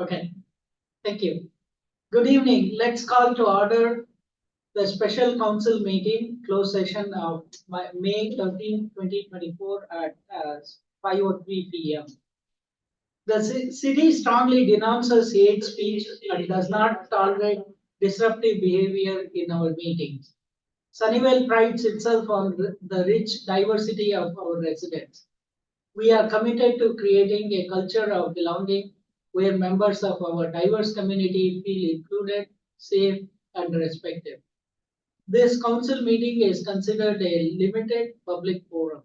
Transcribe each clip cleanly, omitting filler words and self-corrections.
Okay, thank you. Good evening. Let's call to order the special council meeting, closed session of May 13, 2024 at 5:03 p.m. The city strongly denounces hate speech and does not tolerate disruptive behavior in our meetings. Sunnyvale prides itself on the rich diversity of our residents. We are committed to creating a culture of belonging where members of our diverse community feel included, safe, and respected. This council meeting is considered a limited public forum,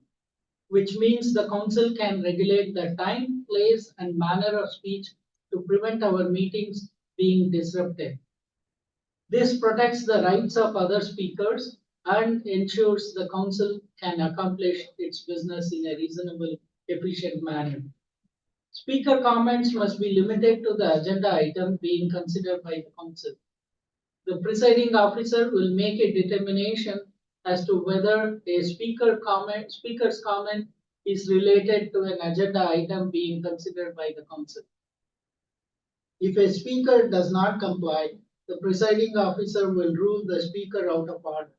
which means the council can regulate the time, place, and manner of speech to prevent our meetings being disrupted. This protects the rights of other speakers and ensures the council can accomplish its business in a reasonable, efficient manner. Speaker comments must be limited to the agenda item being considered by the council. The presiding officer will make a determination as to whether a speaker's comment is related to an agenda item being considered by the council. If a speaker does not comply, the presiding officer will rule the speaker out of order.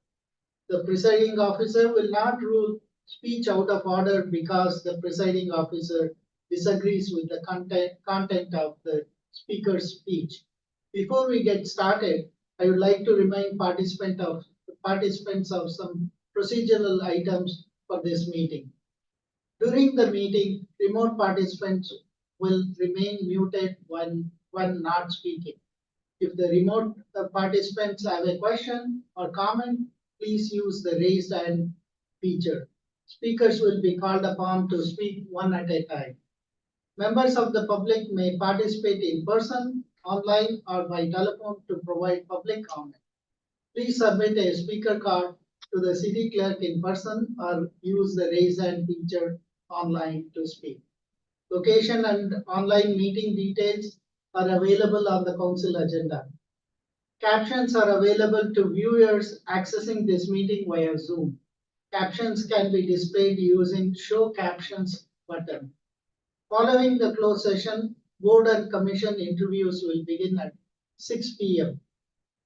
The presiding officer will not rule speech out of order because the presiding officer disagrees with the content of the speaker's speech. Before we get started, I would like to remind participants of some procedural items for this meeting. During the meeting, remote participants will remain muted when not speaking. If the remote participants have a question or comment, please use the raise hand feature. Speakers will be called upon to speak one at a time. Members of the public may participate in person, online, or by telephone to provide public comment. Please submit a speaker card to the city clerk in person or use the raise hand feature online to speak. Location and online meeting details are available on the council agenda. Captions are available to viewers accessing this meeting via Zoom. Captions can be displayed using Show Captions button. Following the closed session, board and commission interviews will begin at 6 p.m.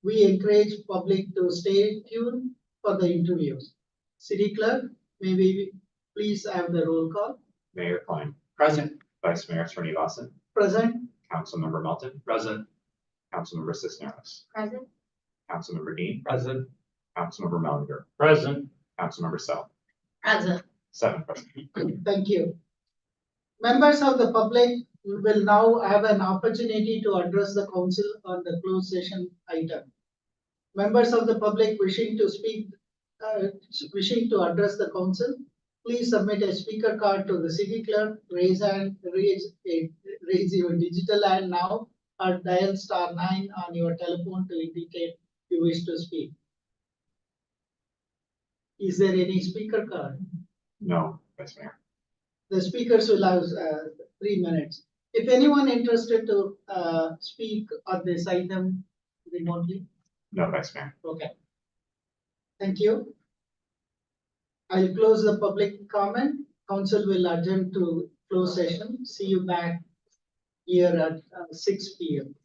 We encourage public to stay tuned for the interviews. City Clerk, may we please have the roll call? Mayor Klein, Present. Vice Mayor Srinivasan, Present. Councilmember Melton, Present. Councilmember Cisneros, Present. Councilmember Dean, Present. Councilmember Mellinger, Present. Councilmember Sell. Present. 7 present. Thank you. Members of the public will now have an opportunity to address the council on the closed session item. Members of the public wishing to speak, wishing to address the council, please submit a speaker card to the city clerk. Raise your digital hand now, or dial *9 on your telephone to indicate you wish to speak. Is there any speaker card? No, Vice Mayor. The speakers will have 3 minutes. If anyone interested to speak on this item remotely, No, Vice Mayor. okay. Thank you. I'll close the public comment. Council will adjourn to closed session. See you back here at 6 p.m.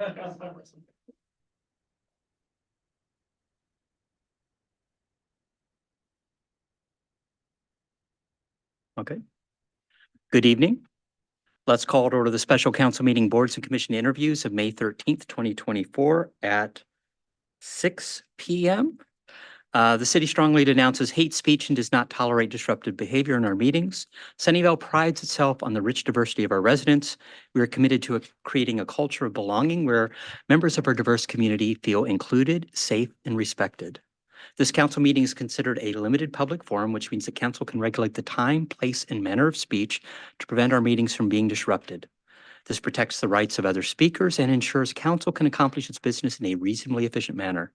Okay. Good evening. Let's call to order the special council meeting boards and commission interviews of May 13th, 2024 at 6 p.m. The city strongly denounces hate speech and does not tolerate disruptive behavior in our meetings. Sunnyvale prides itself on the rich diversity of our residents. We are committed to creating a culture of belonging where members of our diverse community feel included, safe, and respected. This council meeting is considered a limited public forum, which means the council can regulate the time, place, and manner of speech to prevent our meetings from being disrupted. This protects the rights of other speakers and ensures council can accomplish its business in a reasonably efficient manner.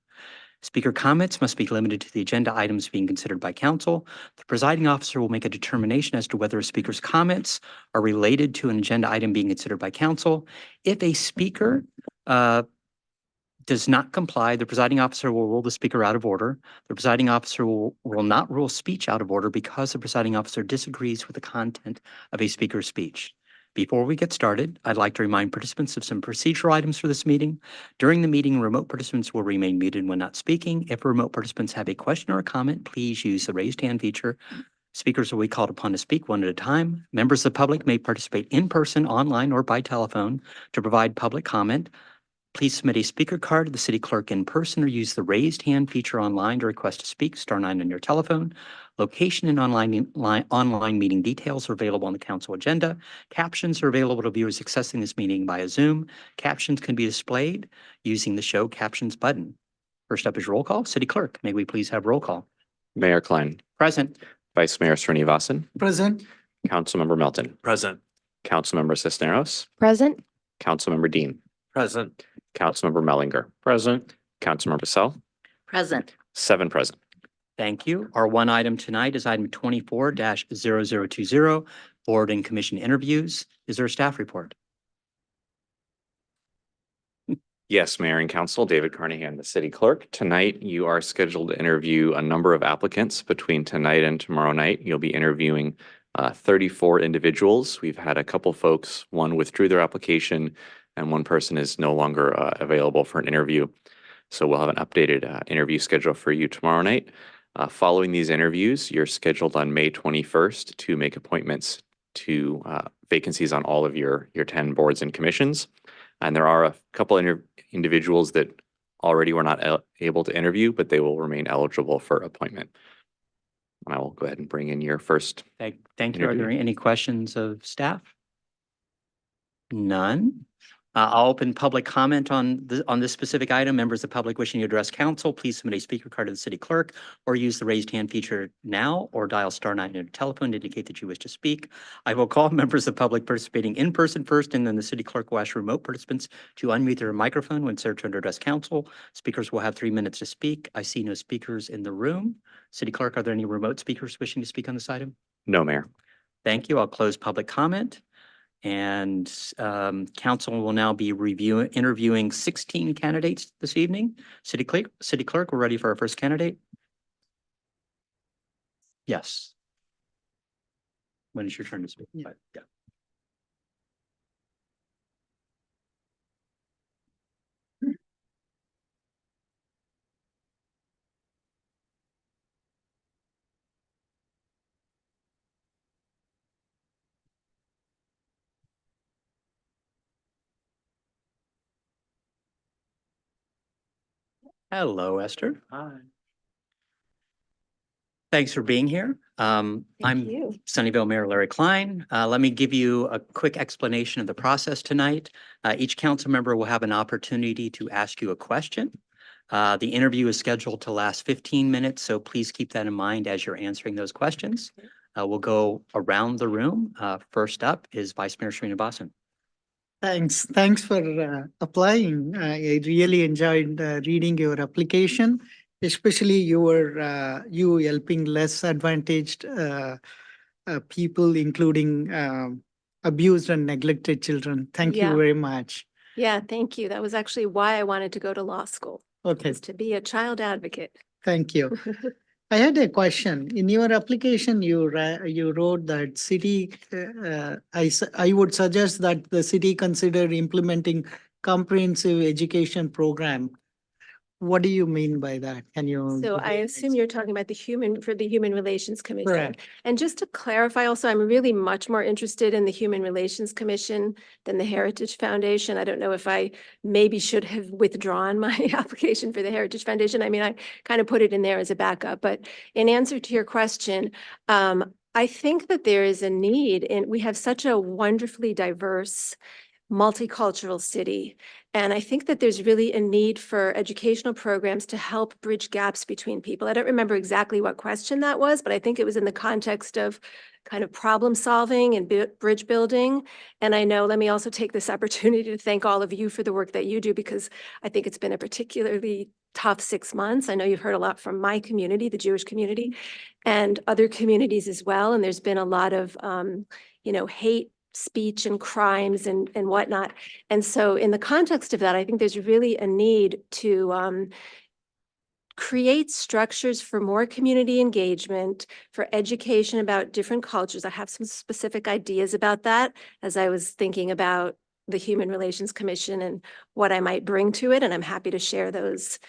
Speaker comments must be limited to the agenda items being considered by council. The presiding officer will make a determination as to whether a speaker's comments are related to an agenda item being considered by council. If a speaker does not comply, the presiding officer will rule the speaker out of order. The presiding officer will not rule speech out of order because the presiding officer disagrees with the content of a speaker's speech. Before we get started, I'd like to remind participants of some procedural items for this meeting. During the meeting, remote participants will remain muted when not speaking. If remote participants have a question or a comment, please use the raised hand feature. Speakers will be called upon to speak one at a time. Members of the public may participate in person, online, or by telephone to provide public comment. Please submit a speaker card to the city clerk in person or use the raised hand feature online to request to speak, star 9 on your telephone. Location and online meeting details are available on the council agenda. Captions are available to viewers accessing this meeting via Zoom. Captions can be displayed using the show captions button. First up is roll call. City clerk, may we please have roll call? Mayor Klein, Present. Vice Mayor Srinivasan, Present. Councilmember Melton, Present. Councilmember Cisneros, Present. Councilmember Dean, Present. Councilmember Mellinger, Present. Councilmember Sell, Present. 7 present. Thank you. Our one item tonight is item 24-0020, board and commission interviews. Is there a staff report? Yes, Mayor and Council, David Carnahan, the City Clerk. Tonight, you are scheduled to interview a number of applicants. Between tonight and tomorrow night, you'll be interviewing 34 individuals. We've had a couple folks, one withdrew their application, and one person is no longer available for an interview. So we'll have an updated interview schedule for you tomorrow night. Following these interviews, you're scheduled on May 21st to make appointments to vacancies on all of your 10 boards and commissions. And there are a couple individuals that already were not able to interview, but they will remain eligible for appointment. And I will go ahead and bring in your first. Thank you. Are Interview. there any questions of staff? None. I'll open public comment on this specific item. Members of the public wishing to address council, please submit a speaker card to the city clerk or use the raised hand feature now or dial star 9 on your telephone to indicate that you wish to speak. I will call members of the public participating in person first, and then the city clerk will ask remote participants to unmute their microphone when it's their turn to address council. Speakers will have 3 minutes to speak. I see no speakers in the room. City clerk, are there any remote speakers wishing to speak on this item? No, Mayor. Thank you. I'll close public comment. And council will now be interviewing 16 candidates this evening. City clerk, we're ready for our first candidate. Yes. When is your turn to speak? Yeah. Yeah. Hello, Esther. Hi. Thanks for being here. I'm you. Sunnyvale Mayor Larry Klein. Let me give you a quick explanation of the process tonight. Each council member will have an opportunity to ask you a question. The interview is scheduled to last 15 minutes, so please keep that in mind as you're answering those questions. We'll go around the room. First up is Vice Mayor Srinivasan. Thanks for applying. I really enjoyed reading your application, especially you helping less advantaged people, including abused and neglected children. Thank Yeah. you very much. Yeah, thank you. That was actually why I wanted to go to law school, Okay, is to be a child advocate. thank you. I had a question. In your application, you wrote that city, I would suggest that the city consider implementing comprehensive education program. What do you mean by that? Can you? So I assume you're talking about the Human Relations Commission. Correct. And just to clarify also, I'm really much more interested in the Human Relations Commission than the Heritage Foundation. I don't know if I maybe should have withdrawn my application for the Heritage Foundation. I mean, I kind of put it in there as a backup, but in answer to your question, I think that there is a need, and we have such a wonderfully diverse multicultural city. And I think that there's really a need for educational programs to help bridge gaps between people. I don't remember exactly what question that was, but I think it was in the context of kind of problem solving and bridge building. And I know, let me also take this opportunity to thank all of you for the work that you do, because I think it's been a particularly tough 6 months. I know you've heard a lot from my community, the Jewish community, and other communities as well. And there's been a lot of, hate speech and crimes and whatnot. And so in the context of that, I think there's really a need to create structures for more community engagement, for education about different cultures. I have some specific ideas about that as I was thinking about the Human Relations Commission and what I might bring to it. And I'm happy to share those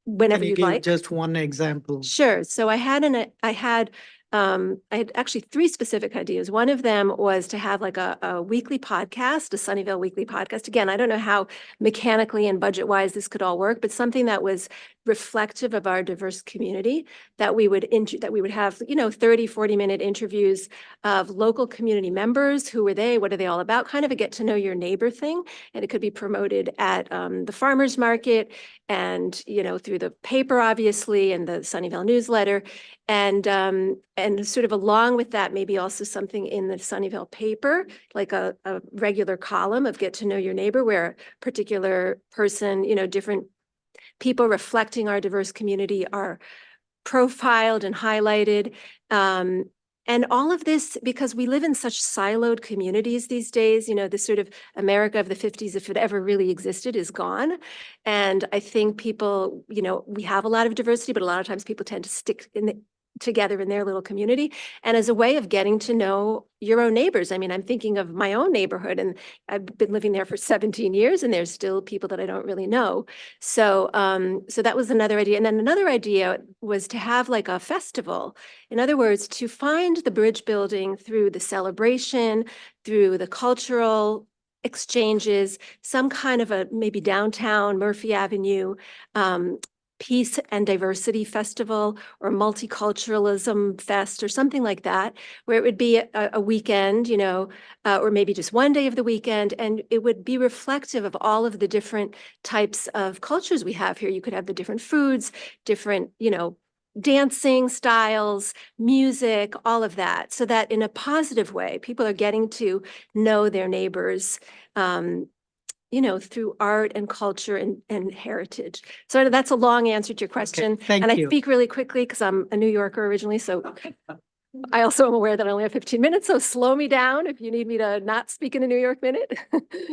whenever Can you you'd give like. just one example? Sure. So I had actually 3 specific ideas. One of them was to have like a weekly podcast, a Sunnyvale weekly podcast. Again, I don't know how mechanically and budget-wise this could all work, but something that was reflective of our diverse community, that we would have, 30, 40-minute interviews of local community members. Who were they? What are they all about? Kind of a get to know your neighbor thing. And it could be promoted at the farmer's market and, through the paper, obviously, and the Sunnyvale newsletter. And sort of along with that, maybe also something in the Sunnyvale paper, like a regular column of get to know your neighbor, where a particular person, different people reflecting our diverse community are profiled and highlighted. And all of this, because we live in such siloed communities these days, this sort of America of the 50s, if it ever really existed, is gone. And I think people, we have a lot of diversity, but a lot of times people tend to stick together in their little community. And as a way of getting to know your own neighbors. I mean, I'm thinking of my own neighborhood, and I've been living there for 17 years, and there's still people that I don't really know. So, so that was another idea. And then another idea was to have like a festival. In other words, to find the bridge building through the celebration, through the cultural exchanges, some kind of a maybe downtown Murphy Avenue, Peace and Diversity Festival or Multiculturalism Fest or something like that, where it would be a weekend, or maybe just one day of the weekend, and it would be reflective of all of the different types of cultures we have here. You could have the different foods, different, dancing styles, music, all of that, so that in a positive way, people are getting to know their neighbors, through art and culture and heritage. So that's a long answer to your question. Thank And I you. speak really quickly because I'm a New Yorker originally, so I also am aware that I only have 15 minutes, so slow me down if you need me to not speak in a New York minute.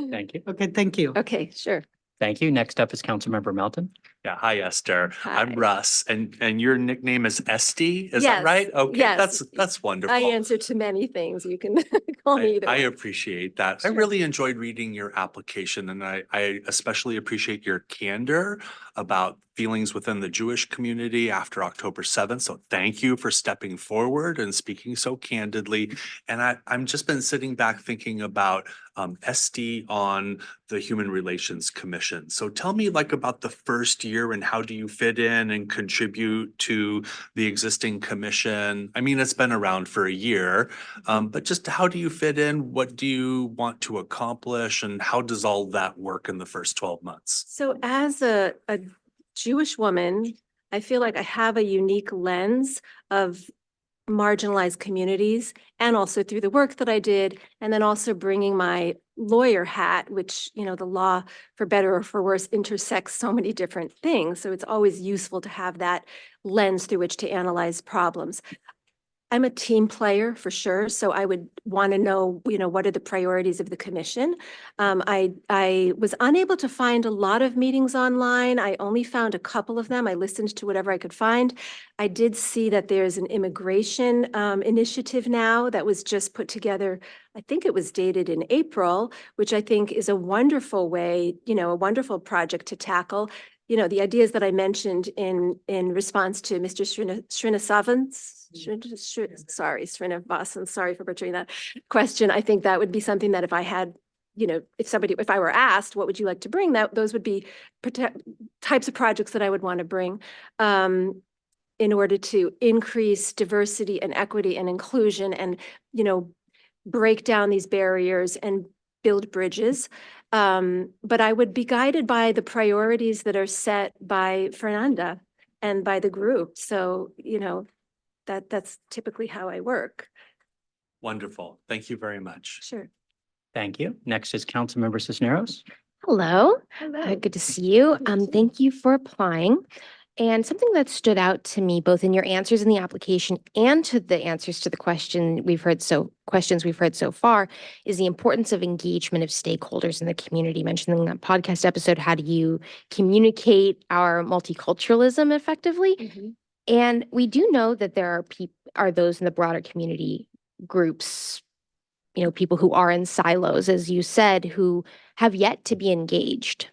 Thank you. Okay, thank you. Okay, sure. Thank you. Next up is Councilmember Melton. Yeah, hi Esther. I'm Hi. Russ, and your nickname is Esty, is Yes, that right? Okay, yes. that's wonderful. I answer to many things. You can call me either I way. appreciate that. I Sure. really enjoyed reading your application, and I especially appreciate your candor about feelings within the Jewish community after October 7th. So thank you for stepping forward and speaking so candidly. And I'm just been sitting back thinking about SD on the Human Relations Commission. So tell me about the first year and how do you fit in and contribute to the existing commission? I mean, it's been around for a year, but just how do you fit in? What do you want to accomplish? And how does all that work in the first 12 months? So as a Jewish woman, I feel like I have a unique lens of marginalized communities, and also through the work that I did, and then also bringing my lawyer hat, which, the law, for better or for worse, intersects so many different things. So it's always useful to have that lens through which to analyze problems. I'm a team player for sure, so I would want to know, what are the priorities of the commission? I was unable to find a lot of meetings online. I only found a couple of them. I listened to whatever I could find. I did see that there's an immigration initiative now that was just put together. I think it was dated in April, which I think is a wonderful way, a wonderful project to tackle. The ideas that I mentioned in response to Mr. Srinivasan, sorry for butchering that question. I think that would be something that if I had, if I were asked, what would you like to bring, those would be types of projects that I would want to bring in order to increase diversity and equity and inclusion and, break down these barriers and build bridges. But I would be guided by the priorities that are set by Fernanda and by the group. So, that's typically how I work. Wonderful. Thank you very much. Sure. Thank you. Next is Councilmember Cisneros. Hello, Hello. good to see you. Good to see Thank you for applying. And something that stood out to me, both in your answers in the application and to the answers to the questions we've heard so far, is the importance of engagement of stakeholders in the community. You mentioned in that podcast episode, how do you communicate our multiculturalism effectively? Mm-hmm. And we do know that there are those in the broader community groups, people who are in silos, as you said, who have yet to be engaged.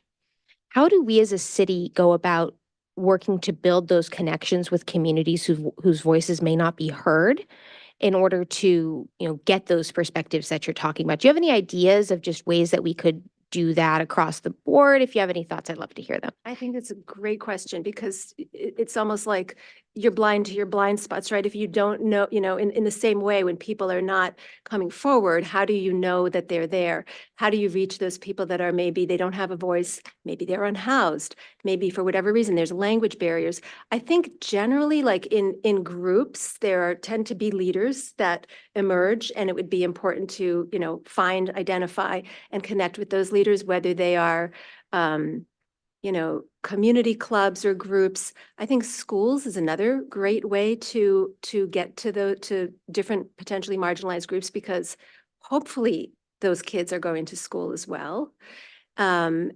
How do we as a city go about working to build those connections with communities whose voices may not be heard in order to, get those perspectives that you're talking about? Do you have any ideas of just ways that we could do that across the board? If you have any thoughts, I'd love to hear them. I think it's a great question because it's almost like you're blind to your blind spots, right? If you don't know, in the same way, when people are not coming forward, how do you know that they're there? How do you reach those people that are maybe they don't have a voice, maybe they're unhoused, maybe for whatever reason, there's language barriers. I think generally, like in groups, there tend to be leaders that emerge, and it would be important to, find, identify, and connect with those leaders, whether they are community clubs or groups. I think schools is another great way to get to different potentially marginalized groups, because hopefully those kids are going to school as well. And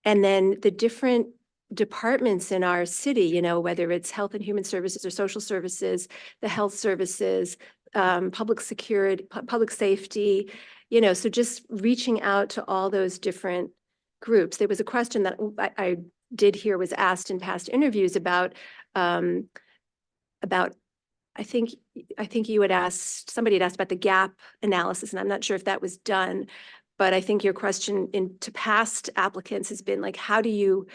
then the different departments in our city, whether it's health and human services or social services, the health services, public security, public safety, so just reaching out to all those different groups. There was a question that I did hear was asked in past interviews about I think somebody had asked about the gap analysis, and I'm not sure if that was done, but I think your question to past applicants has been like, how do you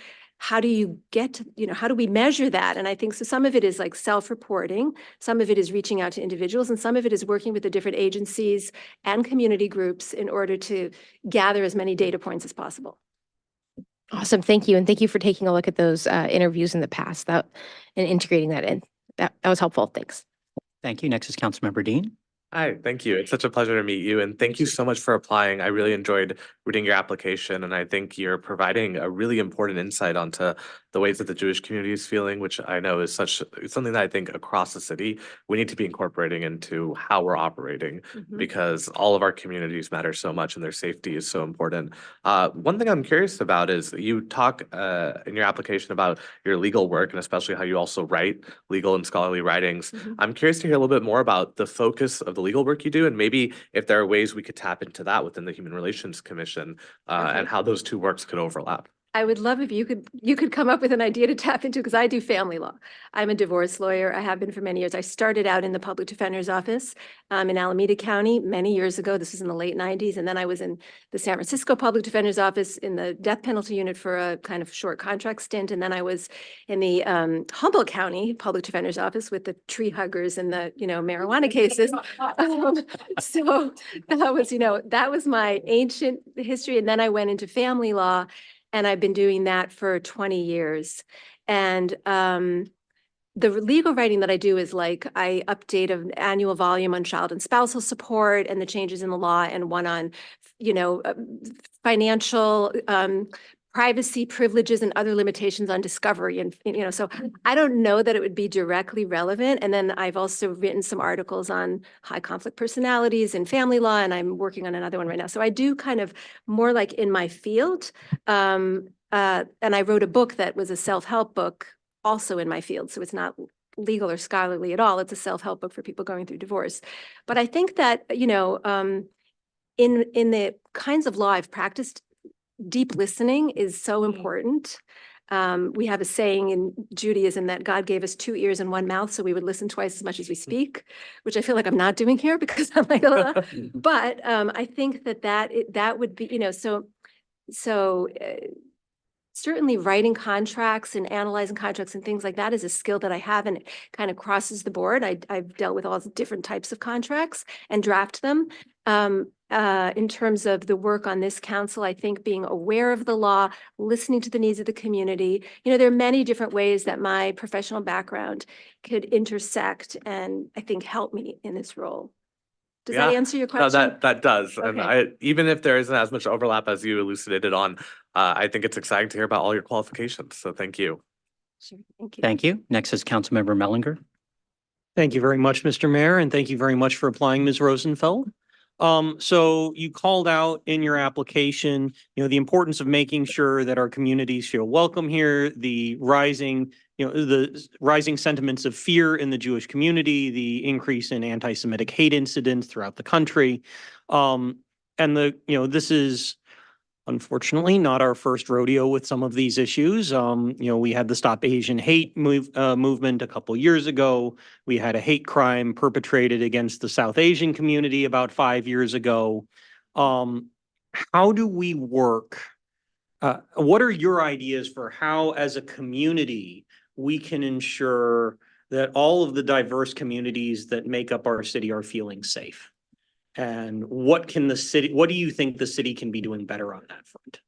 get to, how do we measure that? And I think so some of it is like self-reporting, some of it is reaching out to individuals, and some of it is working with the different agencies and community groups in order to gather as many data points as possible. Awesome. Thank you. And thank you for taking a look at those interviews in the past and integrating that in. That was helpful. Thanks. Thank you. Next is Councilmember Dean. Hi, thank you. It's such a pleasure to meet you, and thank you so much for applying. I really enjoyed reading your application, and I think you're providing a really important insight onto the ways that the Jewish community is feeling, which I know is something that I think across the city we need to be incorporating into how we're operating, because all of our communities matter so much and their safety is so important. One thing I'm curious about is you talk in your application about your legal work, and especially how you also write legal and scholarly writings. I'm curious to hear a little bit more about the focus of the legal work you do, and maybe if there are ways we could tap into that within the Human Relations Commission, and how those two works could overlap. I would love if you could come up with an idea to tap into, because I do family law. I'm a divorce lawyer. I have been for many years. I started out in the public defender's office in Alameda County many years ago. This was in the late 90s. And then I was in the San Francisco public defender's office in the death penalty unit for a kind of short contract stint. And then I was in the Humboldt County public defender's office with the tree huggers and the, marijuana cases. So that was my ancient history. And then I went into family law. And I've been doing that for 20 years. And the legal writing that I do is like, I update an annual volume on child and spousal support and the changes in the law, and one on, financial privacy privileges and other limitations on discovery. And, so I don't know that it would be directly relevant. And then I've also written some articles on high conflict personalities and family law, and I'm working on another one right now. So I do kind of more like in my field. And I wrote a book that was a self-help book also in my field. So it's not legal or scholarly at all. It's a self-help book for people going through divorce. But I think that, in the kinds of law I've practiced, deep listening is so important. We have a saying in Judaism that God gave us 2 ears and 1 mouth, so we would listen twice as much as we speak, which I feel like I'm not doing here because I'm like, but I think that would be, certainly writing contracts and analyzing contracts and things like that is a skill that I have, and it kind of crosses the board. I've dealt with all the different types of contracts and draft them. In terms of the work on this council, I think being aware of the law, listening to the needs of the community, there are many different ways that my professional background could intersect and I think help me in this role. Does that Yeah. answer your No, question? that does. And Okay. even if there isn't as much overlap as you elucidated on, I think it's exciting to hear about all your qualifications. So thank you. Sure. Thank you. Thank you. Next is Councilmember Mellinger. Thank you very much, Mr. Mayor, and thank you very much for applying, Ms. Rosenfeld. So you called out in your application, the importance of making sure that our communities feel welcome here, the rising sentiments of fear in the Jewish community, the increase in anti-Semitic hate incidents throughout the country. This is unfortunately not our first rodeo with some of these issues. We had the Stop Asian Hate movement a couple years ago. We had a hate crime perpetrated against the South Asian community about 5 years ago. How do we work? What are your ideas for how, as a community, we can ensure that all of the diverse communities that make up our city are feeling safe? And what do you think the city can be doing better on that front?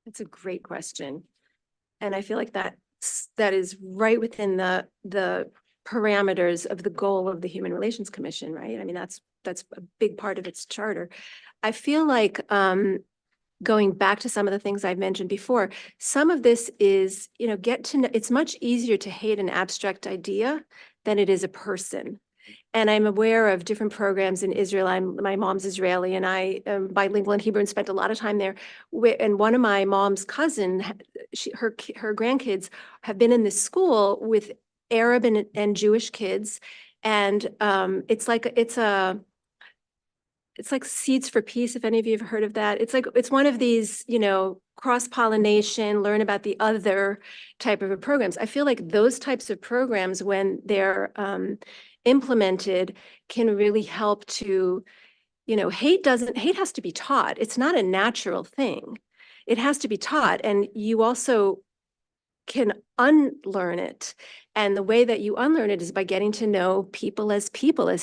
That's a great question. And I feel like that is right within the parameters of the goal of the Human Relations Commission, right? I mean, that's a big part of its charter. I feel like going back to some of the things I've mentioned before, some of this is, get to know, it's much easier to hate an abstract idea than it is a person. And I'm aware of different programs in Israel. My mom's Israeli and I am bilingual in Hebrew and spent a lot of time there. And one of my mom's cousin, her grandkids have been in this school with Arab and Jewish kids. And it's like Seeds for Peace, if any of you have heard of that. It's one of these, cross-pollination, learn about the other type of programs. I feel like those types of programs, when they're implemented, can really help to, hate has to be taught. It's not a natural thing. It has to be taught. And you also can unlearn it. And the way that you unlearn it is by getting to know people, as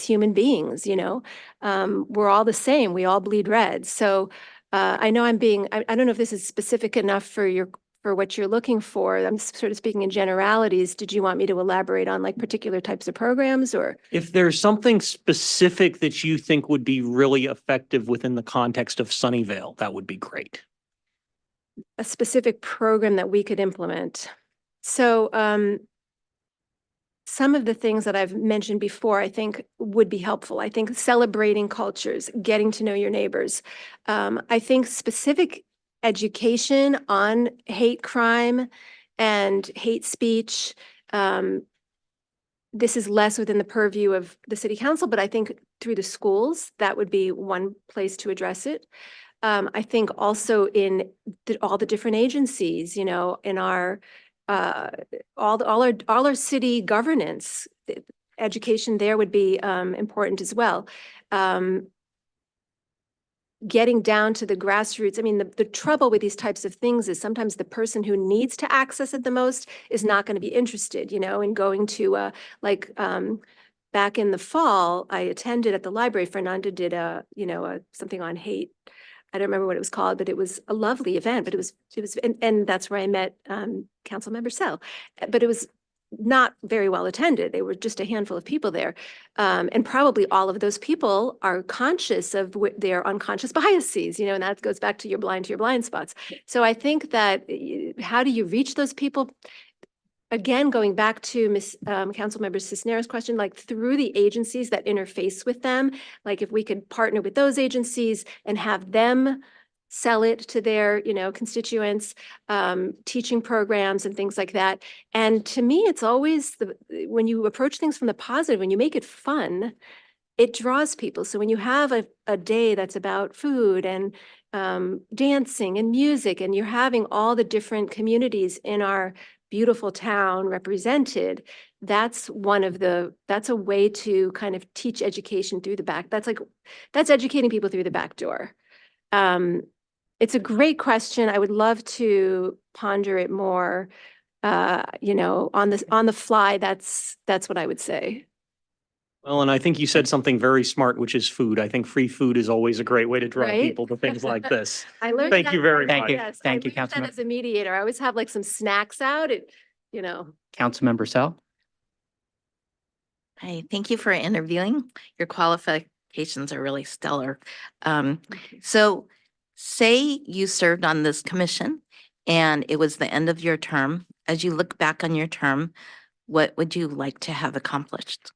human beings, we're all the same. We all bleed red. So I know I don't know if this is specific enough for what you're looking for. I'm sort of speaking in generalities. Did you want me to elaborate on like particular types of programs, or? If there's something specific that you think would be really effective within the context of Sunnyvale, that would be great. A specific program that we could implement. So some of the things that I've mentioned before, I think would be helpful. I think celebrating cultures, getting to know your neighbors. I think specific education on hate crime and hate speech. This is less within the purview of the city council, but I think through the schools, that would be one place to address it. I think also in all the different agencies, in our all our city governance, education there would be important as well. Getting down to the grassroots. I mean, the trouble with these types of things is sometimes the person who needs to access it the most is not going to be interested, in going to back in the fall, I attended at the library. Fernanda did something on hate. I don't remember what it was called, but it was a lovely event. But it was, and that's where I met Councilmember Sell. But it was not very well attended. They were just a handful of people there. And probably all of those people are conscious of their unconscious biases, and that goes back to your blind spots. So I think that how do you reach those people? Again, going back to Councilmember Cisneros' question, like through the agencies that interface with them, like if we could partner with those agencies and have them sell it to their, constituents, teaching programs and things like that. And to me, it's always when you approach things from the positive, when you make it fun, it draws people. So when you have a day that's about food and dancing and music, and you're having all the different communities in our beautiful town represented, that's a way to kind of teach education through the back. That's educating people through the back door. It's a great question. I would love to ponder it more. On the fly, that's what I would say. Well, and I think you said something very smart, which is food. I think free food is always a great way to draw Right? people to things like this. I learned Thank that you very from- much. yes, Thank you, I learned that Councilmember. as a mediator, I always have like some snacks out. Councilmember Sell. Hi, thank you for interviewing. Your qualifications are really stellar. So say you served on this commission and it was the end of your term. As you look back on your term, what would you like to have accomplished?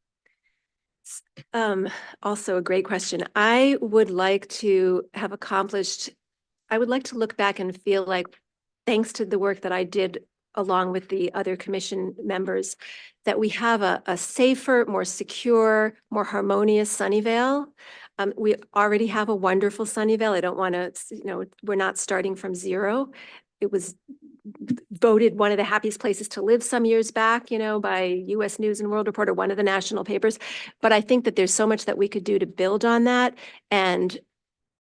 Also a great question. I would like to look back and feel like, thanks to the work that I did along with the other commission members, that we have a safer, more secure, more harmonious Sunnyvale. We already have a wonderful Sunnyvale. I don't want to, we're not starting from zero. It was voted one of the happiest places to live some years back, by US News and World Report, or one of the national papers. But I think that there's so much that we could do to build on that. And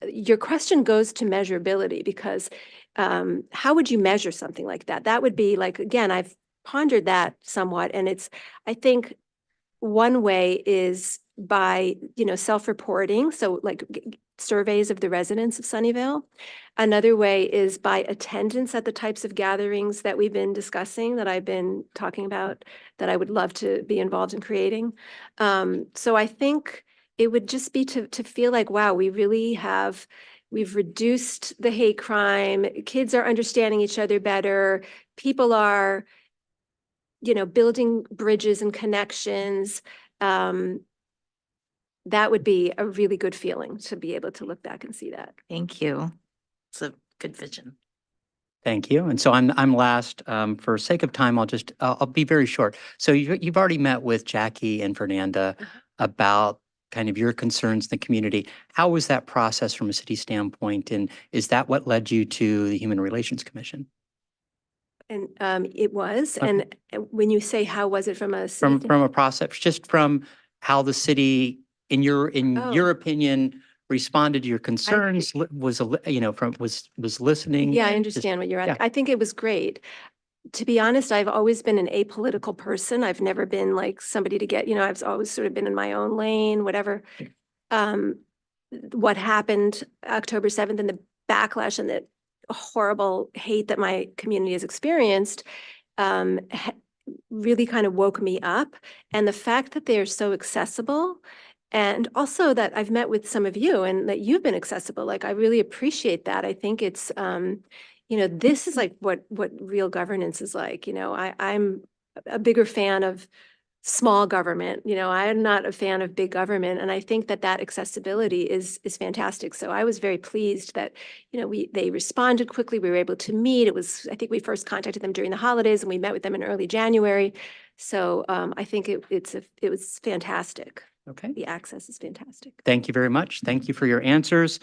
your question goes to measurability, because how would you measure something like that? That would be like, again, I've pondered that somewhat. And I think one way is by, self-reporting. So like surveys of the residents of Sunnyvale. Another way is by attendance at the types of gatherings that we've been discussing, that I've been talking about, that I would love to be involved in creating. So I think it would just be to feel like, wow, we've reduced the hate crime. Kids are understanding each other better. People are, building bridges and connections. That would be a really good feeling to be able to look back and see that. Thank you. It's a good vision. Thank you. And so I'm last. For sake of time, I'll be very short. So you've already met with Jackie and Fernanda about kind of your concerns in the community. How was that process from a city standpoint? And is that what led you to the Human Relations Commission? And it was. Okay. And when you say how was it from a From a process, just from how the city, in your opinion, responded to your concerns, was listening? Yeah, I understand what you're asking. I think it was great. To be honest, I've always been an apolitical person. I've never been like somebody to get, I've always sort of been in my own lane, whatever. What happened October 7th and the backlash and the horrible hate that my community has experienced really kind of woke me up. And the fact that they're so accessible, and also that I've met with some of you and that you've been accessible, like I really appreciate that. I think it's, this is like what real governance is like. I'm a bigger fan of small government. I'm not a fan of big government. And I think that accessibility is fantastic. So I was very pleased that, they responded quickly. We were able to meet. I think we first contacted them during the holidays and we met with them in early January. So I think it was fantastic. Okay. The access is fantastic. Thank you very much. Thank you for your answers.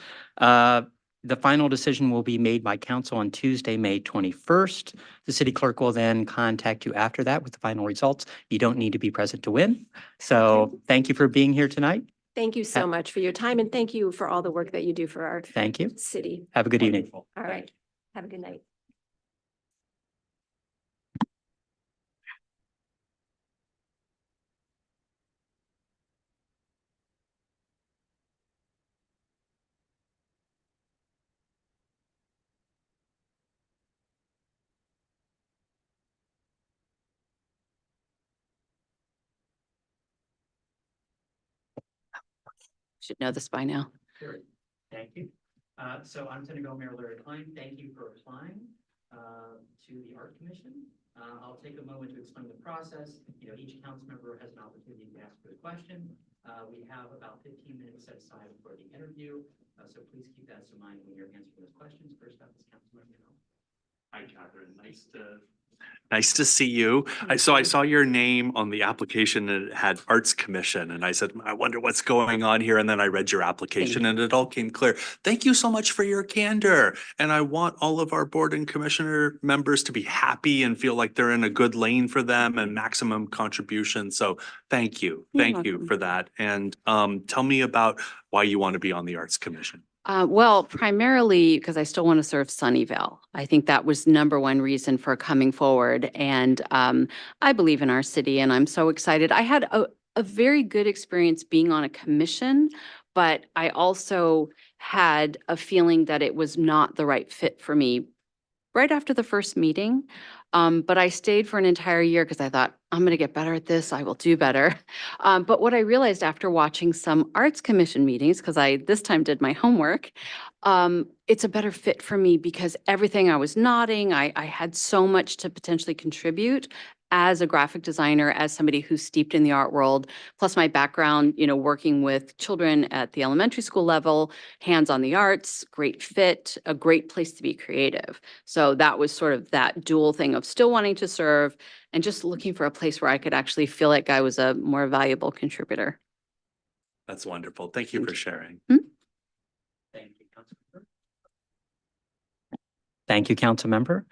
The final decision will be made by council on Tuesday, May 21st. The city clerk will then contact you after that with the final results. You don't need to be present to win. So thank you for being here tonight. Thank you so much for your time, and thank you for all the work that you do for our Thank you. city. Have a good evening. All right. Have a good night. Should know this by now. Sure. Thank you. So I'm Senator Mayor Larry Klein. Thank you for applying to the Art Commission. I'll take a moment to explain the process. Each council member has an opportunity to ask for a question. We have about 15 minutes set aside for the interview, so please keep that in mind when you're answering those questions. First up is Councilmember Hill. Hi, Catherine. Nice to see you. I saw your name on the application and it had Arts Commission and I said, I wonder what's going on here. And then I read your application and it all came clear. Thank you so much for your candor. And I want all of our board and commissioner members to be happy and feel like they're in a good lane for them and maximum contribution. So thank you. You're Thank you welcome. for that. And tell me about why you want to be on the Arts Commission. Well, primarily because I still want to serve Sunnyvale. I think that was number one reason for coming forward. And I believe in our city and I'm so excited. I had a very good experience being on a commission, but I also had a feeling that it was not the right fit for me right after the first meeting. But I stayed for an entire year because I thought, I'm going to get better at this. I will do better. But what I realized after watching some Arts Commission meetings, because I this time did my homework, it's a better fit for me because everything I was nodding, I had so much to potentially contribute as a graphic designer, as somebody who's steeped in the art world, plus my background, working with children at the elementary school level, hands on the arts, great fit, a great place to be creative. So that was sort of that dual thing of still wanting to serve and just looking for a place where I could actually feel like I was a more valuable contributor. That's wonderful. Thank you for sharing. Thank you, Councilmember. Thank you, Councilmember.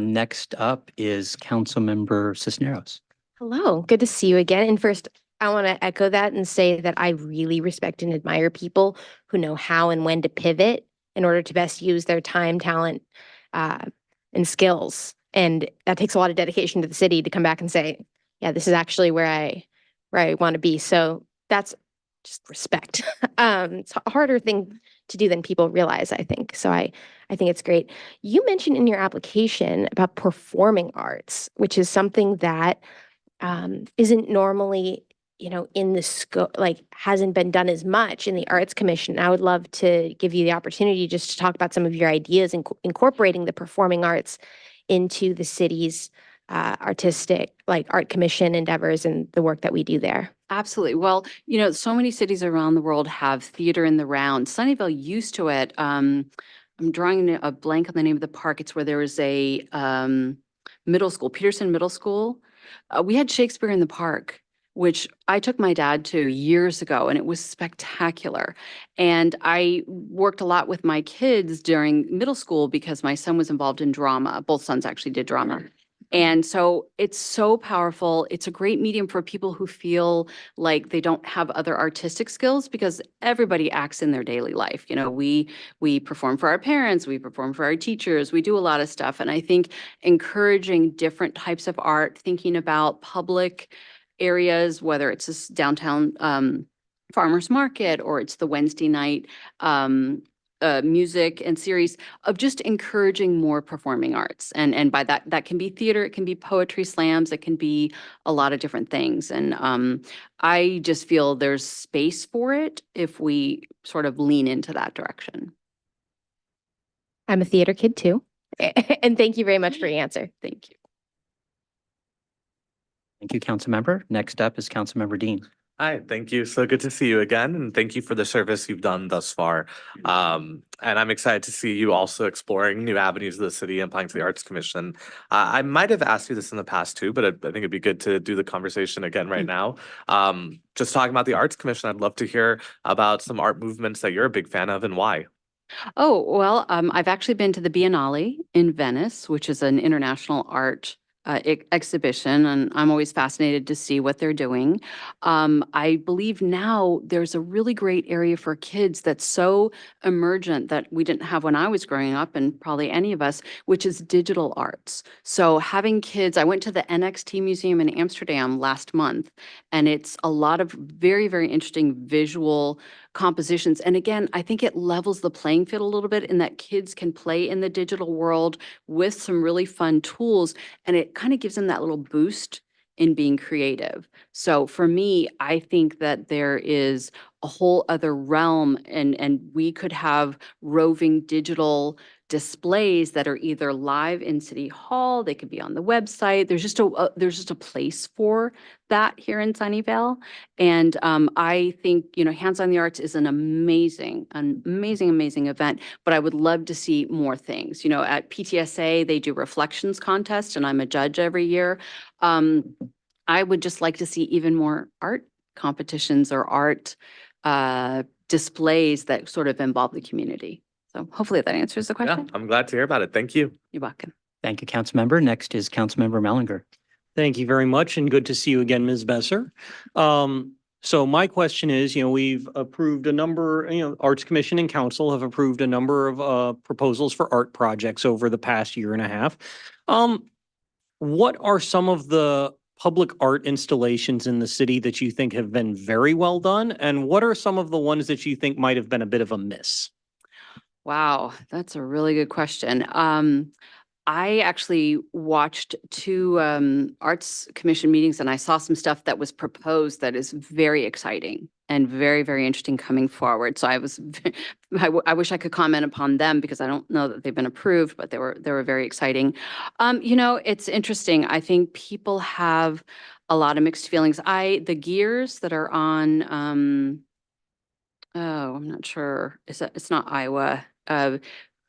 Next up is Councilmember Cisneros. Hello, good to see you again. And first, I want to echo that and say that I really respect and admire people who know how and when to pivot in order to best use their time, talent, and skills. And that takes a lot of dedication to the city to come back and say, yeah, this is actually where I want to be. So that's just respect. It's a harder thing to do than people realize, I think. So I think it's great. You mentioned in your application about performing arts, which is something that isn't normally, in the scope, like hasn't been done as much in the Arts Commission. I would love to give you the opportunity just to talk about some of your ideas in incorporating the performing arts into the city's artistic, like Art Commission endeavors and the work that we do there. Absolutely. Well, so many cities around the world have theater in the round. Sunnyvale used to it. I'm drawing a blank on the name of the park. It's where there was a middle school, Peterson Middle School. We had Shakespeare in the Park, which I took my dad to years ago, and it was spectacular. And I worked a lot with my kids during middle school because my son was involved in drama. Both sons actually did drama. And so it's so powerful. It's a great medium for people who feel like they don't have other artistic skills because everybody acts in their daily life. We perform for our parents, we perform for our teachers, we do a lot of stuff. And I think encouraging different types of art, thinking about public areas, whether it's this downtown farmers market or it's the Wednesday night music and series of just encouraging more performing arts. And by that can be theater, it can be poetry slams, it can be a lot of different things. And I just feel there's space for it if we sort of lean into that direction. I'm a theater kid too. And thank you very much for your answer. Thank you. Thank you, Councilmember. Next up is Councilmember Dean. Hi, thank you. So good to see you again, and thank you for the service you've done thus far. And I'm excited to see you also exploring new avenues of the city and applying to the Arts Commission. I might have asked you this in the past too, but I think it'd be good to do the conversation again right now. Just talking about the Arts Commission, I'd love to hear about some art movements that you're a big fan of and why. Oh, well, I've actually been to the Biennale in Venice, which is an international art exhibition, and I'm always fascinated to see what they're doing. I believe now there's a really great area for kids that's so emergent that we didn't have when I was growing up, and probably any of us, which is digital arts. So having kids, I went to the NXT Museum in Amsterdam last month, and it's a lot of very, very interesting visual compositions. And again, I think it levels the playing field a little bit in that kids can play in the digital world with some really fun tools, and it kind of gives them that little boost in being creative. So for me, I think that there is a whole other realm and we could have roving digital displays that are either live in City Hall, they could be on the website. There's just a place for that here in Sunnyvale. And I think, Hands on the Arts is an amazing event, but I would love to see more things. At PTSA, they do reflections contest and I'm a judge every year. I would just like to see even more art competitions or art displays that sort of involve the community. So hopefully that answers the Yeah, question. I'm glad to hear about it. Thank you. You're welcome. Thank you, Councilmember. Next is Councilmember Mellinger. Thank you very much and good to see you again, Ms. Besser. So my question is, we've approved a number, Arts Commission and Council have approved a number of proposals for art projects over the past year and a half. What are some of the public art installations in the city that you think have been very well done? And what are some of the ones that you think might have been a bit of a miss? Wow, that's a really good question. I actually watched two Arts Commission meetings and I saw some stuff that was proposed that is very exciting and very, very interesting coming forward. So I wish I could comment upon them because I don't know that they've been approved, but they were very exciting. It's interesting. I think people have a lot of mixed feelings. The gears that are on, I'm not sure. It's not Iowa.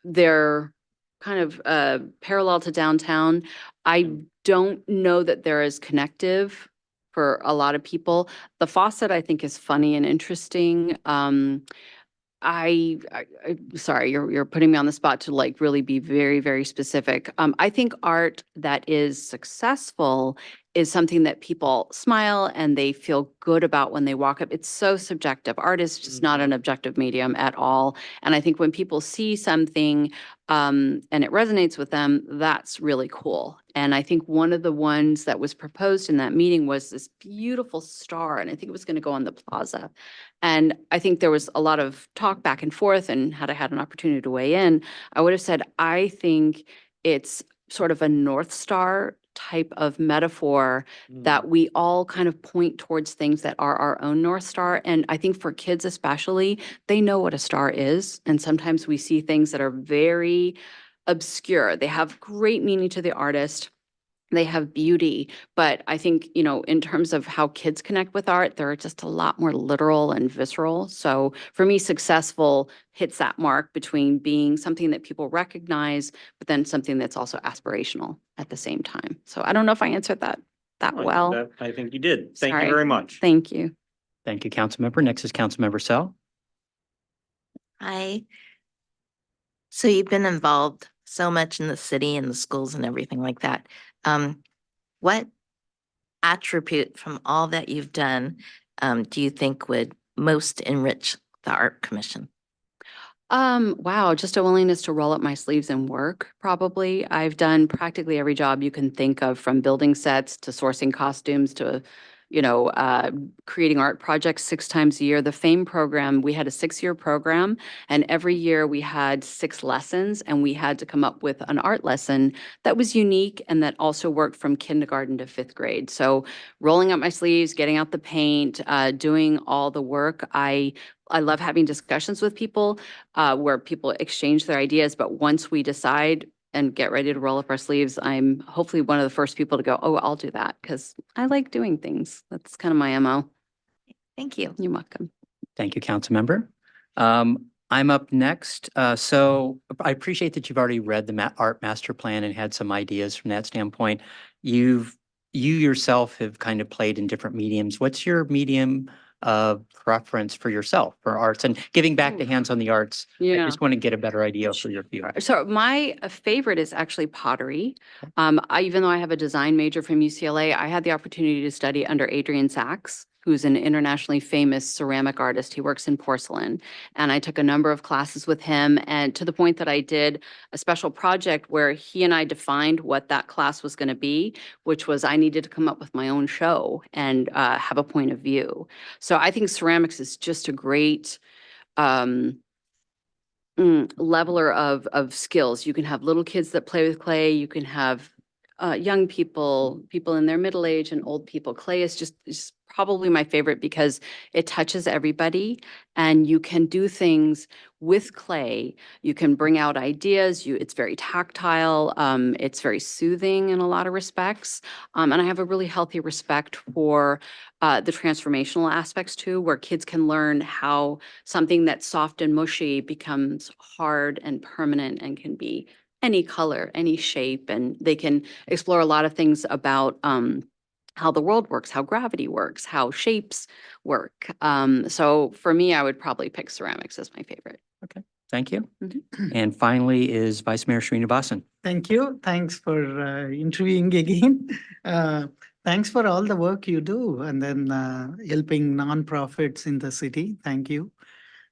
They're kind of parallel to downtown. I don't know that they're as connective for a lot of people. The faucet I think is funny and interesting. Sorry, you're putting me on the spot to like really be very, very specific. I think art that is successful is something that people smile and they feel good about when they walk up. It's so subjective. Art is just not an objective medium at all. And I think when people see something and it resonates with them, that's really cool. And I think one of the ones that was proposed in that meeting was this beautiful star, and I think it was going to go on the plaza. And I think there was a lot of talk back and forth, and had I had an opportunity to weigh in, I would have said, I think it's sort of a North Star type of metaphor that we all kind of point towards things that are our own North Star. And I think for kids especially, they know what a star is. And sometimes we see things that are very obscure. They have great meaning to the artist. They have beauty, but I think, in terms of how kids connect with art, they're just a lot more literal and visceral. So for me, successful hits that mark between being something that people recognize, but then something that's also aspirational at the same time. So I don't know if I answered that well. I think you did. Thank you Sorry. very much. Thank you. Thank you, Councilmember. Next is Councilmember Sell. Hi. So you've been involved so much in the city and the schools and everything like that. What attribute from all that you've done do you think would most enrich the Art Commission? Wow, just a willingness to roll up my sleeves and work, probably. I've done practically every job you can think of, from building sets to sourcing costumes to, creating art projects 6 times a year. The FAME program, we had a 6-year program, and every year we had 6 lessons, and we had to come up with an art lesson that was unique and that also worked from kindergarten to 5th grade. So rolling up my sleeves, getting out the paint, doing all the work. I love having discussions with people where people exchange their ideas, but once we decide and get ready to roll up our sleeves, I'm hopefully one of the first people to go, oh, I'll do that, because I like doing things. That's kind of my MO. Thank you. You're welcome. Thank you, Councilmember. I'm up next. So I appreciate that you've already read the art master plan and had some ideas from that standpoint. You yourself have kind of played in different mediums. What's your medium of preference for yourself for arts, and giving back to Hands on the Arts? I Yeah. just want to get a better idea for your view. So my favorite is actually pottery. Even though I have a design major from UCLA, I had the opportunity to study under Adrian Sachs, who's an internationally famous ceramic artist. He works in porcelain. And I took a number of classes with him, and to the point that I did a special project where he and I defined what that class was going to be, which was I needed to come up with my own show and have a point of view. So I think ceramics is just a great leveler of skills. You can have little kids that play with clay. You can have young people, people in their middle age and old people. Clay is probably my favorite because it touches everybody and you can do things with clay. You can bring out ideas. It's very tactile. It's very soothing in a lot of respects. And I have a really healthy respect for the transformational aspects too, where kids can learn how something that's soft and mushy becomes hard and permanent and can be any color, any shape, and they can explore a lot of things about how the world works, how gravity works, how shapes work. So for me, I would probably pick ceramics as my favorite. Thank you. Mhm. And finally is Vice Mayor Srinivasan. Thank you. Thanks for interviewing again. Thanks for all the work you do and then helping nonprofits in the city. Thank you.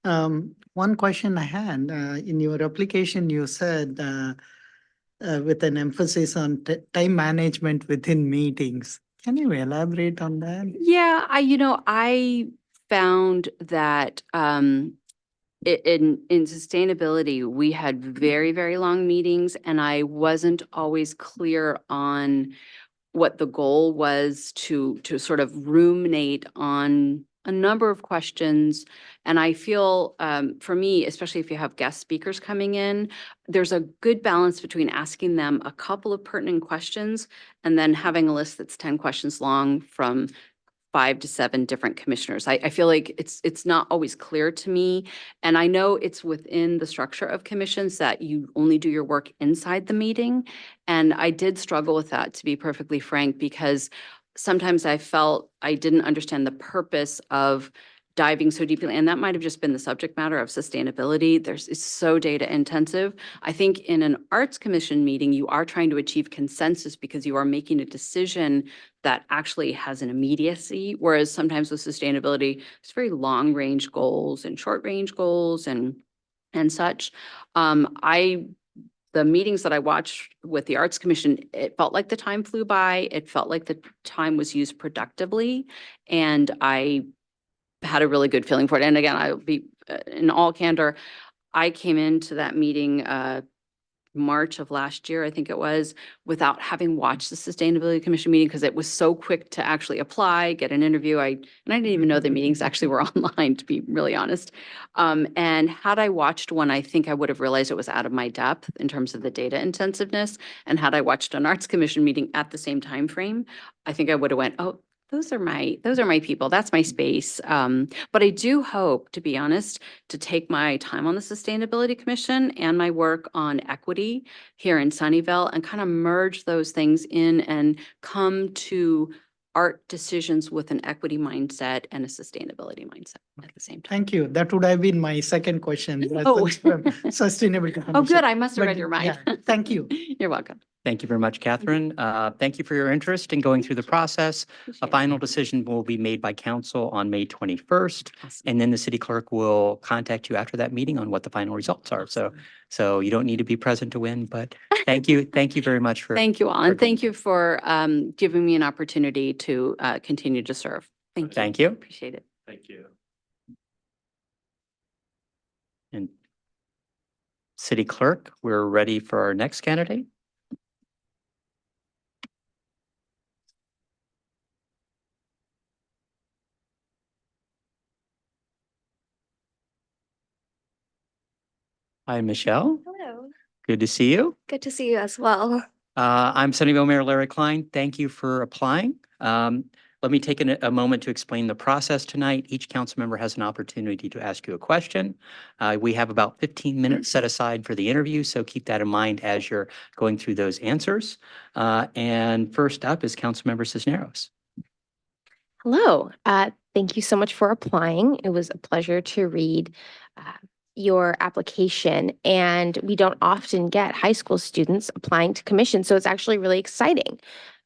One question I had, in your application, you said with an emphasis on time management within meetings. Can you elaborate on that? Yeah, I found that in sustainability, we had very, very long meetings and I wasn't always clear on what the goal was to sort of ruminate on a number of questions. And I feel, for me, especially if you have guest speakers coming in, there's a good balance between asking them a couple of pertinent questions and then having a list that's 10 questions long from 5 to 7 different commissioners. I feel like it's not always clear to me. And I know it's within the structure of commissions that you only do your work inside the meeting. And I did struggle with that, to be perfectly frank, because sometimes I felt I didn't understand the purpose of diving so deeply. And that might have just been the subject matter of sustainability. It's so data intensive. I think in an arts commission meeting, you are trying to achieve consensus because you are making a decision that actually has an immediacy. Whereas sometimes with sustainability, it's very long range goals and short range goals and such. The meetings that I watched with the Arts Commission, it felt like the time flew by. It felt like the time was used productively. And I had a really good feeling for it. And again, I'll be in all candor, I came into that meeting March of last year, I think it was, without having watched the Sustainability Commission meeting because it was so quick to actually apply, get an interview. I didn't even know the meetings actually were online, to be really honest. And had I watched one, I think I would have realized it was out of my depth in terms of the data intensiveness. And had I watched an Arts Commission meeting at the same time frame, I think I would have went, oh, those are my people. That's my space. But I do hope, to be honest, to take my time on the Sustainability Commission and my work on equity here in Sunnyvale and kind of merge those things in and come to art decisions with an equity mindset and a sustainability mindset at the same time. Thank you. That would have been my second question. Oh. Lessons from Sustainability Oh, good. Commission. I must have But read your mind. yeah, thank you. You're welcome. Thank you very much, Catherine. Thank you for your interest in going through the process. A Appreciate it. final decision will be made by council on May 21st. Awesome. And then the city clerk will contact you after that meeting on what the final results are. So you don't need to be present to win, but thank you. Thank you very much for. Thank you all. And thank you for giving me an opportunity to continue to serve. Thank you. Thank you. Appreciate it. Thank you. And city clerk, we're ready for our next candidate. Hi, Michelle. Hello, Good to see you. good to see you as well. I'm Sunnyvale Mayor Larry Klein. Thank you for applying. Let me take a moment to explain the process tonight. Each council member has an opportunity to ask you a question. We have about 15 minutes set aside for the interview, so keep that in mind as you're going through those answers. And first up is Councilmember Cisneros. Hello. Thank you so much for applying. It was a pleasure to read your application, and we don't often get high school students applying to commission, so it's actually really exciting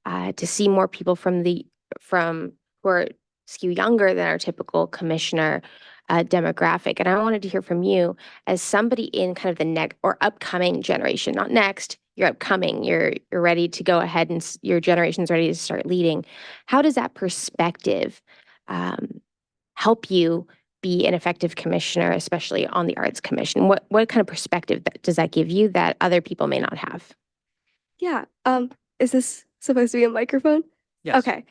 to see more people from who are skew younger than our typical commissioner demographic. And I wanted to hear from you as somebody in kind of the next or upcoming generation, not next. You're upcoming. You're ready to go ahead, and your generation's ready to start leading. How does that perspective help you be an effective commissioner, especially on the Arts Commission? What kind of perspective does that give you that other people may not have? Yeah, Is this supposed to be a microphone? Yes. Okay.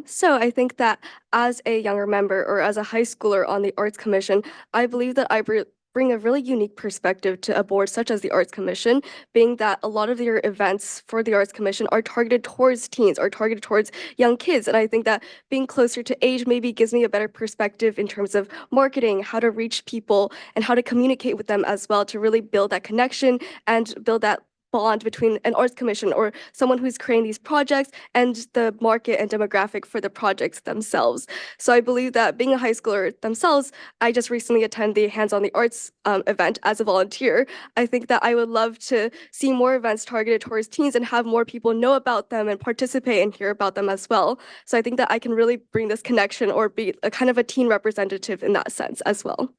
So I think that as a younger member or as a high schooler on the Arts Commission, I believe that I bring a really unique perspective to a board such as the Arts Commission, being that a lot of your events for the Arts Commission are targeted towards teens, are targeted towards young kids. And I think that being closer to age maybe gives me a better perspective in terms of marketing, how to reach people, and how to communicate with them as well to really build that connection and build that bond between an arts commission or someone who's creating these projects and the market and demographic for the projects themselves. So I believe that being a high schooler themselves, I just recently attended the Hands on the Arts event as a volunteer. I think that I would love to see more events targeted towards teens and have more people know about them and participate and hear about them as well. So I think that I can really bring this connection or be a kind of a teen representative in that sense as well.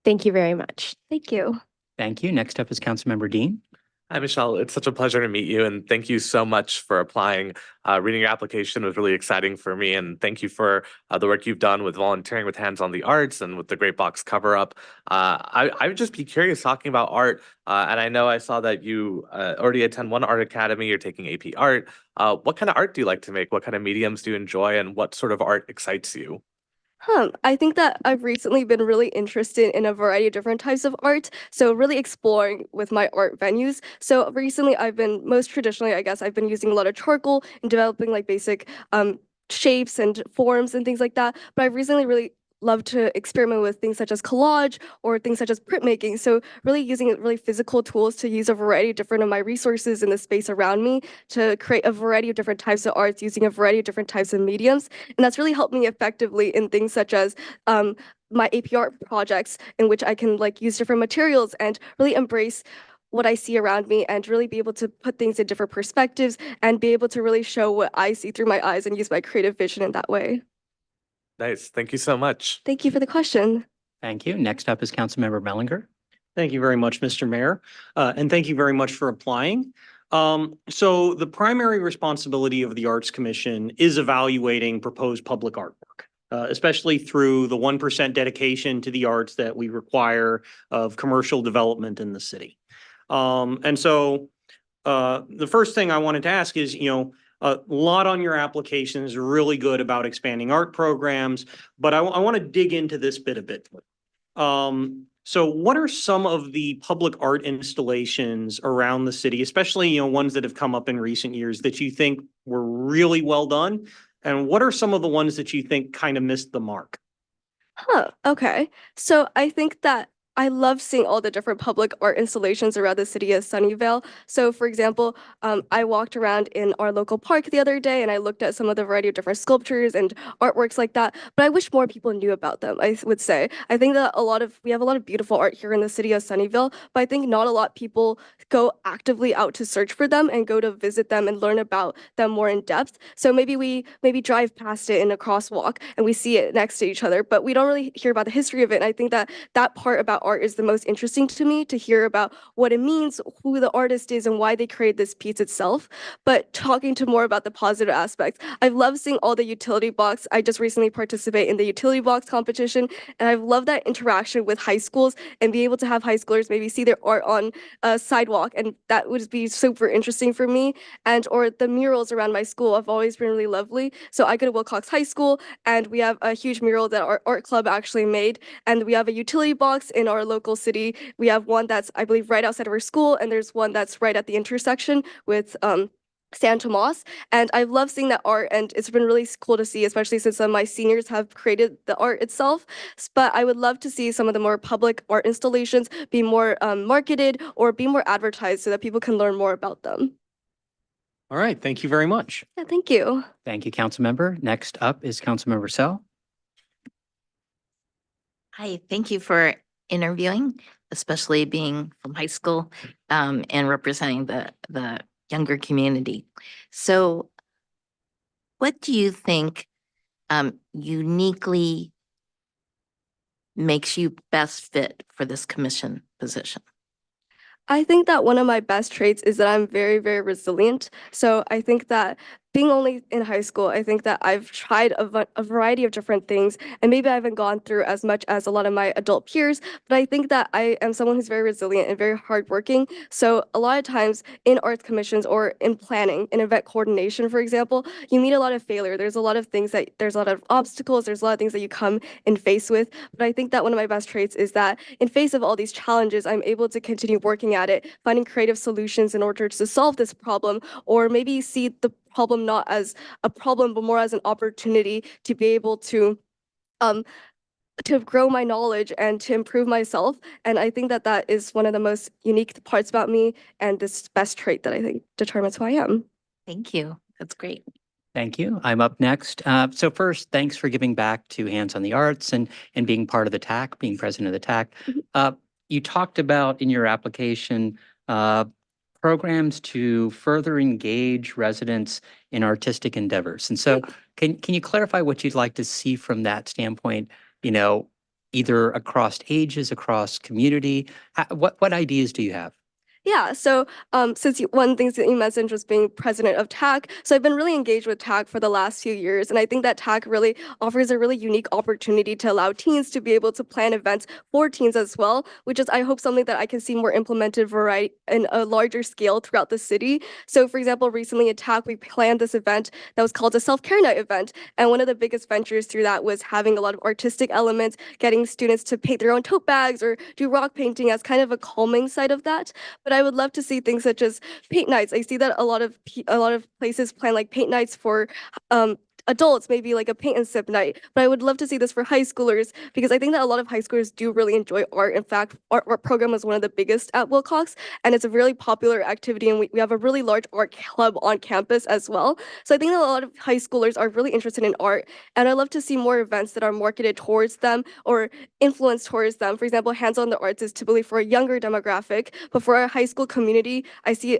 Thank you very much. Thank you. Thank you. Next up is Councilmember Dean. Hi, Michelle. It's such a pleasure to meet you, and thank you so much for applying. Reading your application was really exciting for me, and thank you for the work you've done with volunteering with Hands on the Arts and with the Great Box cover up. I would just be curious talking about art, and I know I saw that you already attend one art academy. You're taking AP Art. What kind of art do you like to make? What kind of mediums do you enjoy, and what sort of art excites you? I think that I've recently been really interested in a variety of different types of art. So really exploring with my art venues. So recently most traditionally, I guess, I've been using a lot of charcoal and developing like basic shapes and forms and things like that. But I've recently really love to experiment with things such as collage or things such as printmaking. So really using really physical tools to use a variety of different of my resources in the space around me to create a variety of different types of arts using a variety of different types of mediums. And that's really helped me effectively in things such as my AP Art projects in which I can like use different materials and really embrace what I see around me and really be able to put things in different perspectives and be able to really show what I see through my eyes and use my creative vision in that way. Nice. Thank you so much. Thank you for the question. Thank you. Next up is Councilmember Bellinger. Thank you very much, Mr. Mayor, and thank you very much for applying. So the primary responsibility of the Arts Commission is evaluating proposed public artwork, especially through the 1% dedication to the arts that we require of commercial development in the city. And so the first thing I wanted to ask is, a lot on your application is really good about expanding art programs, but I want to dig into this bit a bit. So what are some of the public art installations around the city, especially, ones that have come up in recent years that you think were really well done? And what are some of the ones that you think kind of missed the mark? Okay. So I think that I love seeing all the different public art installations around the city of Sunnyvale. So for example, I walked around in our local park the other day and I looked at some of the variety of different sculptures and artworks like that, but I wish more people knew about them, I would say. I think that we have a lot of beautiful art here in the city of Sunnyvale, but I think not a lot of people go actively out to search for them and go to visit them and learn about them more in depth. So maybe we drive past it in a crosswalk and we see it next to each other, but we don't really hear about the history of it. And I think that that part about art is the most interesting to me, to hear about what it means, who the artist is, and why they created this piece itself. But talking to more about the positive aspects, I've loved seeing all the utility box. I just recently participated in the utility box competition, and I've loved that interaction with high schools and be able to have high schoolers maybe see their art on a sidewalk, and that would be super interesting for me. And or the murals around my school have always been really lovely. So I go to Wilcox High School, and we have a huge mural that our art club actually made, and we have a utility box in our local city. We have one that's, I believe, right outside of our school, and there's one that's right at the intersection with San Tomas. And I've loved seeing that art, and it's been really cool to see, especially since some of my seniors have created the art itself. But I would love to see some of the more public art installations be more marketed or be more advertised so that people can learn more about them. All right, thank you very much. Yeah, thank you. Thank you, Councilmember. Next up is Councilmember Sell. Hi, thank you for interviewing, especially being from high school and representing the younger community. So what do you think uniquely makes you best fit for this commission position? I think that one of my best traits is that I'm very, very resilient. So I think that being only in high school, I think that I've tried a variety of different things, and maybe I haven't gone through as much as a lot of my adult peers, but I think that I am someone who's very resilient and very hardworking. So a lot of times in arts commissions or in planning, in event coordination, for example, you meet a lot of failure. There's a lot of things there's a lot of obstacles, there's a lot of things that you come in face with. But I think that one of my best traits is that in face of all these challenges, I'm able to continue working at it, finding creative solutions in order to solve this problem, or maybe see the problem not as a problem, but more as an opportunity to be able to grow my knowledge and to improve myself. And I think that that is one of the most unique parts about me and this best trait that I think determines who I am. Thank you. That's great. Thank you. I'm up next. So first, thanks for giving back to Hands on the Arts and being part of the TAC, being president of the TAC. You talked about in your application programs to further engage residents in artistic endeavors. And so can you clarify what you'd like to see from that standpoint, either across ages, across community? What ideas do you have? Yeah, so since one of the things that you mentioned was being president of TAC, so I've been really engaged with TAC for the last few years, and I think that TAC really offers a really unique opportunity to allow teens to be able to plan events for teens as well, which is, I hope, something that I can see more implemented in a larger scale throughout the city. So, for example, recently at TAC, we planned this event that was called a self-care night event, and one of the biggest ventures through that was having a lot of artistic elements, getting students to paint their own tote bags or do rock painting as kind of a calming side of that. But I would love to see things such as paint nights. I see that a lot of places plan like paint nights for adults, maybe like a paint and sip night. But I would love to see this for high schoolers because I think that a lot of high schoolers do really enjoy art. In fact, art program is one of the biggest at Wilcox, and it's a really popular activity. And we have a really large art club on campus as well. So I think that a lot of high schoolers are really interested in art, and I love to see more events that are marketed towards them or influenced towards them. For example, Hands on the Arts is typically for a younger demographic, but for our high school community, I see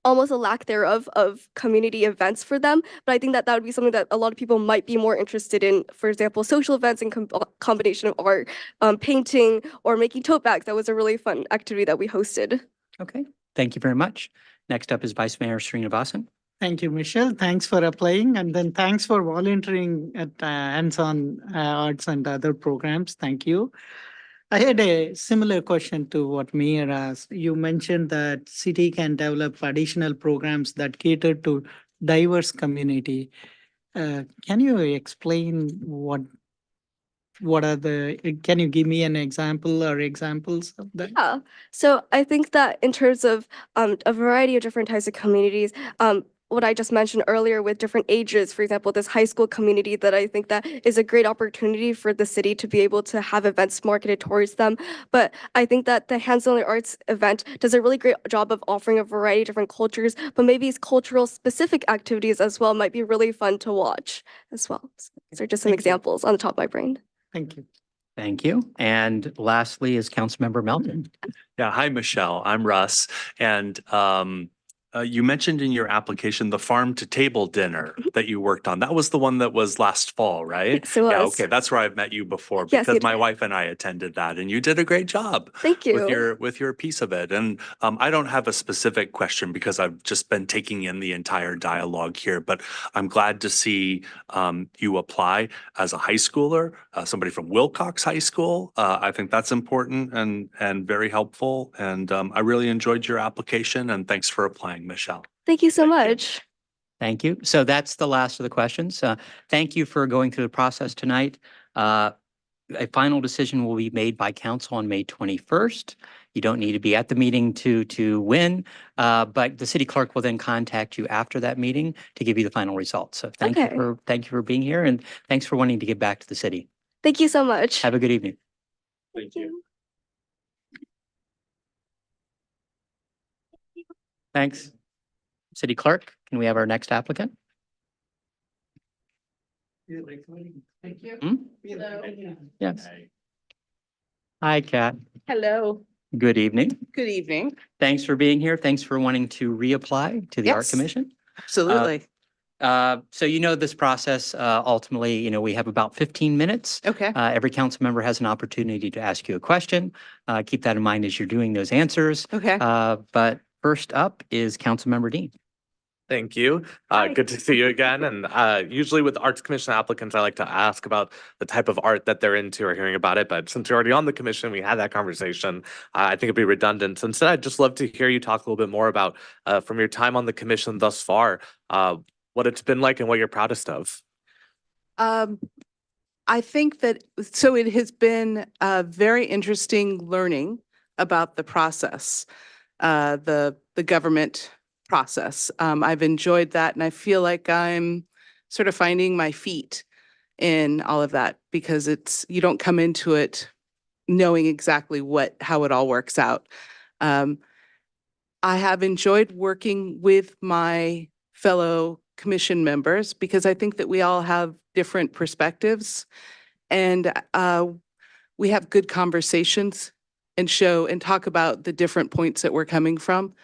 almost a lack thereof of community events for them. But I think that that would be something that a lot of people might be more interested in. For example, social events in combination of art, painting, or making tote bags. That was a really fun activity that we hosted. Okay, thank you very much. Next up is Vice Mayor Srinivasan. Thank you, Michelle. Thanks for applying, and then thanks for volunteering at Hands on Arts and other programs. Thank you. I had a similar question to what Mayor asked. You mentioned that city can develop additional programs that cater to diverse community. Can you explain can you give me an example or examples of that? Yeah. So I think that in terms of a variety of different types of communities, what I just mentioned earlier with different ages, for example, this high school community that I think that is a great opportunity for the city to be able to have events marketed towards them. But I think that the Hands on the Arts event does a really great job of offering a variety of different cultures, but maybe it's cultural specific activities as well might be really fun to watch as well. So these are just some examples on the top of my brain. Thank you. Thank you. And lastly is Councilmember Melton. Yeah, hi, Michelle. I'm Russ. And you mentioned in your application the farm to table dinner that you worked on. That was the one that was last fall, right? Yes, it Yeah, was. okay. That's where I've met you before Yes, because you my did. wife and I attended that and you did a great job. Thank you. With your piece of it. And I don't have a specific question because I've just been taking in the entire dialogue here, but I'm glad to see you apply as a high schooler, somebody from Wilcox High School. I think that's important and very helpful. And I really enjoyed your application and thanks for applying, Michelle. Thank you so much. Thank you. So that's the last of the questions. Thank you for going through the process tonight. A final decision will be made by council on May 21st. You don't need to be at the meeting to win, but the city clerk will then contact you after that meeting to give you the final results. So thank you for being here and thanks for wanting to give back to the city. Thank you so much. Have a good evening. Thank you. Thanks. City clerk, can we have our next applicant? Thank you. Hmm? Yes. Hi, Kat. Hello, Good evening. good evening. Thanks for being here. Thanks for wanting to reapply to the Art Yes. Commission. Absolutely. So you know this process, ultimately, we have about 15 minutes. Okay. Every council member has an opportunity to ask you a question. Keep that in mind as you're doing those answers. Okay. But first up is Councilmember Dean. Thank you. Good to see you again. And usually with Arts Commission applicants, I like to ask about the type of art that they're into or hearing about it. But since you're already on the commission, we had that conversation. I think it'd be redundant. So instead, I'd just love to hear you talk a little bit more about from your time on the commission thus far, what it's been like and what you're proudest of. I think that, so it has been very interesting learning about the process, the government process. I've enjoyed that, and I feel like I'm sort of finding my feet in all of that, because you don't come into it knowing exactly how it all works out. I have enjoyed working with my fellow commission members because I think that we all have different perspectives, and we have good conversations and talk about the different points that we're coming from.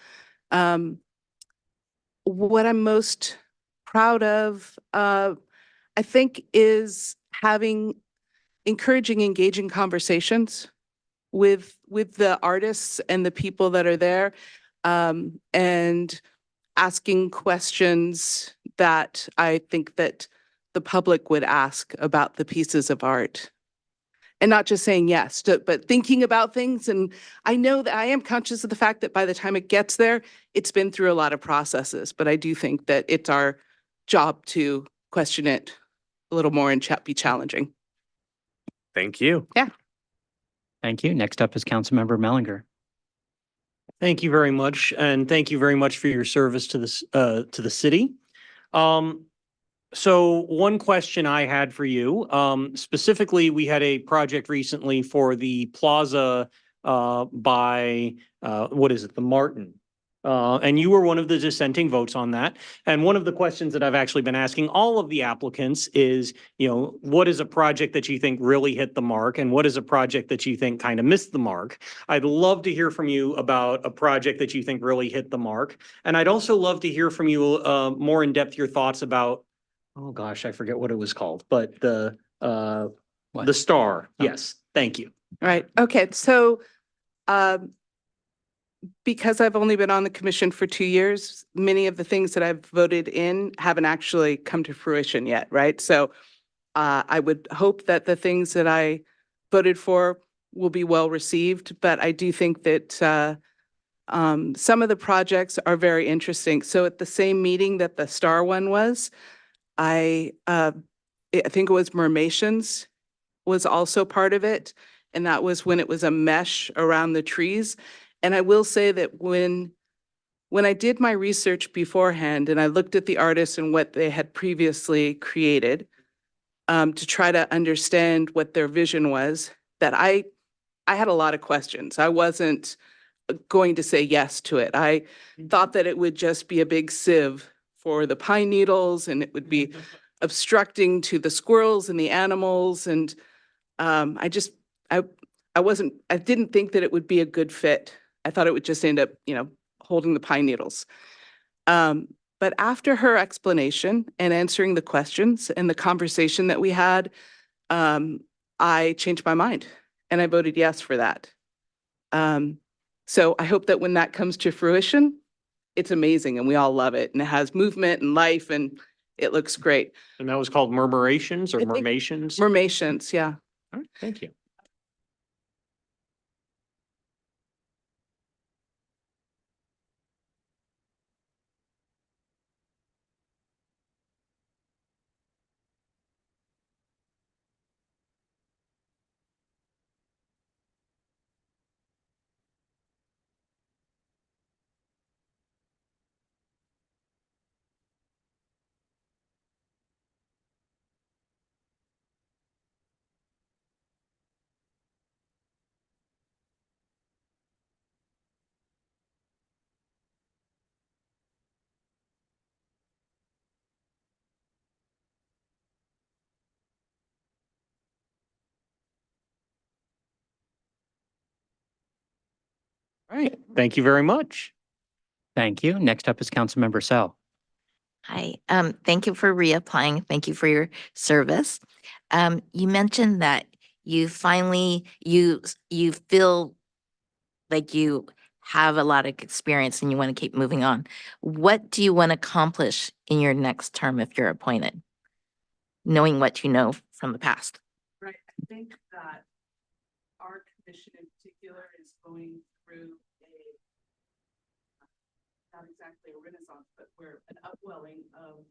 What I'm most proud of, I think, is encouraging engaging conversations with the artists and the people that are there, and asking questions that I think that the public would ask about the pieces of art. And not just saying yes, but thinking about things. And I know that I am conscious of the fact that by the time it gets there, it's been through a lot of processes. But I do think that it's our job to question it a little more and be challenging. Thank you. Yeah. Thank you. Next up is Councilmember Mellinger. Thank you very much, and thank you very much for your service to the city. So one question I had for you, specifically, we had a project recently for the plaza by the Martin. And you were one of the dissenting votes on that. And one of the questions that I've actually been asking all of the applicants is, what is a project that you think really hit the mark? And what is a project that you think kind of missed the mark? I'd love to hear from you about a project that you think really hit the mark. And I'd also love to hear from you more in depth your thoughts about, oh gosh, I forget what it was called, but the star. Yes, thank you. Right. Okay. So, because I've only been on the commission for 2 years, many of the things that I've voted in haven't actually come to fruition yet, right? So I would hope that the things that I voted for will be well received, but I do think that some of the projects are very interesting. So at the same meeting that the Star one was, I think it was Mermations was also part of it, and that was when it was a mesh around the trees. And I will say that when I did my research beforehand and I looked at the artists and what they had previously created, to try to understand what their vision was, that I had a lot of questions. I wasn't going to say yes to it. I thought that it would just be a big sieve for the pine needles, and it would be obstructing to the squirrels and the animals. And I didn't think that it would be a good fit. I thought it would just end up, holding the pine needles. But after her explanation and answering the questions and the conversation that we had, I changed my mind and I voted yes for that. So I hope that when that comes to fruition, it's amazing and we all love it, and it has movement and life and it looks great. And that was called Murmurations or I think- Mermations? Mermations, yeah. All right, thank you. All right, thank you very much. Thank you. Next up is Councilmember Sell. Hi, thank you for reapplying. Thank you for your service. You mentioned that you finally, you feel like you have a lot of experience and you want to keep moving on. What do you want to accomplish in your next term if you're appointed? Knowing what you know from the past. Right, I think that our commission in particular is going through not exactly a renaissance, but we're an upwelling of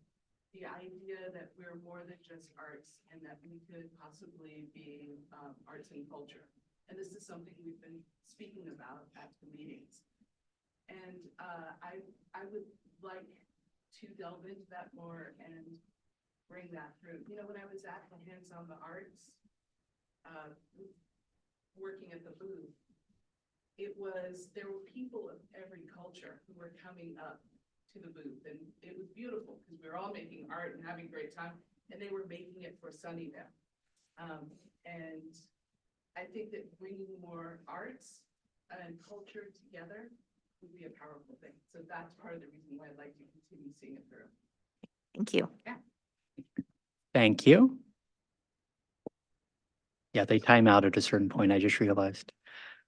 the idea that we're more than just arts and that we could possibly be arts and culture. And this is something we've been speaking about at the meetings. And I would like to delve into that more and bring that through. You know, when I was at the Hands on the Arts, working at the booth, there were people of every culture who were coming up to the booth, and it was beautiful because we were all making art and having a great time, and they were making it for Sunnyvale. And I think that bringing more arts and culture together would be a powerful thing. So that's part of the reason why I'd like to continue seeing it through. Thank you. Yeah. Thank you. Yeah, they time out at a certain point, I just realized.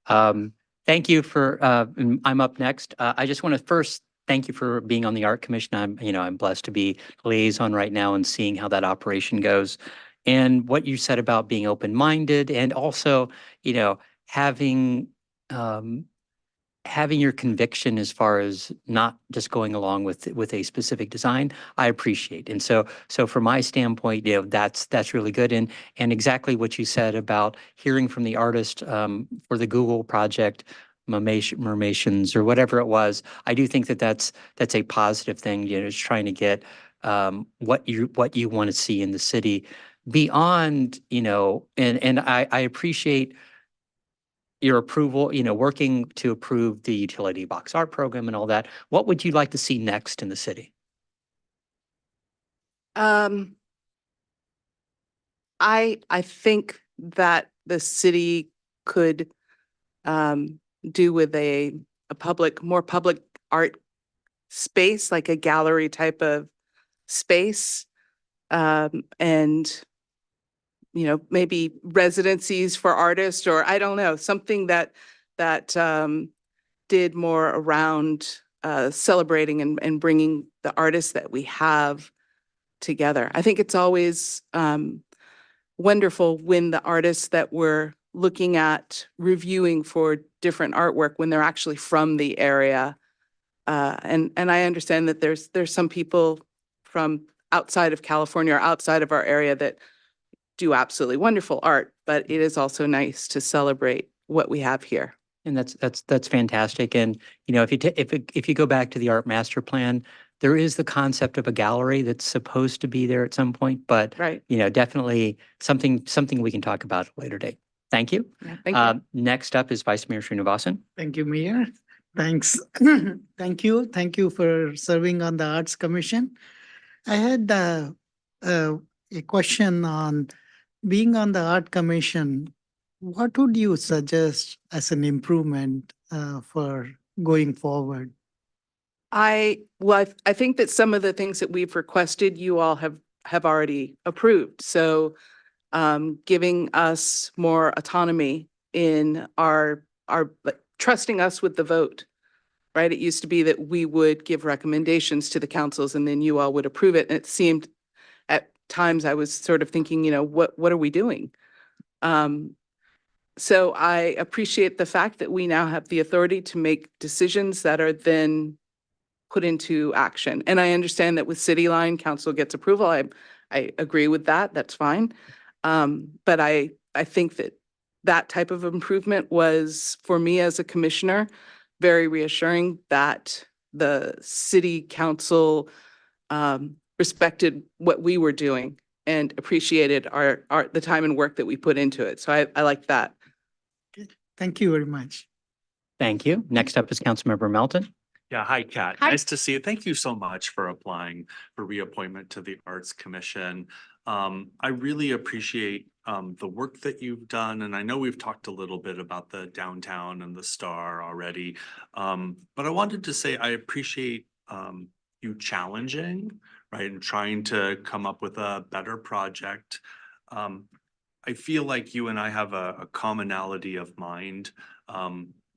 Thank you for, I'm up next. I just want to first thank you for being on the Art Commission. I'm blessed to be liaison right now and seeing how that operation goes. And what you said about being open-minded and also, having your conviction as far as not just going along with a specific design, I appreciate. And so from my standpoint, that's really good. And exactly what you said about hearing from the artist for the Google project, Mermations or whatever it was, I do think that's a positive thing. Just trying to get what you want to see in the city beyond, and I appreciate your approval, working to approve the utility box art program and all that. What would you like to see next in the city? I think that the city could do with a more public art space, like a gallery type of space, and maybe residencies for artists, or I don't know, something that did more around celebrating and bringing the artists that we have together. I think it's always wonderful when the artists that we're looking at reviewing for different artwork, when they're actually from the area. And I understand that there's some people from outside of California or outside of our area that do absolutely wonderful art, but it is also nice to celebrate what we have here. And that's fantastic. And if you go back to the art master plan, there is the concept of a gallery that's supposed to be there at some point, but Right. Definitely something we can talk about at a later date. Thank you. Yeah, thank you. Next up is Vice Mayor Srinivasan. Thank you, Mayor. Thanks. Thank you. Thank you for serving on the Arts Commission. I had a question on being on the Art Commission. What would you suggest as an improvement for going forward? I think that some of the things that we've requested, you all have already approved. So giving us more autonomy in our trusting us with the vote, right? It used to be that we would give recommendations to the councils and then you all would approve it. And it seemed at times I was sort of thinking, what are we doing? So I appreciate the fact that we now have the authority to make decisions that are then put into action. And I understand that with City Line, council gets approval. I agree with that. That's fine. But I think that type of improvement was, for me as a commissioner, very reassuring that the city council respected what we were doing and appreciated the time and work that we put into it. So I like that. Thank you very much. Thank you. Next up is Councilmember Melton. Yeah, hi, Kat. Hi. Nice to see you. Thank you so much for applying for reappointment to the Arts Commission. I really appreciate the work that you've done, and I know we've talked a little bit about the downtown and the Star already, but I wanted to say I appreciate you challenging, right, and trying to come up with a better project. I feel like you and I have a commonality of mind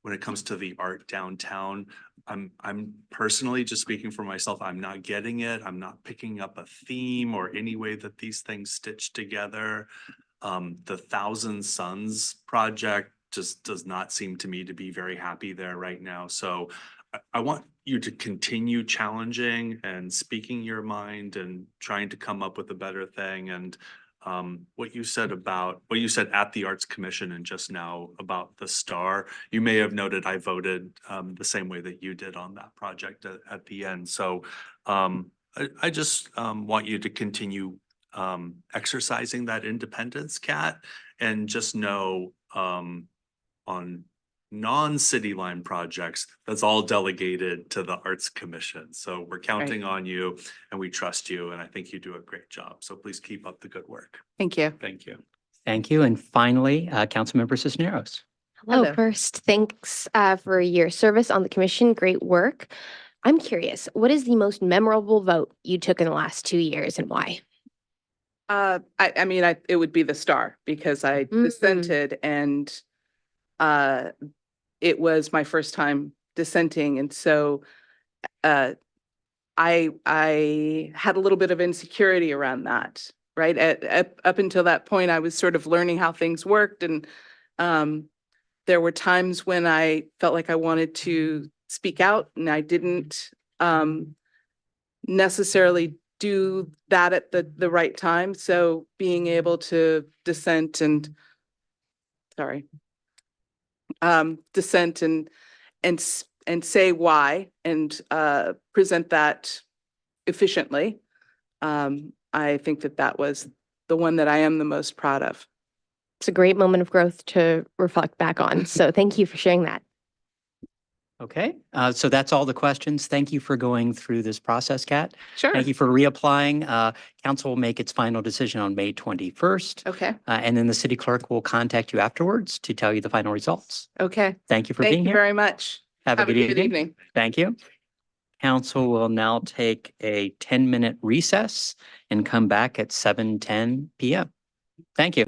when it comes to the art downtown. I'm personally just speaking for myself, I'm not getting it. I'm not picking up a theme or any way that these things stitch together. The Thousand Suns project just does not seem to me to be very happy there right now. So I want you to continue challenging and speaking your mind and trying to come up with a better thing. And what you said at the Arts Commission and just now about the star, you may have noted I voted the same way that you did on that project at the end. So I just want you to continue exercising that independence, Kat, and just know on non-city line projects, that's all delegated to the Arts Commission. So we're counting on you and we trust you, and I think you do a great job. So please keep up the good work. Thank you. Thank you. Thank you. And finally, Councilmember Cisneros. Hello. Hello. First, thanks for your service on the commission. Great work. I'm curious, what is the most memorable vote you took in the last 2 years and why? I mean, it would be the star because I dissented and it was my first time dissenting. And so I had a little bit of insecurity around that, right? Up until that point, I was sort of learning how things worked. And there were times when I felt like I wanted to speak out and I didn't necessarily do that at the right time. So being able to dissent and say why and present that efficiently. I think that was the one that I am the most proud of. It's a great moment of growth to reflect back on. So thank you for sharing that. Okay, so that's all the questions. Thank you for going through this process, Kat. Sure. Thank you for reapplying. Council will make its final decision on May 21st. Okay. And then the city clerk will contact you afterwards to tell you the final results. Okay. Thank you for Thank being you here. very much. Have a good evening. Thank you. Council will now take a 10-minute recess and come back at 7:10 p.m. Thank you.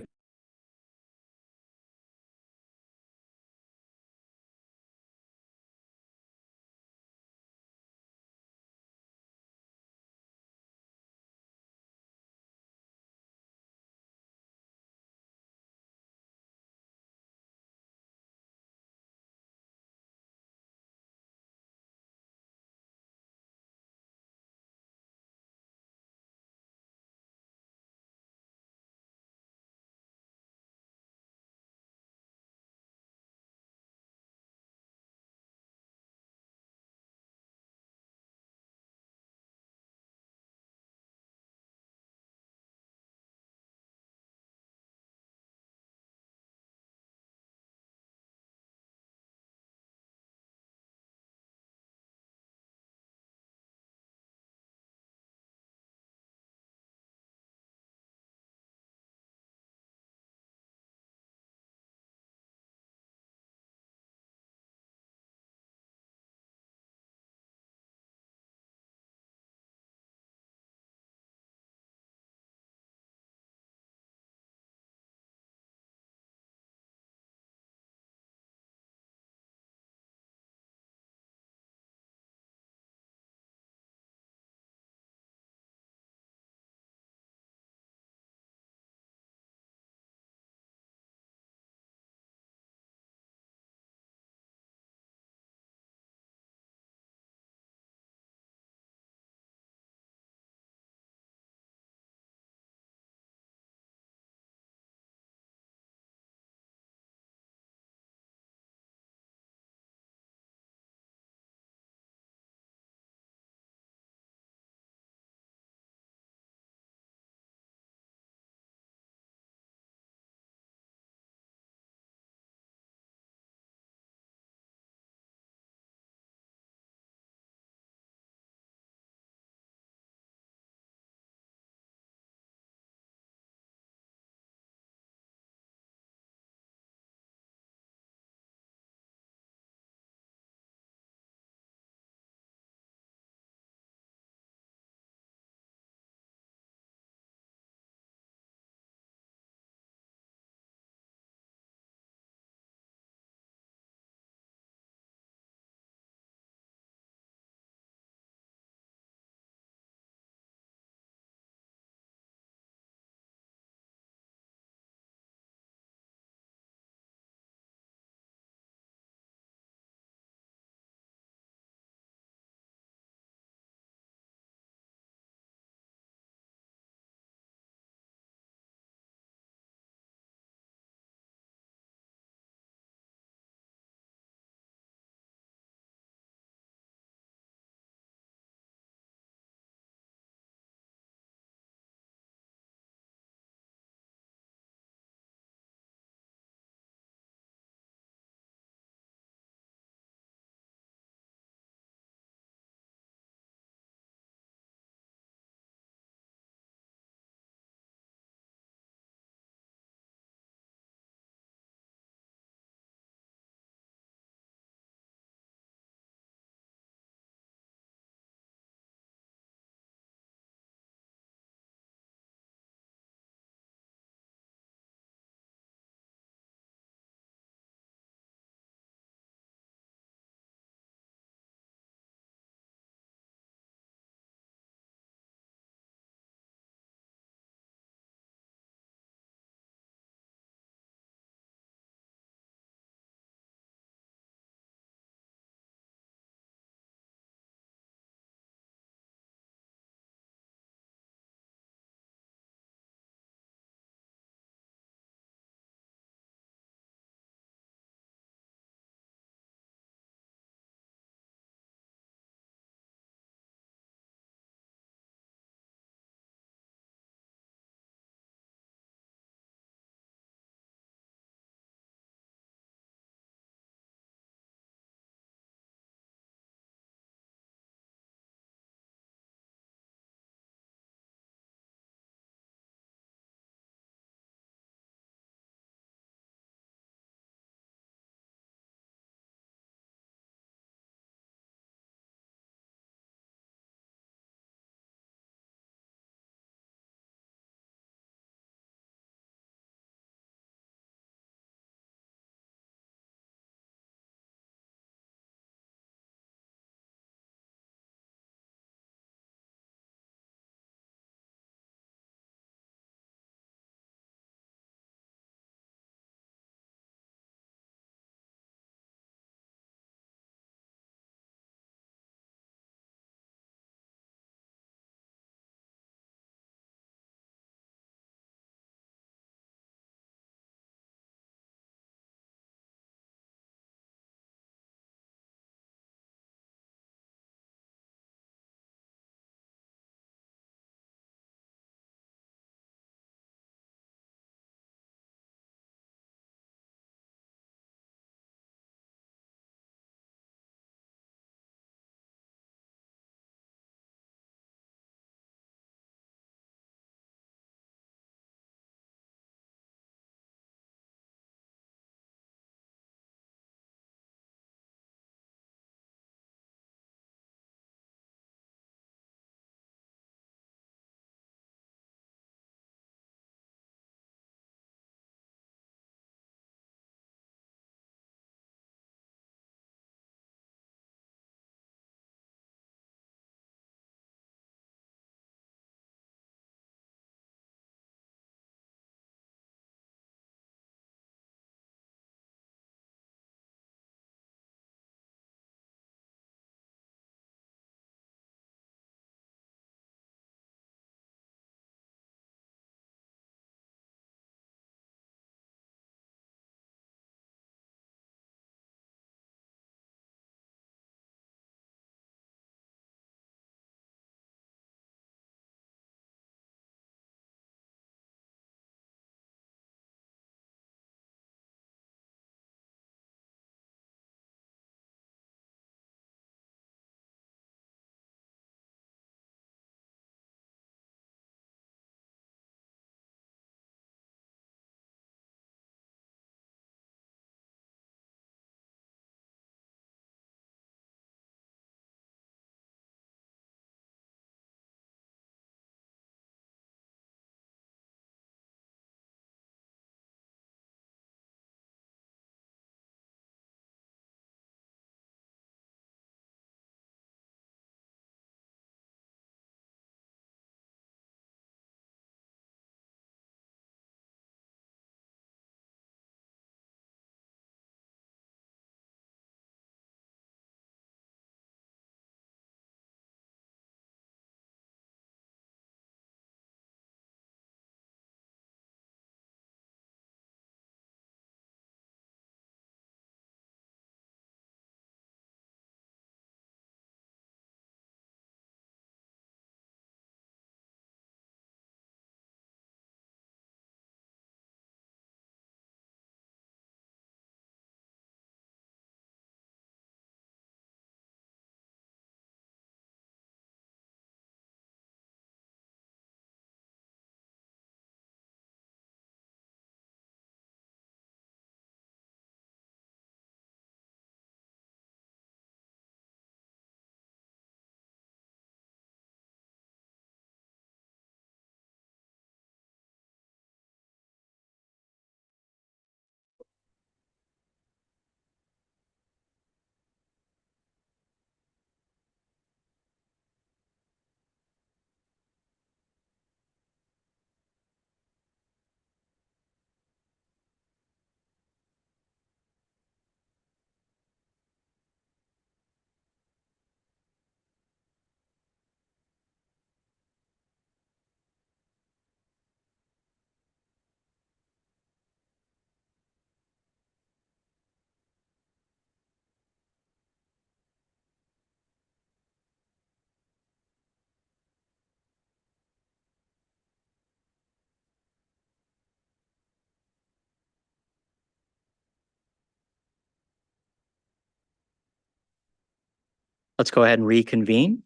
Let's go ahead and reconvene.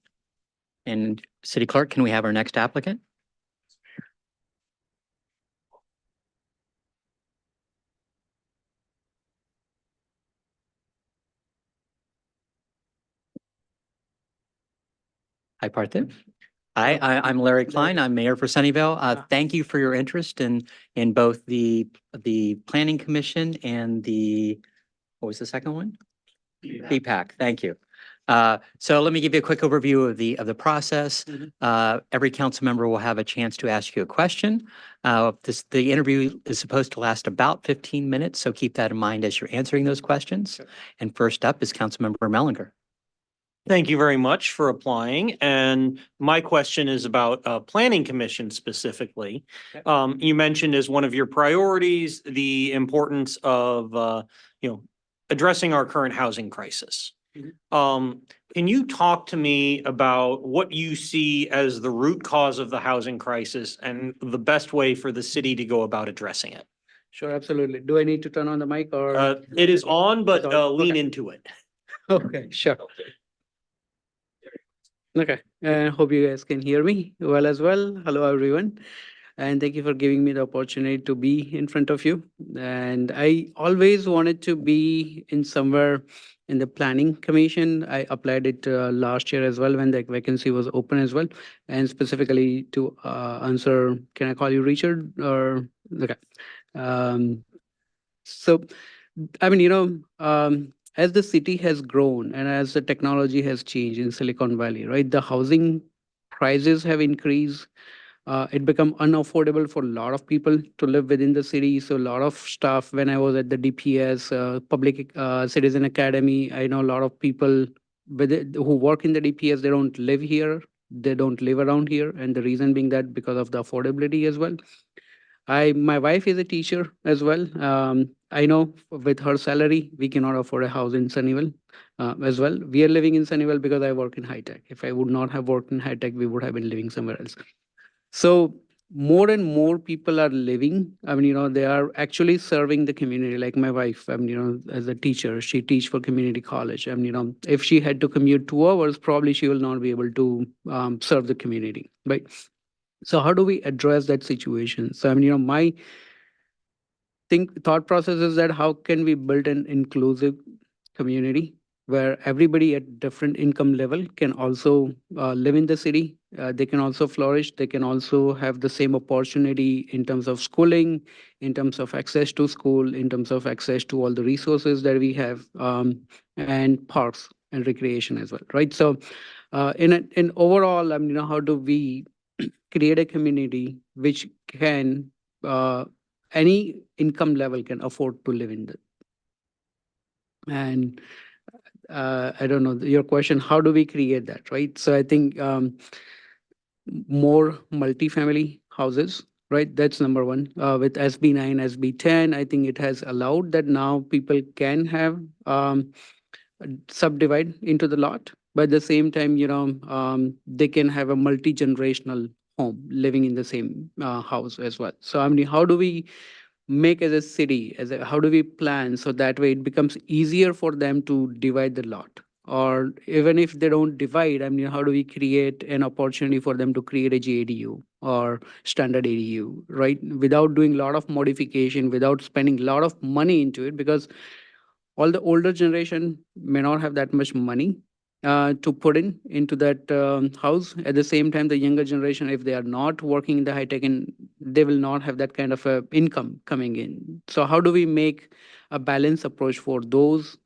And City Clerk, can we have our next applicant? Hi, Parthiv. I'm Larry Klein. I'm Mayor for Sunnyvale. Thank you for your interest in both the Planning Commission and what was the second one? BPAC. Thank you. So let me give you a quick overview of the process. Every council member will have a chance to ask you a question. The interview is supposed to last about 15 minutes, so keep that in mind as you're answering those questions. And first up is Councilmember Mellinger. Thank you very much for applying. And my question is about Planning Commission specifically. You mentioned as one of your priorities, the importance of, addressing our current housing crisis. Can you talk to me about what you see as the root cause of the housing crisis and the best way for the city to go about addressing it? Sure, absolutely. Do I need to turn on the mic or? It is on, but It's on? lean Okay. into it. Okay, sure. Okay, hope you guys can hear me well as well. Hello, everyone. And thank you for giving me the opportunity to be in front of you. And I always wanted to be in somewhere in the Planning Commission. I applied it last year as well when the vacancy was open as well. And specifically to answer, can I call you Richard or, okay. So, I mean, as the city has grown and as the technology has changed in Silicon Valley, right, the housing prices have increased. It become unaffordable for a lot of people to live within the city. So a lot of stuff, when I was at the DPS, Public Citizen Academy, I know a lot of people who work in the DPS, they don't live here. They don't live around here. And the reason being that because of the affordability as well. My wife is a teacher as well. I know with her salary, we cannot afford a house in Sunnyvale as well. We are living in Sunnyvale because I work in high tech. If I would not have worked in high tech, we would have been living somewhere else. So more and more people are living. I mean, they are actually serving the community. Like my wife, I mean, as a teacher, she teach for community college. I mean, if she had to commute 2 hours, probably she will not be able to serve the community, right? So how do we address that situation? So I mean, my thought process is that how can we build an inclusive community where everybody at different income level can also live in the city. They can also flourish. They can also have the same opportunity in terms of schooling, in terms of access to school, in terms of access to all the resources that we have, and parks and recreation as well, right? So in overall, I mean, how do we create a community which can, any income level can afford to live in it? And I don't know your question, how do we create that, right? So I think more multifamily houses, right? That's number one. With SB 9, SB 10, I think it has allowed that now people can have subdivide into the lot. But at the same time, they can have a multi-generational home living in the same house as well. So I mean, how do we make as a city, how do we plan so that way it becomes easier for them to divide the lot? Or even if they don't divide, I mean, how do we create an opportunity for them to create a JADU or standard ADU, right? Without doing a lot of modification, without spending a lot of money into it, because all the older generation may not have that much money to put into that house. At the same time, the younger generation, if they are not working in the high tech, and they will not have that kind of income coming in. So how do we make a balanced approach for those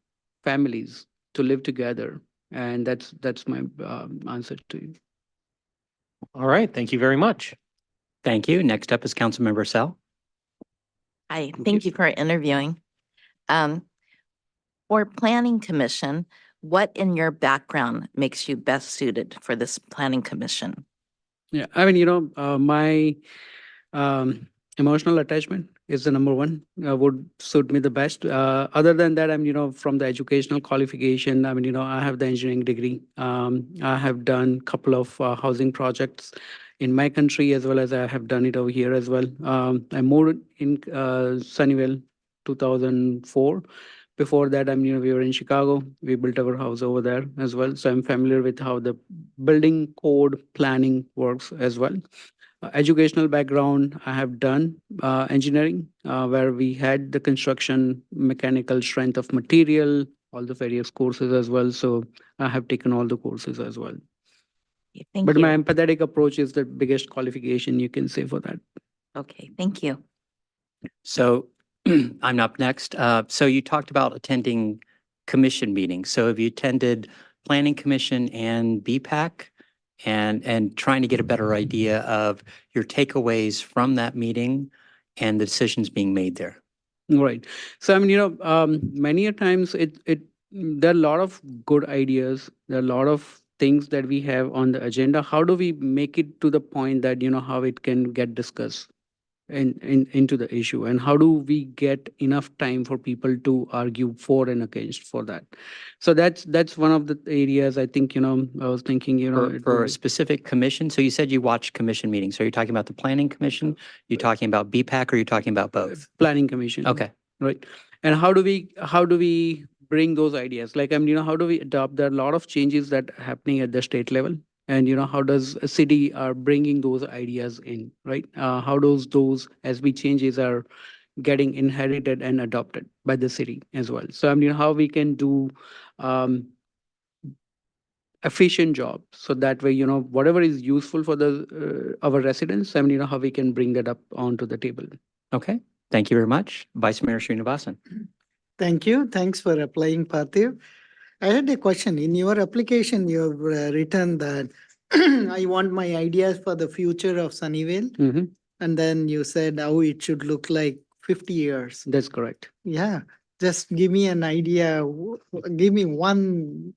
families to live together? And that's my answer to you. All right, thank you very much. Thank you. Next up is Councilmember Sell. Hi, thank you for interviewing. For Planning Commission, what in your background makes you best suited for this Planning Commission? Yeah, I mean, my emotional attachment is the number one, would suit me the best. Other than that, I'm, from the educational qualification, I mean, I have the engineering degree. I have done a couple of housing projects in my country as well as I have done it over here as well. I moved in Sunnyvale 2004. Before that, we were in Chicago. We built our house over there as well. So I'm familiar with how the building code planning works as well. Educational background, I have done engineering, where we had the construction, mechanical, strength of material, all the various courses as well. So I have taken all the courses as well. Thank But you. my empathetic approach is the biggest qualification you can say for that. Okay, thank you. So I'm up next. So you talked about attending commission meetings. So have you attended Planning Commission and BPAC? And trying to get a better idea of your takeaways from that meeting and the decisions being made there. Right. So many a times there are a lot of good ideas. There are a lot of things that we have on the agenda. How do we make it to the point that how it can get discussed into the issue, and how do we get enough time for people to argue for and against for that? So that's one of the areas I think I was thinking For a specific commission, so you said you watched commission meetings. So you're talking about the Planning Commission, you're talking about BPAC, or you're talking about both? Planning Commission. Okay. Right. And how do we bring those ideas? Like, how do we adopt? There are a lot of changes that are happening at the state level. And, how does a city are bringing those ideas in, right? How does those SB changes are getting inherited and adopted by the city as well? So, how we can do efficient job, so that way, whatever is useful for the our residents, how we can bring that up onto the table. Okay. Thank you very much. Vice Mayor Srinivasan. Thank you. Thanks for applying, Parthiv. I had a question. In your application, you have written that I want my ideas for the future of Sunnyvale. Mm-hmm. And then you said how it should look like 50 years. That's correct. Yeah, just give me an idea. Give me one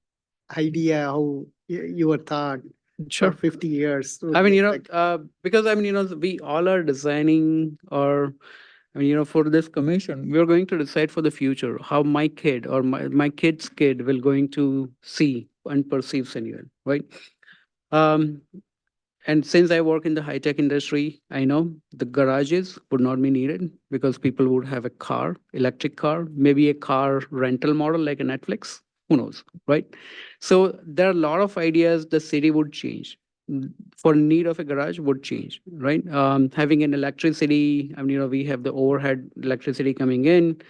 idea how your thought Sure. for 50 years. Because we all are designing, or for this commission, we're going to decide for the future how my kid or my kid's kid will going to see and perceive Sunnyvale, right? And since I work in the high-tech industry, I know the garages would not be needed because people would have a car, electric car, maybe a car rental model like a Netflix, who knows, right? So there are a lot of ideas the city would change. For need of a garage would change, right? Having an electricity, we have the overhead electricity coming in.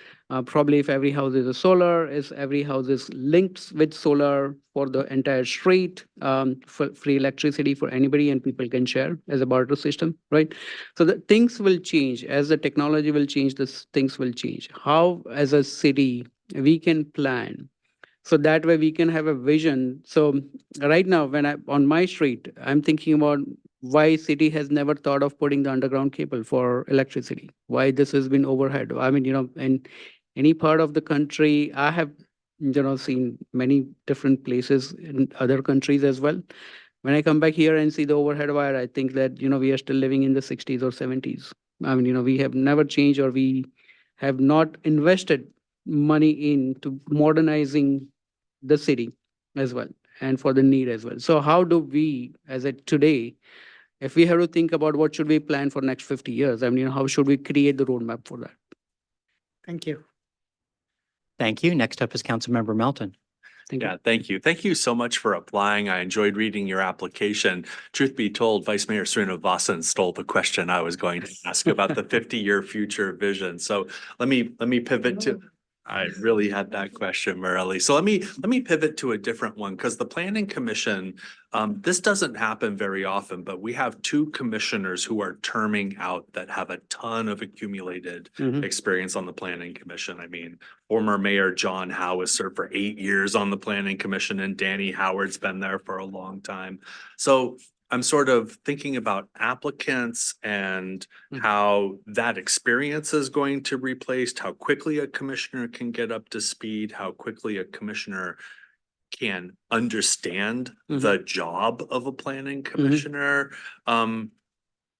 Probably if every house is a solar, every house is linked with solar for the entire street, for free electricity for anybody, and people can share as a barter system, right? So the things will change as the technology will change. Things will change. How, as a city, we can plan. So that way we can have a vision. So right now, on my street, I'm thinking about why city has never thought of putting the underground cable for electricity. Why this has been overhead. In any part of the country, I have, seen many different places in other countries as well. When I come back here and see the overhead wire, I think that, we are still living in the 60s or 70s. We have never changed, or we have not invested money into modernizing the city as well, and for the need as well. So how do we, as at today, if we have to think about what should we plan for next 50 years, how should we create the roadmap for that? Thank you. Thank you. Next up is Councilmember Melton. Thank you. Yeah, thank you. Thank you so much for applying. I enjoyed reading your application. Truth be told, Vice Mayor Srinivasan stole the question I was going to ask about the 50-year future vision. So let me pivot to. I really had that question, Murali. So let me pivot to a different one, because the Planning Commission, this doesn't happen very often, but we have two commissioners who are terming out that have a ton of accumulated experience on the Planning Commission. Former Mayor John Howe has served for 8 years on the Planning Commission, and Danny Howard's been there for a long time. So I'm sort of thinking about applicants and how that experience is going to be replaced, how quickly a commissioner can get up to speed, how quickly a commissioner can understand the job of a planning commissioner.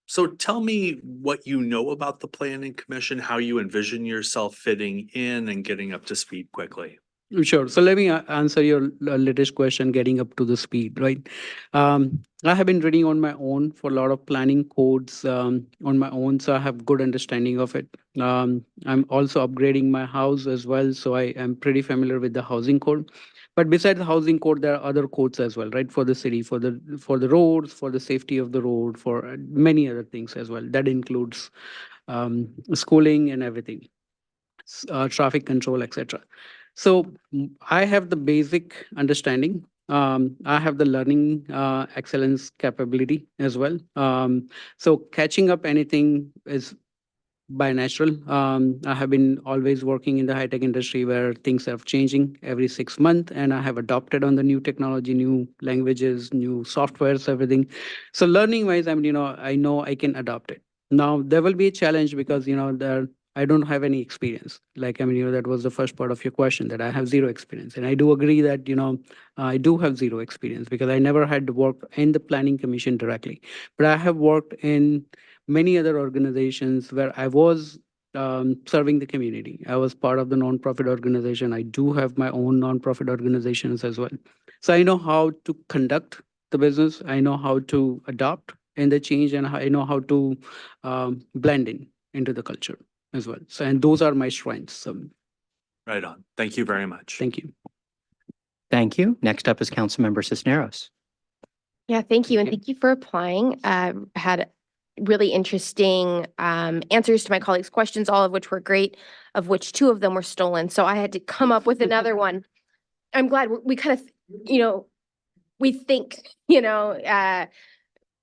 So tell me what you know about the Planning Commission, how you envision yourself fitting in and getting up to speed quickly. Sure. So let me answer your latest question, getting up to the speed, right? I have been reading on my own for a lot of planning codes on my own, so I have good understanding of it. I'm also upgrading my house as well, so I am pretty familiar with the housing code. But besides the housing code, there are other codes as well, right? For the city, for the roads, for the safety of the road, for many other things as well. That includes schooling and everything, traffic control, etc. So I have the basic understanding. I have the learning excellence capability as well. So catching up anything is by natural. I have been always working in the high tech industry where things are changing every 6 months, and I have adopted on the new technology, new languages, new softwares, everything. So learning wise, I know I can adopt it. Now there will be a challenge because there I don't have any experience. Like that was the first part of your question, that I have zero experience, and I do agree that I do have zero experience because I never had worked in the planning commission directly, but I have worked in many other organizations where I was serving the community. I was part of the nonprofit organization. I do have my own nonprofit organizations as well. So I know how to conduct the business. I know how to adopt in the change, and I know how to blend in into the culture as well. So, and those are my strengths. Right on. Thank you very much. Thank you. Thank you. Next up is Councilmember Cisneros. Yeah, thank you. And thank you for applying. Had really interesting answers to my colleagues' questions, all of which were great, of which 2 of them were stolen. So I had to come up with another one. I'm glad we kind of, we think,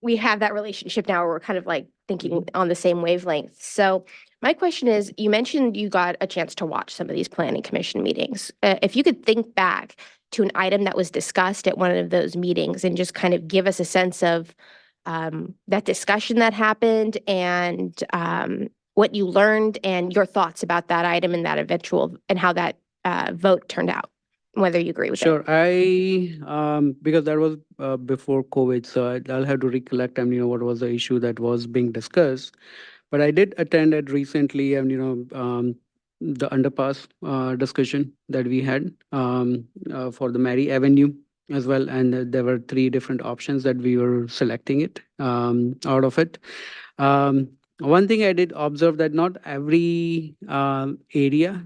we have that relationship now where we're kind of like thinking on the same wavelength. So my question is, you mentioned you got a chance to watch some of these planning commission meetings. If you could think back to an item that was discussed at one of those meetings and just kind of give us a sense of that discussion that happened and what you learned and your thoughts about that item and that eventual and how that vote turned out, whether you agree with Sure. it. I because that was before COVID, so I'll have to recollect. What was the issue that was being discussed. But I did attend it recently, and the underpass discussion that we had for the Mary Avenue as well, and there were 3 different options that we were selecting it out of it. One thing I did observe that not every area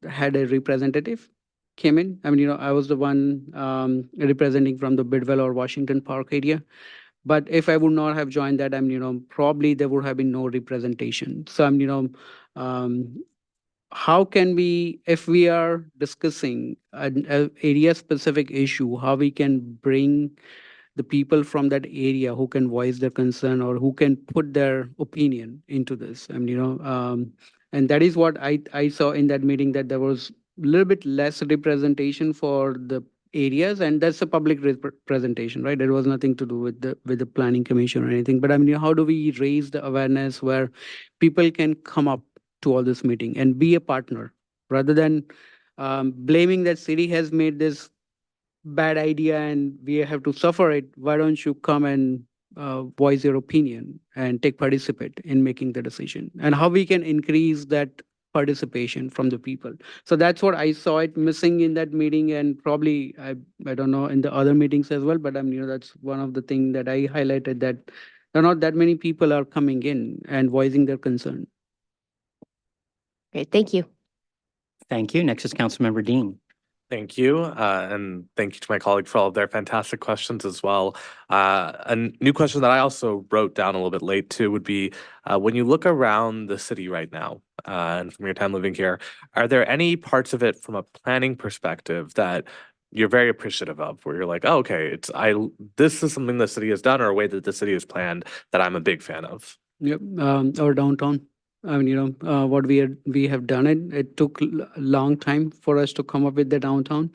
had a representative came in. I was the one representing from the Bidwell or Washington Park area. But if I would not have joined that, probably there would have been no representation. So how can we, if we are discussing an area specific issue, how we can bring the people from that area who can voice their concern or who can put their opinion into this? And that is what I saw in that meeting, that there was a little bit less representation for the areas, and that's a public representation, right? It was nothing to do with the planning commission or anything. But how do we raise the awareness where people can come up to all this meeting and be a partner rather than blaming that city has made this bad idea and we have to suffer it? Why don't you come and voice your opinion and participate in making the decision, and how we can increase that participation from the people? So that's what I saw it missing in that meeting, and probably I don't know in the other meetings as well. But that's one of the things that I highlighted, that there are not that many people are coming in and voicing their concern. Great, thank you. Thank you. Next is Councilmember Dean. Thank you. And thank you to my colleague for all of their fantastic questions as well. A new question that I also wrote down a little bit late too would be, when you look around the city right now, and from your time living here, are there any parts of it from a planning perspective that you're very appreciative of, where you're like, oh, okay, this is something the city has done or a way that the city has planned that I'm a big fan of? Yep. Our downtown. What we have done it took a long time for us to come up with the downtown.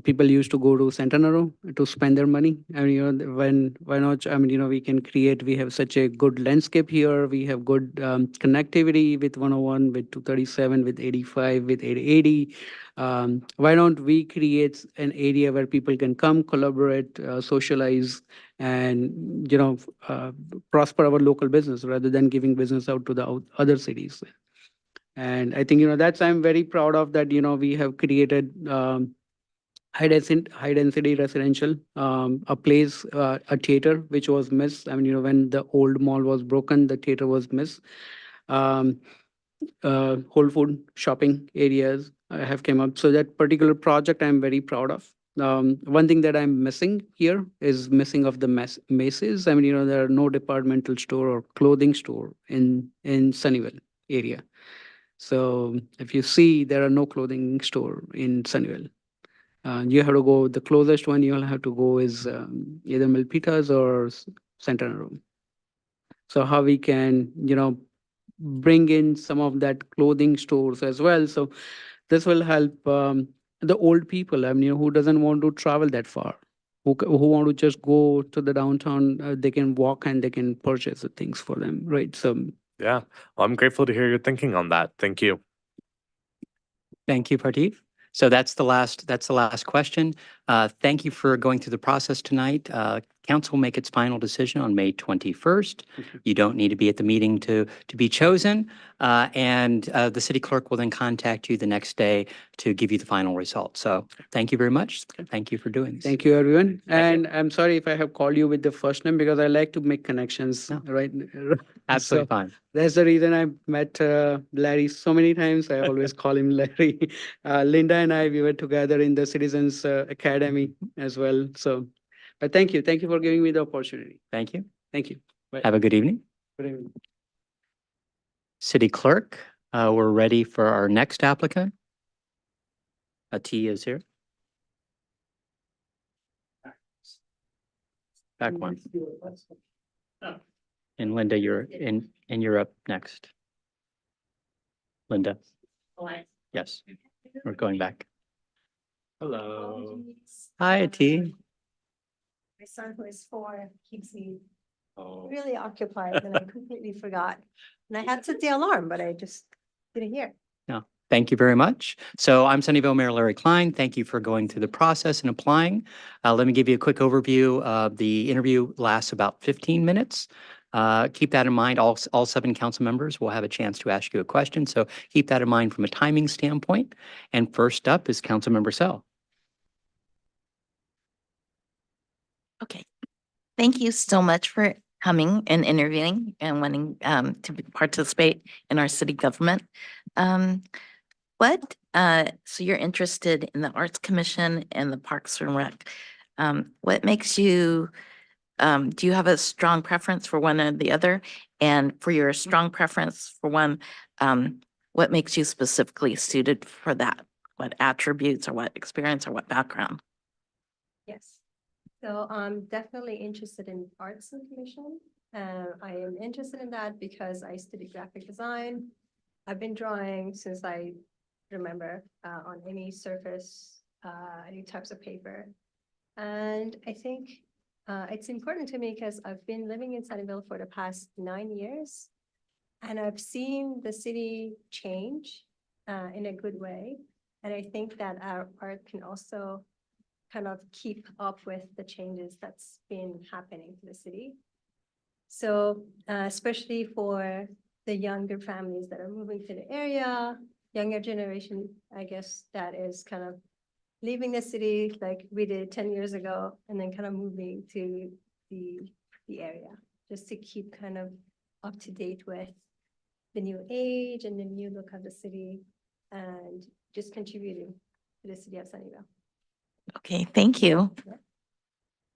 People used to go to Centenaro to spend their money. Why not? We can create. We have such a good landscape here. We have good connectivity with 101, with 237, with 85, with 880. Why don't we create an area where people can come, collaborate, socialize, and prosper our local business rather than giving business out to the other cities? And I think, that's, I'm very proud of that, we have created high density residential, a place, a theater which was missed. I mean, when the old mall was broken, the theater was missed. Um, Whole food shopping areas have came up. So that particular project I'm very proud of. One thing that I'm missing here is missing of the Macy's. I mean, there are no departmental store or clothing store in Sunnyvale area. So if you see, there are no clothing store in Sunnyvale. You have to go, the closest one you'll have to go is either Milpitas or Centennial Room. So how we can, bring in some of that clothing stores as well. So this will help the old people, I mean, who doesn't want to travel that far, who want to just go to the downtown, they can walk and they can purchase the things for them, right? So Yeah, well, I'm grateful to hear your thinking on that. Thank you. Thank you, Pardeep. So that's the last question. Thank you for going through the process tonight. Council will make its final decision on May 21st. You don't need to be at the meeting to be chosen. And the city clerk will then contact you the next day to give you the final result. So thank you very much. Thank you for doing this. thank you, everyone. And I'm sorry if I have called you with the first name because I like to make connections, No. right? Absolutely So fine. that's the reason I met Larry so many times. I always call him Larry. Linda and I, we were together in the Citizens Academy as well. So, but thank you. Thank you for giving me the opportunity. Thank you. Thank you. Bye. Have a good evening. Good evening. City clerk, we're ready for our next applicant. T is here. Back one. And Linda, you're up next. Linda. Yes, we're going back. Hello. Hi, T. My son, who is 4, keeps me Oh. really occupied and I completely forgot. And I had set the alarm, but I just didn't hear. No, thank you very much. So I'm Sunnyvale Mayor Larry Klein. Thank you for going through the process and applying. Let me give you a quick overview. The interview lasts about 15 minutes. Keep that in mind. All 7 council members will have a chance to ask you a question. So keep that in mind from a timing standpoint. And first up is Councilmember Sell. Okay. Thank you so much for coming and interviewing and wanting to participate in our city government. So you're interested in the Arts Commission and the Parks and Rec. What makes you, do you have a strong preference for one or the other? And for your strong preference for one, what makes you specifically suited for that? What attributes or what experience or what background? Yes. So I'm definitely interested in Arts and Commission. I am interested in that because I studied graphic design. I've been drawing since I remember on any surface, any types of paper. And I think it's important to me because I've been living in Sunnyvale for the past 9 years. And I've seen the city change in a good way. And I think that our art can also kind of keep up with the changes that's been happening to the city. So especially for the younger families that are moving to the area, younger generation, I guess, that is kind of leaving the city like we did 10 years ago and then kind of moving to the area just to keep kind of up to date with the new age and the new look of the city and just contributing to the city of Sunnyvale. Okay, thank you.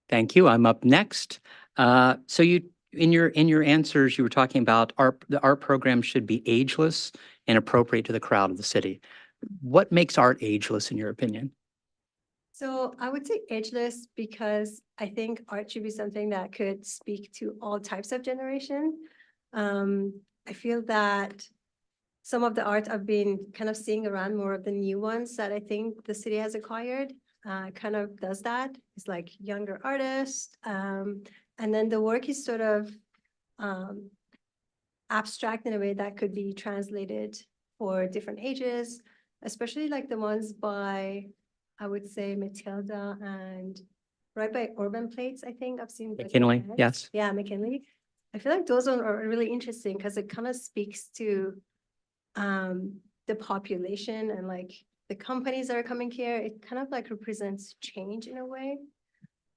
Thank you. I'm up next. So you, in your answers, you were talking about the art program should be ageless and appropriate to the crowd of the city. What makes art ageless in your opinion? So I would say ageless because I think art should be something that could speak to all types of generation. I feel that some of the art I've been kind of seeing around, more of the new ones that I think the city has acquired, kind of does that. It's like younger artists. And then the work is sort of abstract in a way that could be translated for different ages, especially like the ones by, I would say, Matilda and right by Urban Plates, I think I've seen. like, McKinley, their yes. hands. Yeah, McKinley. I feel like those are really interesting because it kind of speaks to the population and like the companies that are coming here, it kind of like represents change in a way.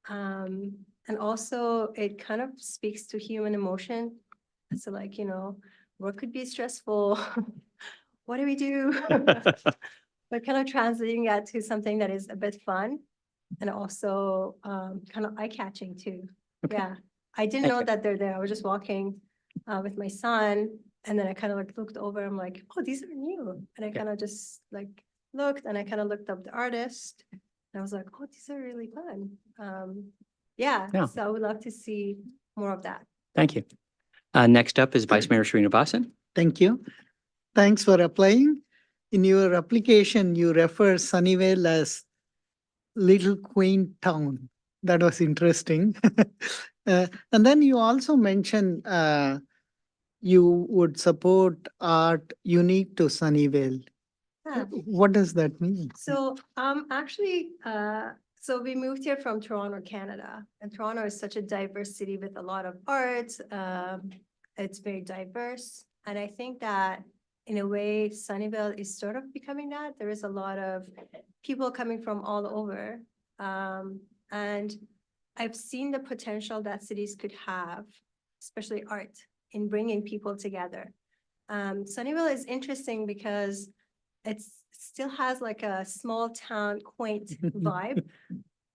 And also it kind of speaks to human emotion. So like, you know, work could be stressful. What do we do? But kind of translating that to something that is a bit fun and also kind of eye-catching too. Okay. Yeah, I didn't Thank know you. that they're there. I was just walking with my son, and then I kind of like looked over. I'm like, oh, these are new. And I kind of just like looked, and I kind of looked up the artist. And I was like, oh, these are really fun. Yeah, Yeah. so I would love to see more of that. Thank you. Next up is Vice Mayor Srinivasan. Thank you. Thanks for applying. In your application, you refer Sunnyvale as little quaint town. That was interesting. And then you also mentioned you would support art unique to Sunnyvale. Yeah. What does that mean? So actually, so we moved here from Toronto, Canada, and Toronto is such a diverse city with a lot of art. It's very diverse, and I think that in a way, Sunnyvale is sort of becoming that. There is a lot of people coming from all over, and I've seen the potential that cities could have, especially art, in bringing people together. Sunnyvale is interesting because it still has like a small town quaint vibe,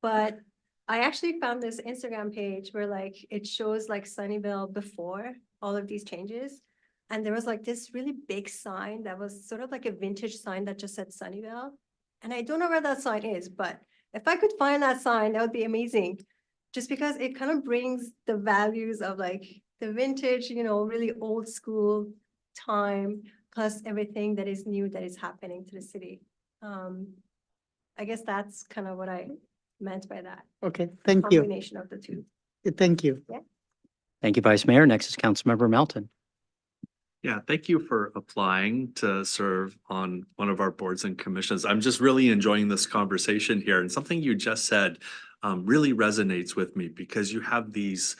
but I actually found this Instagram page where like it shows like Sunnyvale before all of these changes. And there was like this really big sign that was sort of like a vintage sign that just said Sunnyvale. And I don't know where that sign is, but if I could find that sign, that would be amazing. Just because it kind of brings the values of like the vintage, you know, really old school time, plus everything that is new that is happening to the city. I guess that's kind of what I meant by that. Okay, thank you. Combination of the two. Thank you. Thank you, Vice Mayor. Next is Councilmember Melton. Yeah, thank you for applying to serve on one of our boards and commissions. I'm just really enjoying this conversation here, and something you just said really resonates with me because you have these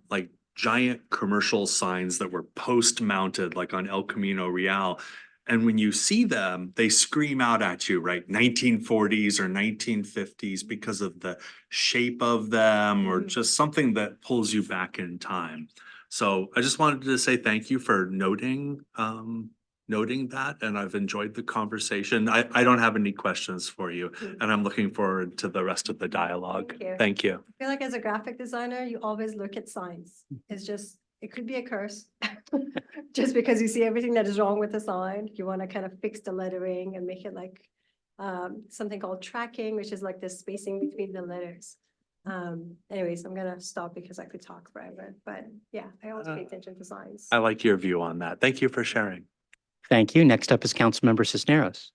like giant commercial signs that were post-mounted like on El Camino Real. And when you see them, they scream out at you, right? 1940s or 1950s because of the shape of them or just something that pulls you back in time. So I just wanted to say thank you for noting that, and I've enjoyed the conversation. I don't have any questions for you, and I'm looking forward to the rest of the dialogue. Thank you. Thank you. I feel like as a graphic designer, you always look at signs. It's just, it could be a curse. Just because you see everything that is wrong with the sign, you want to kind of fix the lettering and make it like something called tracking, which is like the spacing between the letters. Anyways, I'm gonna stop because I could talk forever, but yeah, I always pay attention to signs. I like your view on that. Thank you for sharing. Thank you. Next up is Councilmember Cisneros.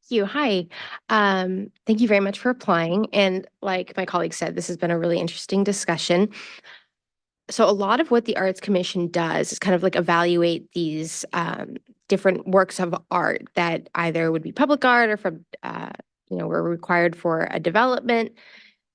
You. Hi. Thank you very much for applying. And like my colleague said, this has been a really interesting discussion. So a lot of what the Arts Commission does is kind of like evaluate these different works of art that either would be public art or from, were required for a development.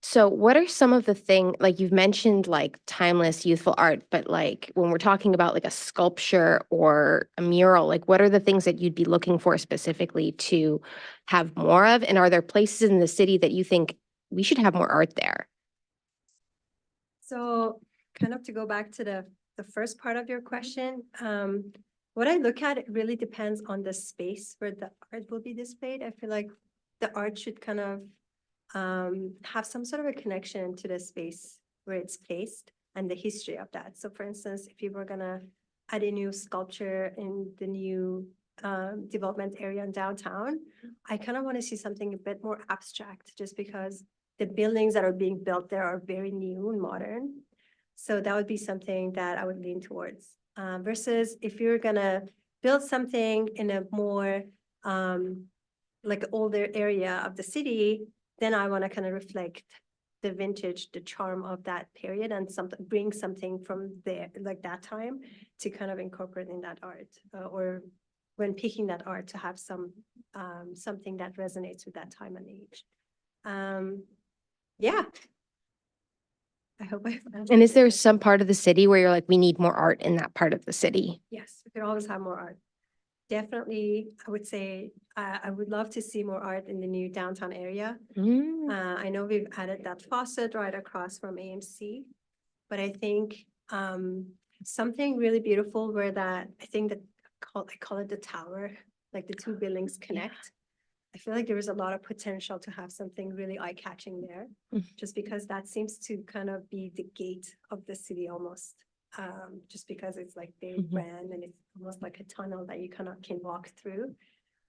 So what are some of the things, like you've mentioned like timeless, youthful art, but like when we're talking about like a sculpture or a mural, like what are the things that you'd be looking for specifically to have more of? And are there places in the city that you think we should have more art there? So kind of to go back to the first part of your question, what I look at, it really depends on the space where the art will be displayed. I feel like the art should kind of have some sort of a connection to the space where it's placed and the history of that. So for instance, if you were gonna add a new sculpture in the new development area in downtown, I kind of want to see something a bit more abstract just because the buildings that are being built there are very new and modern. So that would be something that I would lean towards. Versus if you're gonna build something in a more like older area of the city, then I want to kind of reflect the vintage, the charm of that period and bring something from there, like that time to kind of incorporate in that art or when picking that art to have something that resonates with that time and age. Yeah. I hope I found And is there some part of the city where you're like, we need more art in that part of the city? Yes, we could always have more art. definitely, I would say, I would love to see more art in the new downtown area. I know we've added that faucet right across from AMC, but I think something really beautiful where that, I think that I call it the tower, like the two buildings connect. I feel like there is a lot of potential to have something really eye-catching there, just because that seems to kind of be the gate of the city almost. Just because it's like very grand and it's almost like a tunnel that you kind of can walk through.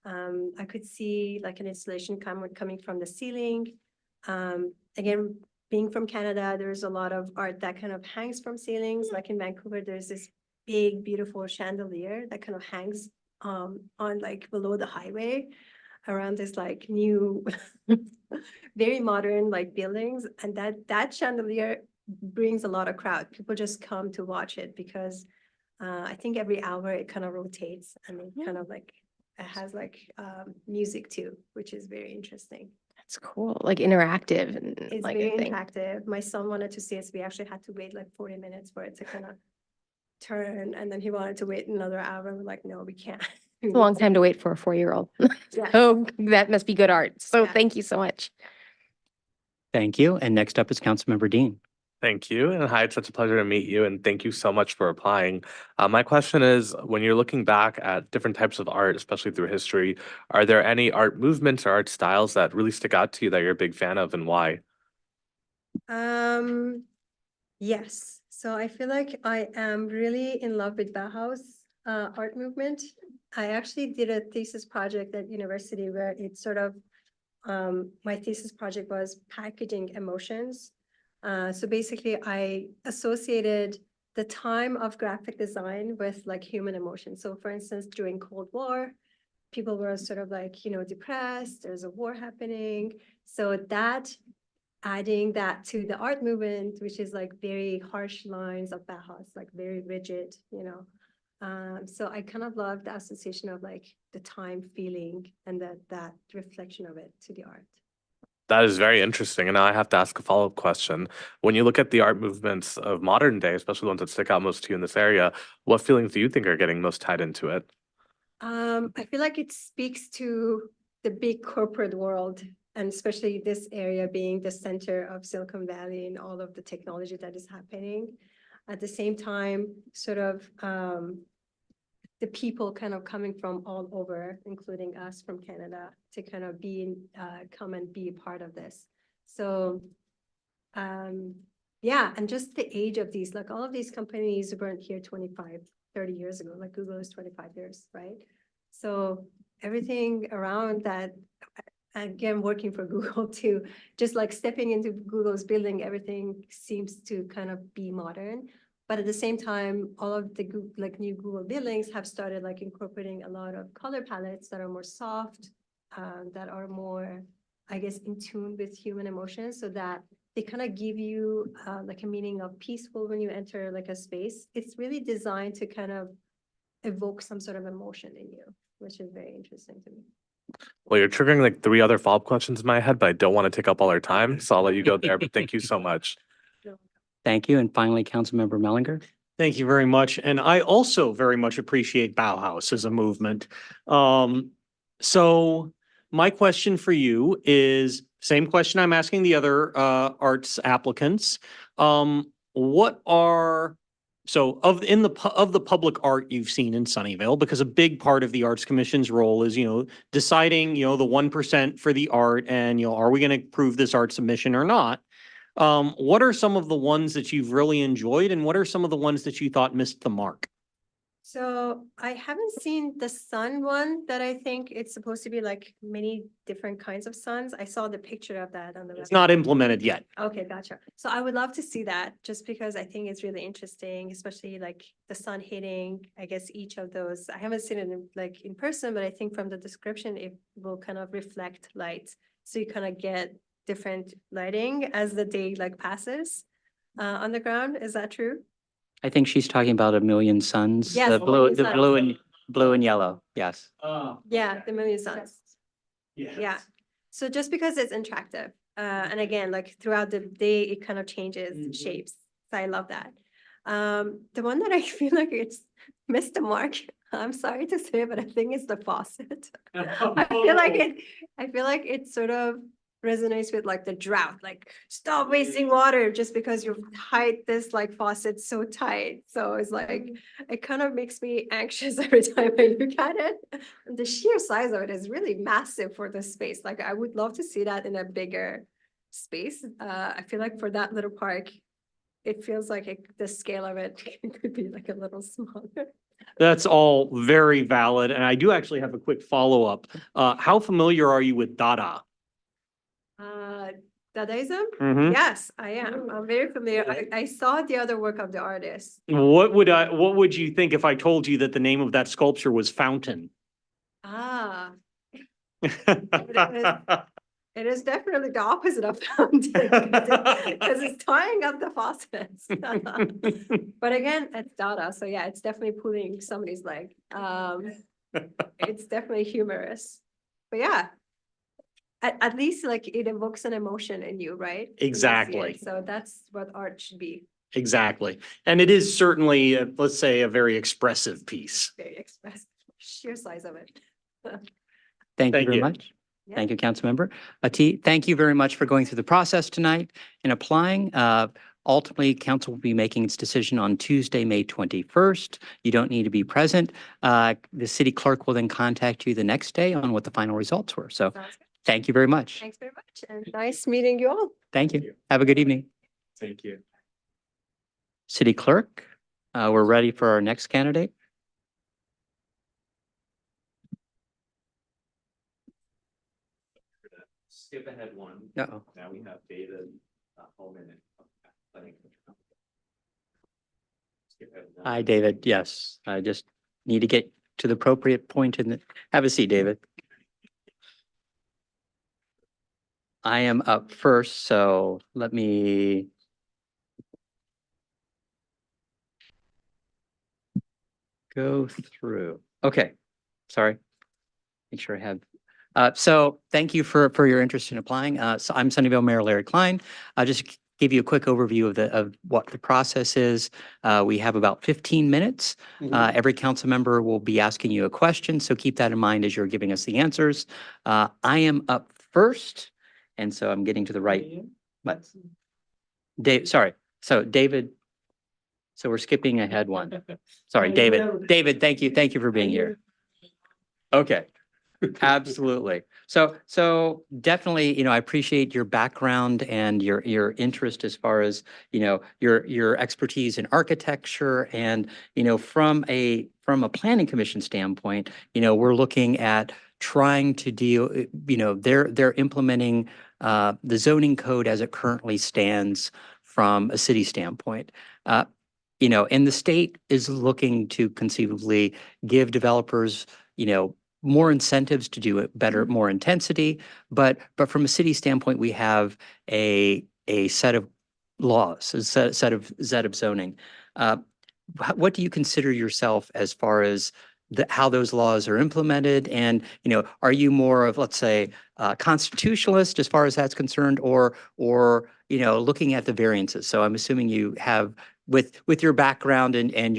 I could see like an installation coming from the ceiling. Again, being from Canada, there's a lot of art that kind of hangs from ceilings. Like in Vancouver, there's this big, beautiful chandelier that kind of hangs on like below the highway around this like new, very modern like buildings. And that chandelier brings a lot of crowd. People just come to watch it because I think every hour it kind of rotates and it kind of like, it has like music too, which is very interesting. That's cool, like interactive and It's like very a thing. interactive. My son wanted to see it, so we actually had to wait like 40 minutes for it to kind of turn, and then he wanted to wait another hour. We're like, no, we can't. It's a long time to wait for a 4-year-old. Yeah. So that must be good art. So Yeah. thank you so much. Thank you. And next up is Councilmember Dean. Thank you. And hi, it's such a pleasure to meet you. And thank you so much for applying. My question is, when you're looking back at different types of art, especially through history, are there any art movements or art styles that really stick out to you that you're a big fan of and why? Yes. So I feel like I am really in love with Bauhaus art movement. I actually did a thesis project at university where it sort of, my thesis project was packaging emotions. So basically I associated the time of graphic design with like human emotions. So for instance, during Cold War, people were sort of like, you know, depressed, there's a war happening. So that, adding that to the art movement, which is like very harsh lines of Bauhaus, like very rigid, you know. So I kind of love the association of like the time feeling and that reflection of it to the art. That is very interesting. And now I have to ask a follow-up question. When you look at the art movements of modern day, especially ones that stick out most to you in this area, what feelings do you think are getting most tied into it? I feel like it speaks to the big corporate world, and especially this area being the center of Silicon Valley and all of the technology that is happening. At the same time, sort of the people kind of coming from all over, including us from Canada, to kind of come and be a part of this. So yeah, and just the age of these, like all of these companies weren't here 25, 30 years ago, like Google is 25 years, right? So everything around that, again, working for Google too, just like stepping into Google's building, everything seems to kind of be modern. But at the same time, all of the like new Google buildings have started like incorporating a lot of color palettes that are more soft, that are more, I guess, in tune with human emotions, so that they kind of give you like a meaning of peaceful when you enter like a space. It's really designed to kind of evoke some sort of emotion in you, which is very interesting to me. Well, you're triggering like 3 other follow-up questions in my head, but I don't want to take up all our time. So I'll let you go there. But thank you so much. Thank you. And finally, Councilmember Mellinger. Thank you very much. And I also very much appreciate Bauhaus as a movement. So my question for you is same question I'm asking the other arts applicants. What are of the public art you've seen in Sunnyvale, because a big part of the Arts Commission's role is, deciding, the 1% for the art and, are we going to approve this art submission or not? What are some of the ones that you've really enjoyed, and what are some of the ones that you thought missed the mark? So I haven't seen the sun one that I think it's supposed to be like many different kinds of suns. I saw the picture of that on the It's website. not implemented yet. Okay, gotcha. So I would love to see that, just because I think it's really interesting, especially like the sun hitting, I guess each of those. I haven't seen it in person, but I think from the description, it will kind of reflect light. So you kind of get different lighting as the day like passes on the ground. Is that true? I think she's talking about A Million Suns. Yes, The A Million Suns. blue and yellow. Yes. Yeah, the Million Suns. Yes. Yeah. So just because it's interactive, and again, like throughout the day, it kind of changes shapes. So I love that. The one that I feel like it's missed the mark, I'm sorry to say, but I think it's the faucet. Oh. I feel like it sort of resonates with like the drought, like stop wasting water just because you've tied this like faucet so tight. So it's like, it kind of makes me anxious every time I look at it. And the sheer size of it is really massive for the space. Like I would love to see that in a bigger space. I feel like for that little park, it feels like the scale of it could be like a little smaller. That's all very valid. And I do actually have a quick follow-up. How familiar are you with Dada? Dadaism? Mhm. Yes, I am. I'm very familiar. I saw the other work of the artist. What would you think if I told you that the name of that sculpture was Fountain? Ah, it is definitely the opposite of fountain because it's tying up the faucets. But again, it's Dada, so yeah, it's definitely pulling somebody's leg. It's definitely humorous. But yeah, at least like it evokes an emotion in you, right? When you see it. Exactly. So that's what art should be, Exactly. And it is certainly, let's say, a very expressive piece. very expressive, sheer size of it. Thank you Thank very you. much. Yeah. Thank you, Councilmember. Ati, thank you very much for going through the process tonight and applying. Ultimately, council will be making its decision on Tuesday, May 21st. You don't need to be present. The city clerk will then contact you the next day on what the final results were. So Sounds good. thank you very much. Thanks very much and nice meeting you all. Thank you. Have a good evening. Thank you. City clerk, we're ready for our next candidate. Skip ahead one. Uh-oh. Now we have David Holman and planning. Skip ahead one. Hi, David. Yes, I just need to get to the appropriate point in the, have a seat, David. I am up first, so let me. Go through. Okay, sorry. Make sure I have. So thank you for your interest in applying. So I'm Sunnyvale Mayor Larry Klein. I'll just give you a quick overview of what the process is. We have about 15 minutes. Every council member will be asking you a question, so keep that in mind as you're giving us the answers. I am up first, and so I'm getting to the right. But Dave, sorry. So David. So we're skipping ahead one. Sorry, David. David, thank you. Thank you for being here. Okay. Absolutely. So definitely, I appreciate your background and your interest as far as, your expertise in architecture and, from a planning commission standpoint, we're looking at trying to deal, they're implementing the zoning code as it currently stands from a city standpoint. And the state is looking to conceivably give developers, more incentives to do it better, more intensity. But from a city standpoint, we have a set of laws, a set of zoning. What do you consider yourself as far as how those laws are implemented? And, are you more of, let's say, constitutionalist as far as that's concerned, or looking at the variances? So I'm assuming you have, with your background and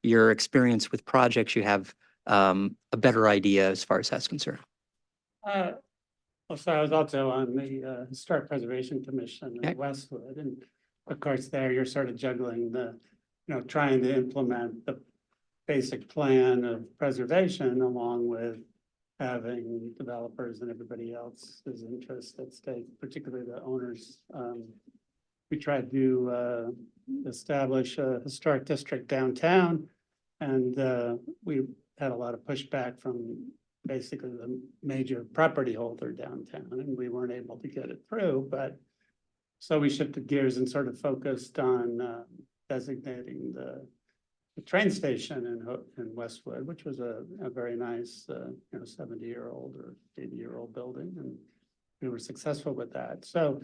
your experience with projects, you have a better idea as far as that's concerned. So I was also on the Historic Preservation Commission Okay. in Westwood, and of course there you're sort of juggling the, trying to implement the basic plan of preservation along with having developers and everybody else's interest at stake, particularly the owners. We tried to establish a historic district downtown, and we had a lot of pushback from basically the major property holder downtown, and we weren't able to get it through. But so we shifted gears and sort of focused on designating the train station in Westwood, which was a very nice 70-year-old or 80-year-old building, and we were successful with that. So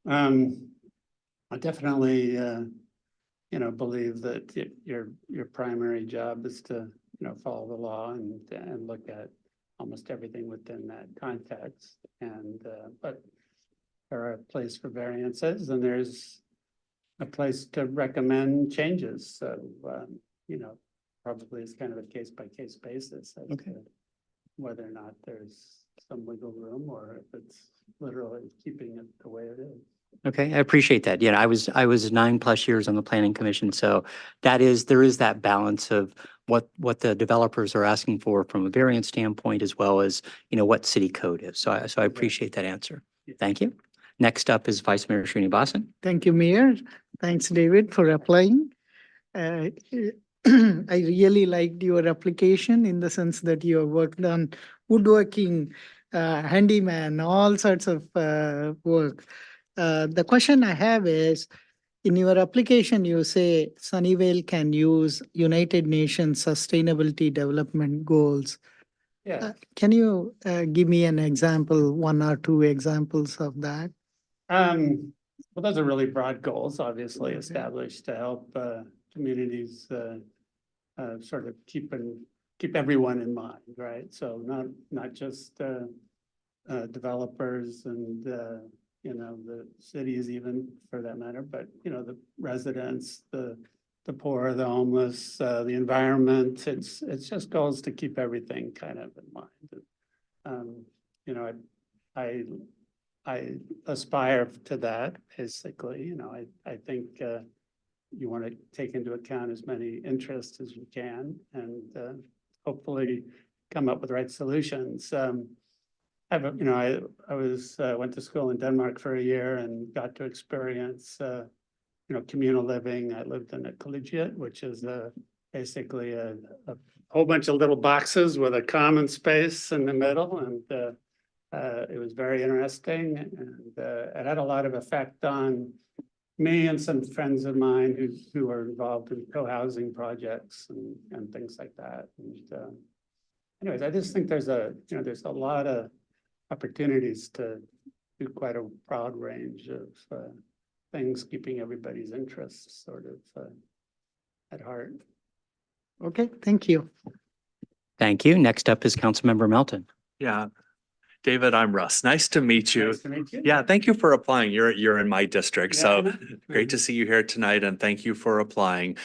I definitely believe that your primary job is to follow the law and look at almost everything within that context. And but there are a place for variances, and there's a place to recommend changes. So probably is kind of a case by case basis as Okay. to whether or not there's some wiggle room or if it's literally keeping it the way it is. Okay, I appreciate that. Yeah, I was 9+ years on the planning commission, so there is that balance of what the developers are asking for from a variance standpoint, as well as, what city code is. So I appreciate that answer. Thank you. Next up is Vice Mayor Srinivasan. Thank you, Mayor. Thanks, David, for applying. I really liked your application in the sense that you have worked on woodworking, handyman, all sorts of work. The question I have is, in your application, you say Sunnyvale can use United Nations Sustainability Development Goals. Yeah. Can you give me an example, 1 or 2 examples of that? Well, those are really broad goals, obviously established to help communities sort of keep everyone in mind, right? So not just developers and the cities even for that matter, but the residents, the poor, the homeless, the environment. It's just goals to keep everything kind of in mind. I aspire to that, basically. I think you want to take into account as many interests as you can and hopefully come up with the right solutions. I went to school in Denmark for a year and got to experience communal living. I lived in a collegiate, which is basically a whole bunch of little boxes with a common space in the middle, and it was very interesting, and it had a lot of effect on me and some friends of mine who are involved in co-housing projects and things like that. And anyways, I just think there's a lot of opportunities to do quite a broad range of things, keeping everybody's interests sort of at heart. Okay, thank you. Thank you. Next up is Councilmember Melton. Yeah. David, I'm Russ. Nice to meet you. Nice to meet you. Yeah, thank you for applying. You're in my district, so Yeah. great to see you here tonight and thank you for applying.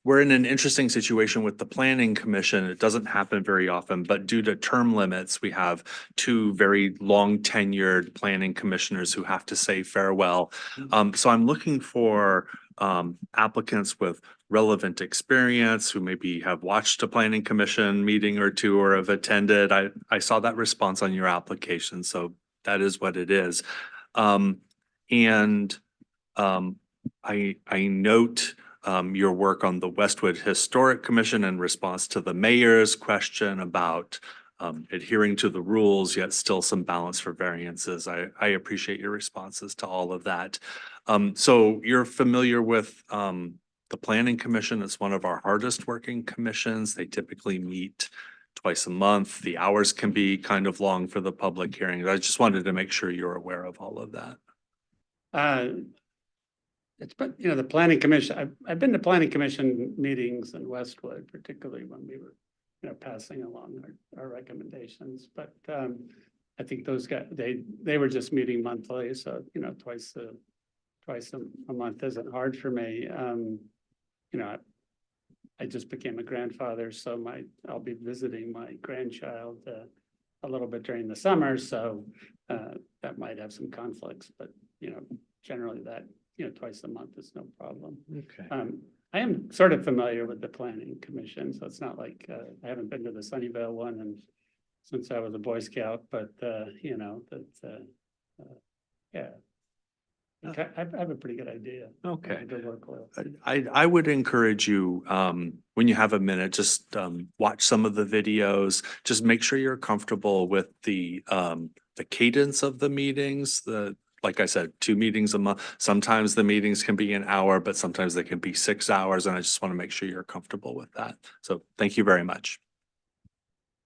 We're in an interesting situation with the Planning Commission. It doesn't happen very often, but due to term limits, we have 2 very long tenured planning commissioners who have to say farewell. So I'm looking for applicants with relevant experience who maybe have watched a planning commission meeting or 2 or have attended. I saw that response on your application, so that is what it is. I note your work on the Westwood Historic Commission in response to the mayor's question about adhering to the rules, yet still some balance for variances. I appreciate your responses to all of that. So you're familiar with the Planning Commission. It's one of our hardest working commissions. They typically meet twice a month. The hours can be kind of long for the public hearings. I just wanted to make sure you're aware of all of that. The Planning Commission, I've been to Planning Commission meetings in Westwood, particularly when we were, passing along our recommendations. But I think those guys, they were just meeting monthly, so twice a month isn't hard for me. I just became a grandfather, so I'll be visiting my grandchild a little bit during the summer, so that might have some conflicts, but generally that twice a month is no problem. Okay. I am sort of familiar with the Planning Commission, so it's not like I haven't been to the Sunnyvale one and since I was a Boy Scout, but yeah. I have a pretty good idea. Okay. To work with. I would encourage you, when you have a minute, just watch some of the videos. Just make sure you're comfortable with the cadence of the meetings. Like I said, 2 meetings a month. Sometimes the meetings can be an hour, but sometimes they can be 6 hours. And I just want to make sure you're comfortable with that. So thank you very much.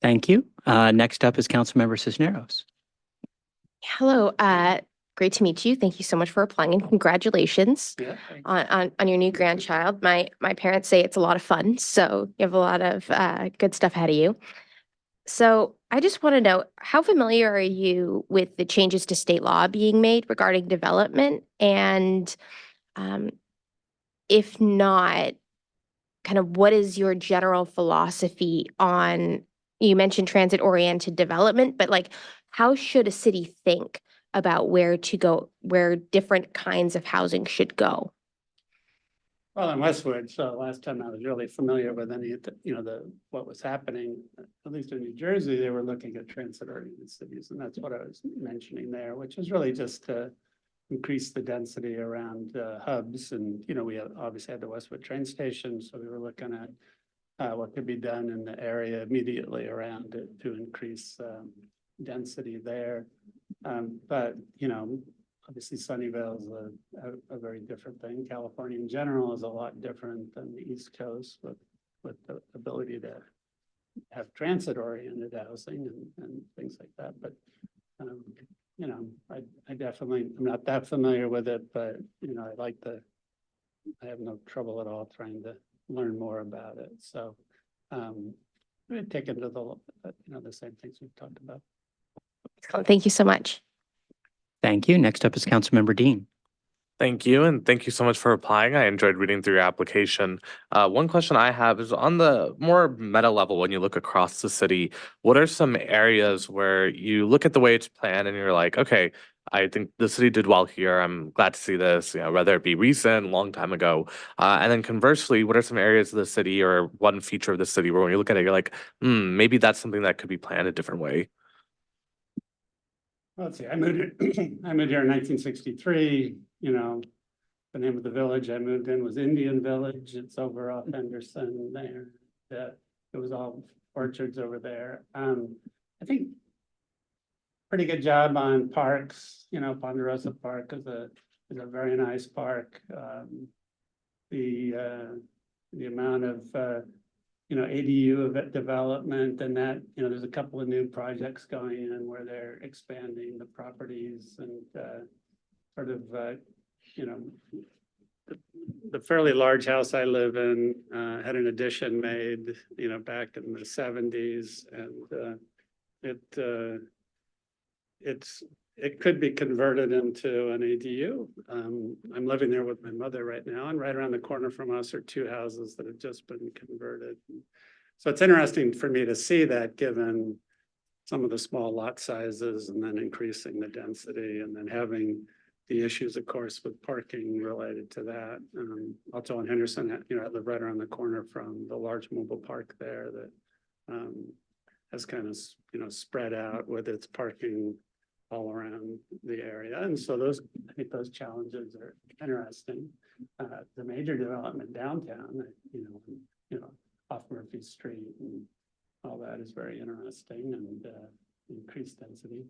Thank you. Next up is Councilmember Cisneros. Hello, great to meet you. Thank you so much for applying and congratulations Yeah. on your new grandchild. My parents say it's a lot of fun, so you have a lot of good stuff ahead of you. So I just want to know, how familiar are you with the changes to state law being made regarding development? And if not, kind of what is your general philosophy on, you mentioned transit-oriented development, but like, how should a city think about where to go, where different kinds of housing should go? Well, in Westwood, so last time I was really familiar with any of the, what was happening, at least in New Jersey, they were looking at transit-oriented cities, and that's what I was mentioning there, which is really just to increase the density around hubs. And, we obviously had the Westwood train station, so we were looking at what could be done in the area immediately around it to increase density there. But, obviously Sunnyvale is a very different thing. California in general is a lot different than the East Coast with the ability to have transit-oriented housing and things like that. But, I definitely, I'm not that familiar with it, but, I have no trouble at all trying to learn more about it. So, we take into the same things we've talked about. Thank you so much. Thank you. Next up is Councilmember Dean. Thank you, and thank you so much for applying. I enjoyed reading through your application. One question I have is on the more meta level, when you look across the city, what are some areas where you look at the way it's planned and you're like, okay, I think the city did well here. I'm glad to see this, whether it be recent, long time ago. And then conversely, what are some areas of the city or one feature of the city where when you look at it, you're like, maybe that's something that could be planned a different way? Let's see, I moved here in 1963, the name of the village I moved in was Indian Village. It's over off Henderson there. It was all orchards over there. I think pretty good job on parks, Ponderosa Park is a very nice park. The amount of ADU development and that, there's a couple of new projects going in where they're expanding the properties and sort of, the fairly large house I live in had an addition made, back in the 70s, and it could be converted into an ADU. I'm living there with my mother right now, and right around the corner from us are two houses that have just been converted. So it's interesting for me to see that, given some of the small lot sizes and then increasing the density and then having the issues, of course, with parking related to that. Also in Henderson, I live right around the corner from the large mobile park there that has kind of, spread out with its parking all around the area. And so I think those challenges are interesting. The major development downtown, off Murphy Street and all that is very interesting, and increased density.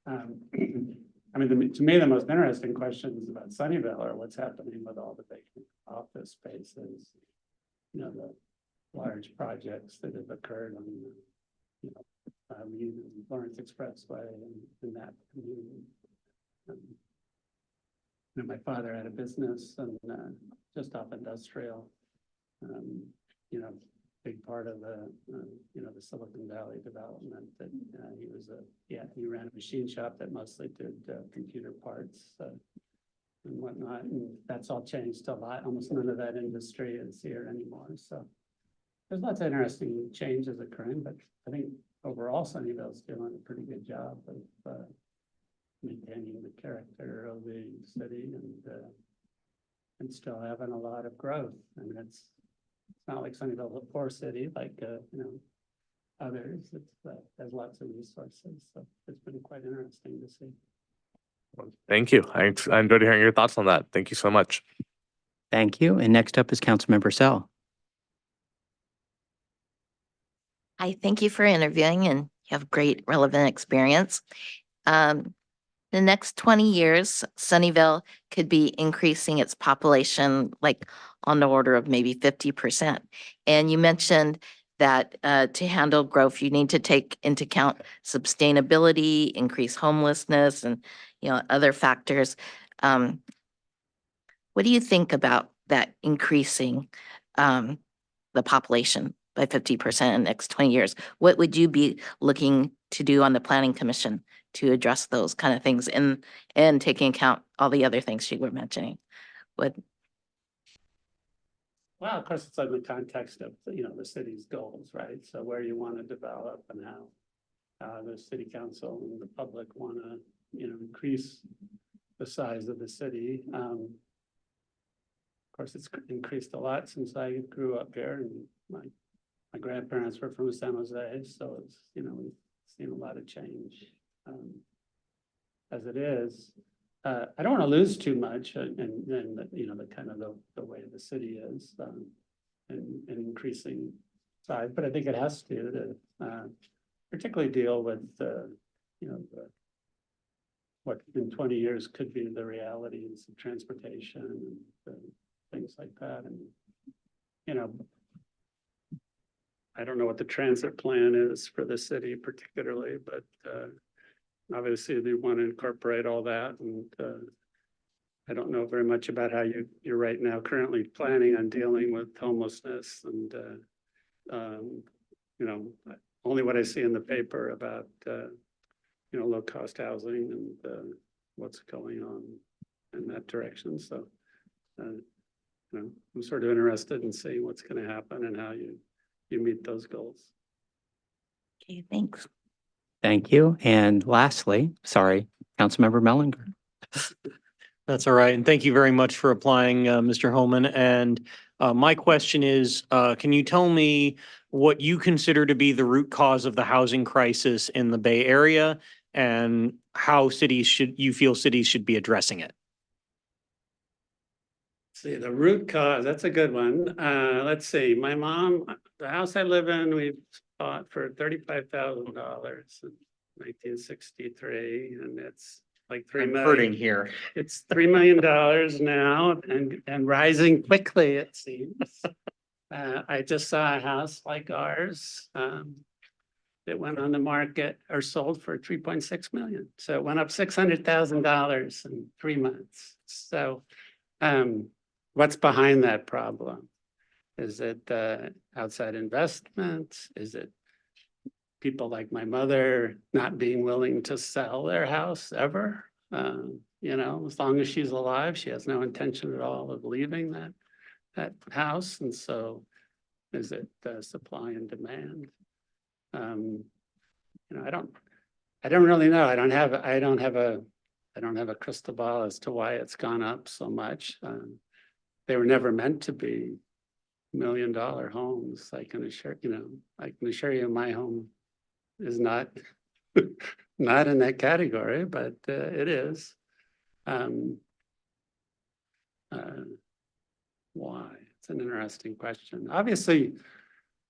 To me, the most interesting questions about Sunnyvale are what's happening with all the vacant office spaces, the large projects that have occurred on Lawrence Expressway and in that community. My father had a business and just off Industrial, big part of the the Silicon Valley development that he ran a machine shop that mostly did computer parts and whatnot, and that's all changed a lot. Almost none of that industry is here anymore. So there's lots of interesting changes occurring, but I think overall Sunnyvale's doing a pretty good job of maintaining the character of the city and still having a lot of growth. I mean, it's not like Sunnyvale's a poor city like others. It has lots of resources, so it's been quite interesting to see. Thank you. I enjoyed hearing your thoughts on that. Thank you so much. Thank you. And next up is Councilmember Sell. I thank you for interviewing, and you have great relevant experience. The next 20 years, Sunnyvale could be increasing its population like on the order of maybe 50%. And you mentioned that to handle growth, you need to take into account sustainability, increase homelessness, and other factors. What do you think about that increasing the population by 50% in the next 20 years? What would you be looking to do on the Planning Commission to address those kind of things and taking account all the other things you were mentioning? Well, of course, it's in the context of, the city's goals, right? So where you want to develop and how the city council and the public want to, increase the size of the city. Of course, it's increased a lot since I grew up here, and my grandparents were from San Jose, so it's, we've seen a lot of change. As it is, I don't want to lose too much, and the kind of the way the city is, and increasing size, but I think it has to particularly deal with what in 20 years could be the realities of transportation and things like that. And, I don't know what the transit plan is for the city particularly, but obviously they want to incorporate all that. And I don't know very much about how you're right now currently planning on dealing with homelessness and, only what I see in the paper about, low cost housing and what's going on in that direction. So, I'm sort of interested in seeing what's going to happen and how you meet those goals. Okay, thanks. Thank you. And lastly, sorry, Councilmember Mellinger. That's all right. And thank you very much for applying, Mr. Holman. And my question is, can you tell me what you consider to be the root cause of the housing crisis in the Bay Area and how you feel cities should be addressing it? See, the root cause, that's a good one. Let's see, my mom, the house I live in, we bought for $35,000 in 1963, and it's like $3 million. Hurting here. It's $3 million now and rising quickly, it seems. I just saw a house like ours that went on the market or sold for $3.6 million. So it went up $600,000 in 3 months. So what's behind that problem? Is it outside investment? Is it people like my mother not being willing to sell their house ever? As long as she's alive, she has no intention at all of leaving that house. And so is it supply and demand? I don't really know. I don't have a crystal ball as to why it's gone up so much. They were never meant to be $1 million homes. I can assure you my home is not not in that category, but it is. Why? It's an interesting question. Obviously,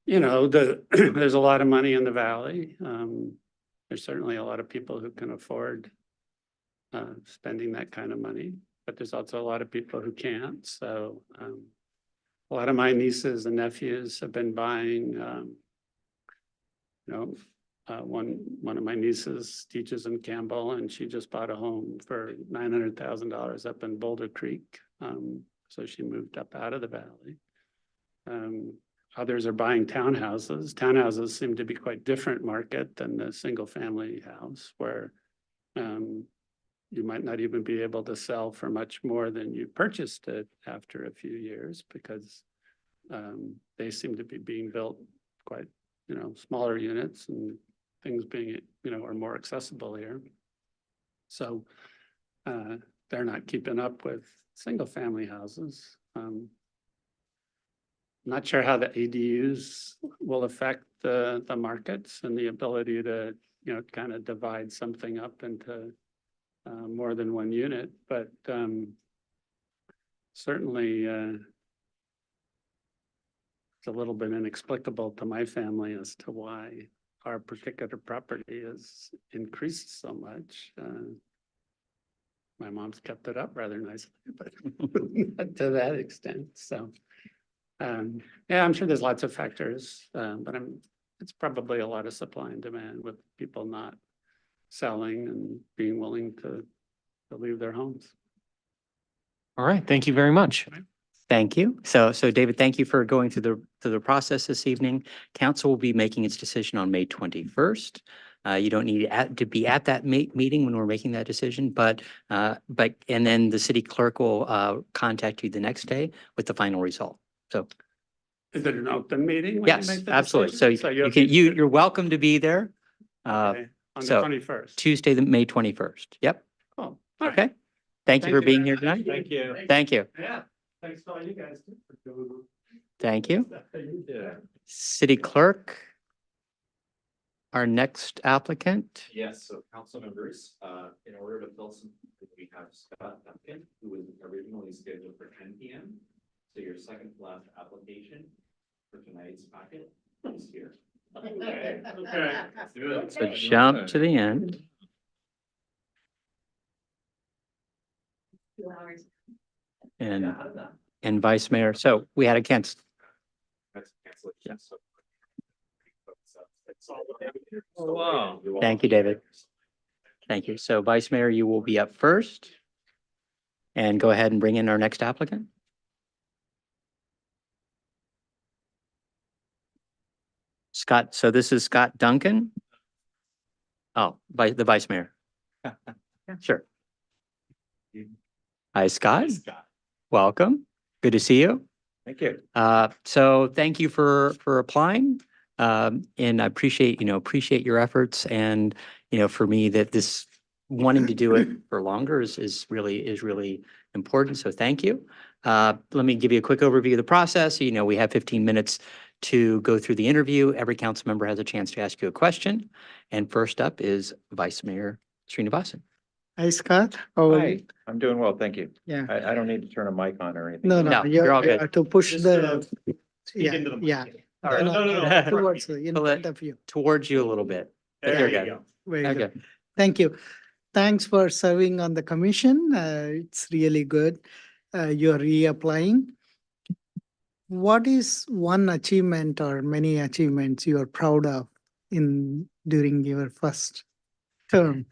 there's a lot of money in the valley. There's certainly a lot of people who can afford spending that kind of money, but there's also a lot of people who can't. So a lot of my nieces and nephews have been buying, one of my nieces teaches in Campbell, and she just bought a home for $900,000 up in Boulder Creek. So she moved up out of the valley. Others are buying townhouses. Townhouses seem to be quite different market than the single family house, where you might not even be able to sell for much more than you purchased it after a few years, because they seem to be being built quite, smaller units, and things being, are more accessible here. So they're not keeping up with single family houses. Not sure how the ADUs will affect the markets and the ability to, kind of divide something up into more than one unit, but certainly it's a little bit inexplicable to my family as to why our particular property has increased so much. My mom's kept it up rather nicely, but not to that extent. So yeah, I'm sure there's lots of factors, but it's probably a lot of supply and demand with people not selling and being willing to leave their homes. All right, thank you very much. Thank you. So David, thank you for going through the process this evening. Council will be making its decision on May 21st. You don't need to be at that meeting when we're making that decision, but and then the city clerk will contact you the next day with the final result. So, Is it an open meeting? when you yes, make the absolutely. So decision? you can, you're welcome to be there. Okay, on the so 21st. Tuesday, the May 21st. Yep. Oh, all right. Okay. Thank you for being here tonight. Thank you. Thank you. Yeah, thanks to all you guys too for doing all Thank you. the stuff that you did. City Clerk. Our next applicant. Yes, so council members, in order to fill some, we have Scott Duncan, who was originally scheduled for 10 p.m. So your second to last application for tonight's packet is here. Okay. Let's do it. So jump to the end. And Vice Mayor. So we had a cancel. That's cancellation. So- Oh, wow. Thank you, David. Thank you. So Vice Mayor, you will be up first. And go ahead and bring in our next applicant. Scott, so this is Scott Duncan. Oh, the Vice Mayor. Sure. Hi, Scott. Welcome. Good to see you. Thank you. So thank you for applying. And I appreciate your efforts and, for me that this wanting to do it for longer is really important. So thank you. Let me give you a quick overview of the process. We have 15 minutes to go through the interview. Every council member has a chance to ask you a question. And first up is Vice Mayor Srinivasan. Hi, Scott. How are Hi, you? I'm doing well, thank you. Yeah. I don't need to turn a mic on or anything. No, No, no, you're all you good. have to push the, yeah, into the mic. yeah. All right. No, towards, in Pull it front of you. Towards you a little bit. But you're good. Very Okay. good. Thank you. Thanks for serving on the commission. It's really good. You're reapplying. What is one achievement or many achievements you are proud of during your first term?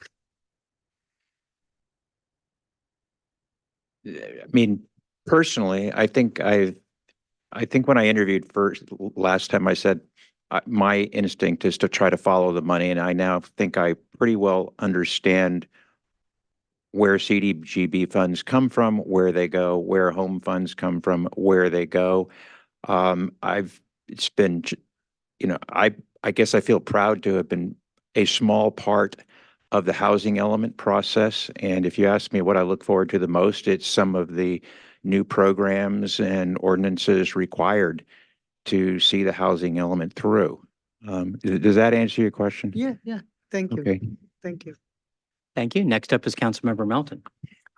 I mean, personally, I think when I interviewed last time, I said my instinct is to try to follow the money, and I now think I pretty well understand where CDBG funds come from, where they go, where home funds come from, where they go. It's been, I guess I feel proud to have been a small part of the housing element process. And if you ask me what I look forward to the most, it's some of the new programs and ordinances required to see the housing element through. Does that answer your question? Yeah. Thank you. Okay. Thank you. Thank you. Next up is Councilmember Melton.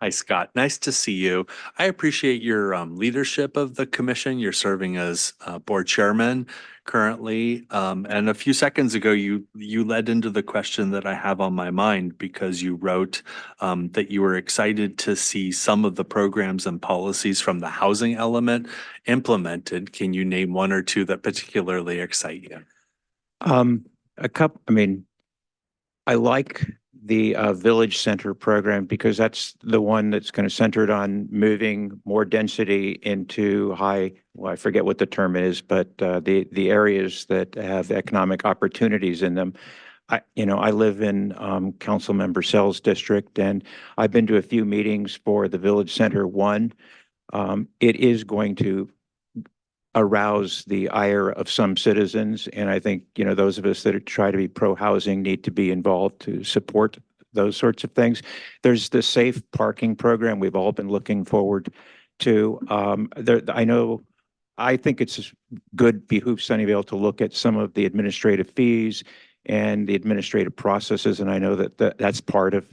Hi, Scott. Nice to see you. I appreciate your leadership of the commission. You're serving as board chairman currently. And a few seconds ago, you led into the question that I have on my mind because you wrote that you were excited to see some of the programs and policies from the housing element implemented. Can you name one or two that particularly excite you? I like the Village Center program because that's the one that's kind of centered on moving more density into I forget what the term is, but the areas that have economic opportunities in them. I live in Councilmember Sell's district, and I've been to a few meetings for the Village Center one. It is going to arouse the ire of some citizens. And I think, those of us that try to be pro-housing need to be involved to support those sorts of things. There's the safe parking program we've all been looking forward to. I think it's good, behooves Sunnyvale to look at some of the administrative fees and the administrative processes. And I know that that's part of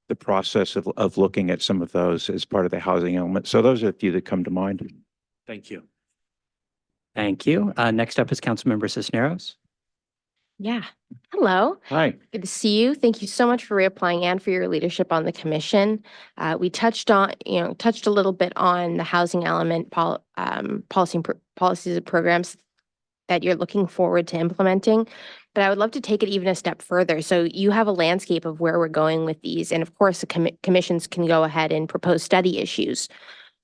the process of looking at some of those as part of the housing element. So those are a few that come to mind. Thank you. Thank you. Next up is Councilmember Cisneros. Yeah. Hello. Hi. Good to see you. Thank you so much for reapplying and for your leadership on the commission. We touched a little bit on the housing element policies and programs that you're looking forward to implementing, but I would love to take it even a step further. So you have a landscape of where we're going with these, and of course, the commissions can go ahead and propose study issues.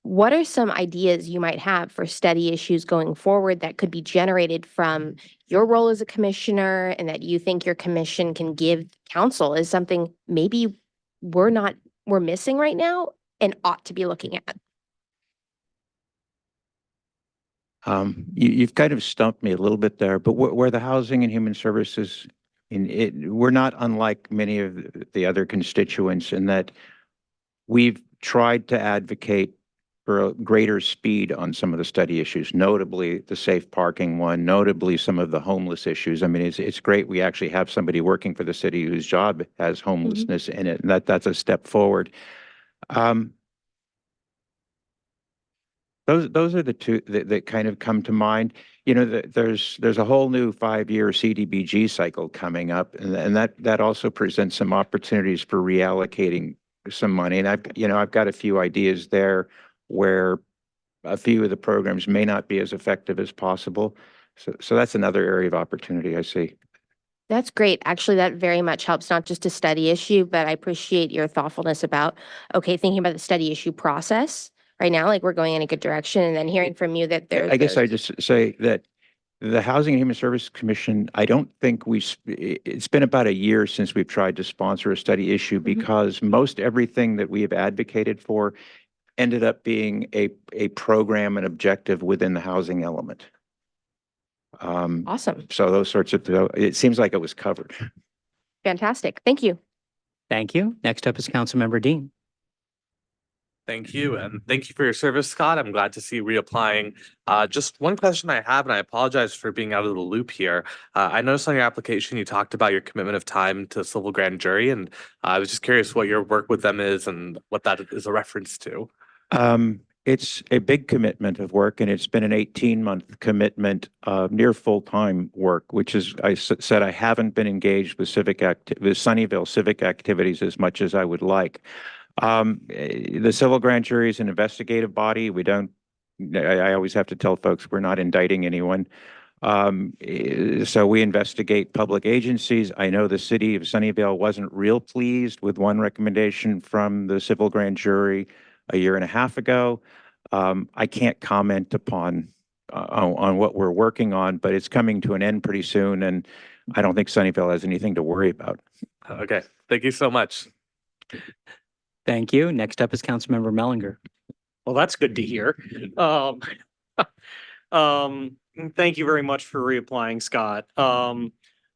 What are some ideas you might have for study issues going forward that could be generated from your role as a commissioner and that you think your commission can give council as something maybe we're missing right now and ought to be looking at? You've kind of stumped me a little bit there, but where the Housing and Human Services, we're not unlike many of the other constituents in that we've tried to advocate for a greater speed on some of the study issues, notably the safe parking one, notably some of the homeless issues. I mean, it's great we actually have somebody working for the city whose job has homelessness in it, and that's a step forward. Those are the two that kind of come to mind. You know, there's a whole new 5-year CDBG cycle coming up, and that also presents some opportunities for reallocating some money. And I've got a few ideas there where a few of the programs may not be as effective as possible. So that's another area of opportunity I see. That's great. Actually, that very much helps, not just a study issue, but I appreciate your thoughtfulness about, okay, thinking about the study issue process right now, like we're going in a good direction, and then hearing from you that there's. I guess I just say that the Housing and Human Services Commission, I don't think it's been about a year since we've tried to sponsor a study issue because most everything that we have advocated for ended up being a program and objective within the housing element. Awesome. So those sorts of, it seems like it was covered. Fantastic. Thank you. Thank you. Next up is Councilmember Dean. Thank you, and thank you for your service, Scott. I'm glad to see you reapplying. Just one question I have, and I apologize for being out of the loop here. I noticed on your application you talked about your commitment of time to civil grand jury, and I was just curious what your work with them is and what that is a reference to. It's a big commitment of work, and it's been an 18-month commitment of near full-time work, which is, I said, I haven't been engaged with Sunnyvale civic activities as much as I would like. The civil grand jury is an investigative body. I always have to tell folks we're not indicting anyone. So we investigate public agencies. I know the city of Sunnyvale wasn't real pleased with one recommendation from the civil grand jury a year and a half ago. I can't comment upon on what we're working on, but it's coming to an end pretty soon, and I don't think Sunnyvale has anything to worry about. Okay, thank you so much. Thank you. Next up is Councilmember Mellinger. Well, that's good to hear. Thank you very much for reapplying, Scott.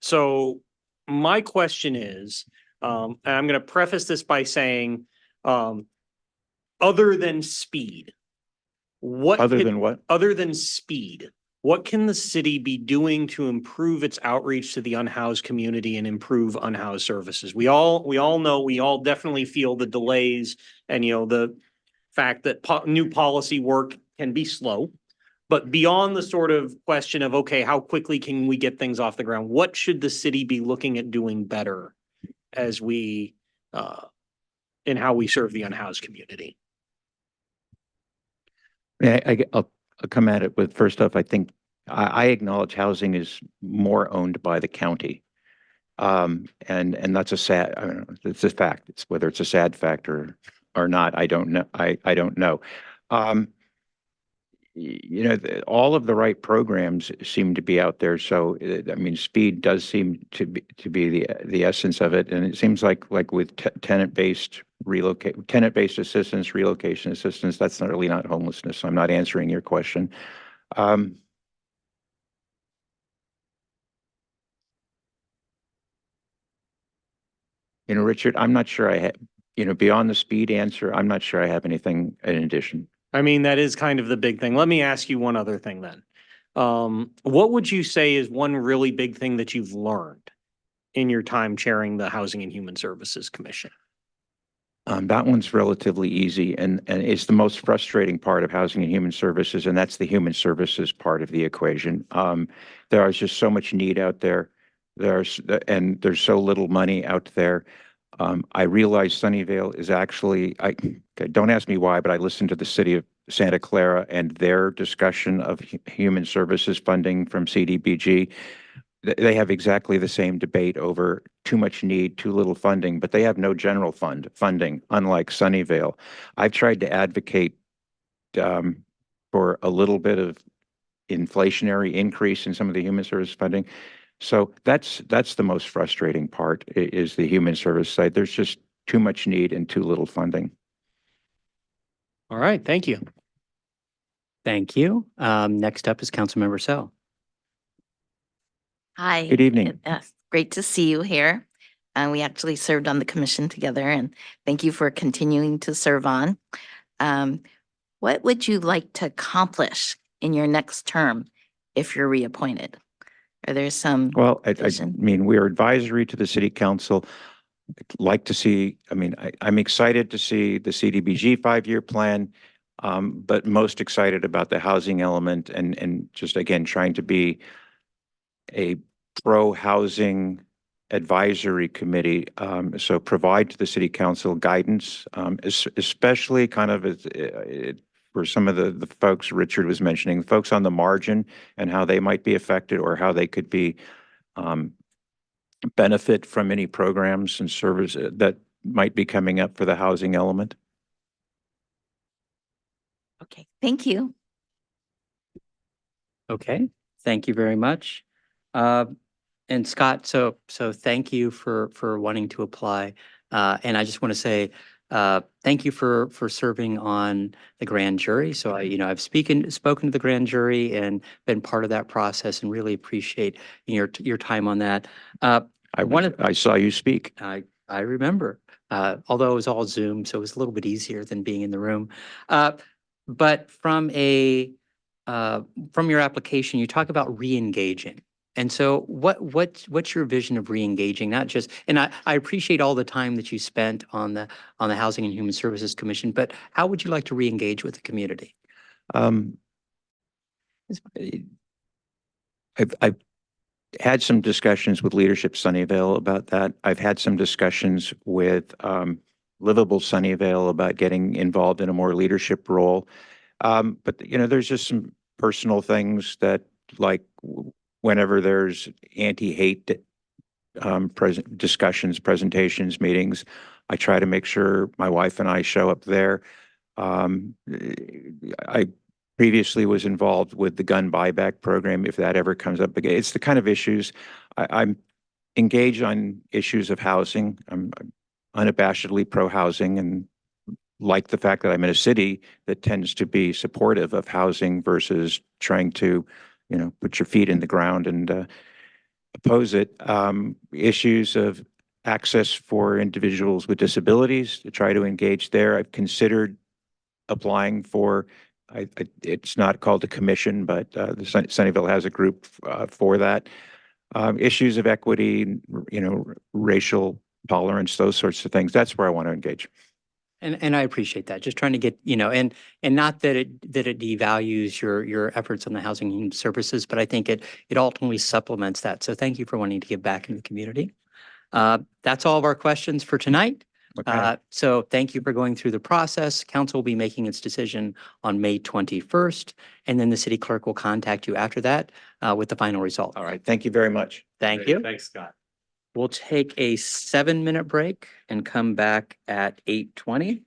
So my question is, and I'm going to preface this by saying, other than speed, Other than what? Other than speed, what can the city be doing to improve its outreach to the unhoused community and improve unhoused services? We all know, we all definitely feel the delays and, the fact that new policy work can be slow. But beyond the sort of question of, okay, how quickly can we get things off the ground? What should the city be looking at doing better as we, in how we serve the unhoused community? I'll come at it with, first off, I think I acknowledge housing is more owned by the county. And that's I don't know, it's a fact. It's whether it's a sad fact or not, I don't know. I don't know. All of the right programs seem to be out there. So, I mean, speed does seem to be the essence of it. And it seems like with tenant-based assistance, relocation assistance, that's not really not homelessness. So I'm not answering your question. Richard, I'm not sure I have, beyond the speed answer, I'm not sure I have anything in addition. I mean, that is kind of the big thing. Let me ask you one other thing then. What would you say is one really big thing that you've learned in your time chairing the Housing and Human Services Commission? That one's relatively easy, and it's the most frustrating part of Housing and Human Services, and that's the human services part of the equation. There is just so much need out there. There's so little money out there. I realize Sunnyvale is actually, don't ask me why, but I listened to the city of Santa Clara and their discussion of human services funding from CDBG. They have exactly the same debate over too much need, too little funding, but they have no general funding, unlike Sunnyvale. I've tried to advocate for a little bit of inflationary increase in some of the human service funding. So that's the most frustrating part, is the human service side. There's just too much need and too little funding. All right, thank you. Thank you. Next up is Councilmember Sell. Hi. Good evening. Great to see you here. We actually served on the commission together, and thank you for continuing to serve on. What would you like to accomplish in your next term if you're reappointed? Are there some Well, I vision? mean, we're advisory to the city council. I'd like to see, I'm excited to see the CDBG 5-year plan, but most excited about the housing element and just again, trying to be a pro-housing advisory committee. So provide to the city council guidance, especially kind of for some of the folks Richard was mentioning, folks on the margin and how they might be affected or how they could be benefit from any programs and services that might be coming up for the housing element. Okay, thank you. Okay, thank you very much. And Scott, so thank you for wanting to apply. And I just want to say thank you for serving on the grand jury. So I've spoken to the grand jury and been part of that process and really appreciate your time on that. I saw you speak. I remember, although it was all Zoom, so it was a little bit easier than being in the room. But from your application, you talk about re-engaging. And so what's your vision of re-engaging? Not just, and I appreciate all the time that you spent on the Housing and Human Services Commission, but how would you like to re-engage with the community? I've had some discussions with Leadership Sunnyvale about that. I've had some discussions with Livable Sunnyvale about getting involved in a more leadership role. But there's just some personal things that, like whenever there's anti-hate presentations, meetings, I try to make sure my wife and I show up there. I previously was involved with the gun buyback program, if that ever comes up again. It's the kind of issues I'm engaged on issues of housing. I'm unabashedly pro-housing and like the fact that I'm in a city that tends to be supportive of housing versus trying to, put your feet in the ground and oppose it. Issues of access for individuals with disabilities, to try to engage there. I've considered applying for, it's not called a commission, but the Sunnyvale has a group for that. Issues of equity, racial tolerance, those sorts of things. That's where I want to engage. And I appreciate that. Just trying to get, and not that it devalues your efforts on the housing and services, but I think it ultimately supplements that. So thank you for wanting to give back in the community. That's all of our questions for tonight. Okay. So thank you for going through the process. Council will be making its decision on May 21st, and then the city clerk will contact you after that with the final result. All right. Thank you very much. Thank you. Thanks, Scott. We'll take a 7-minute break and come back at 8:20.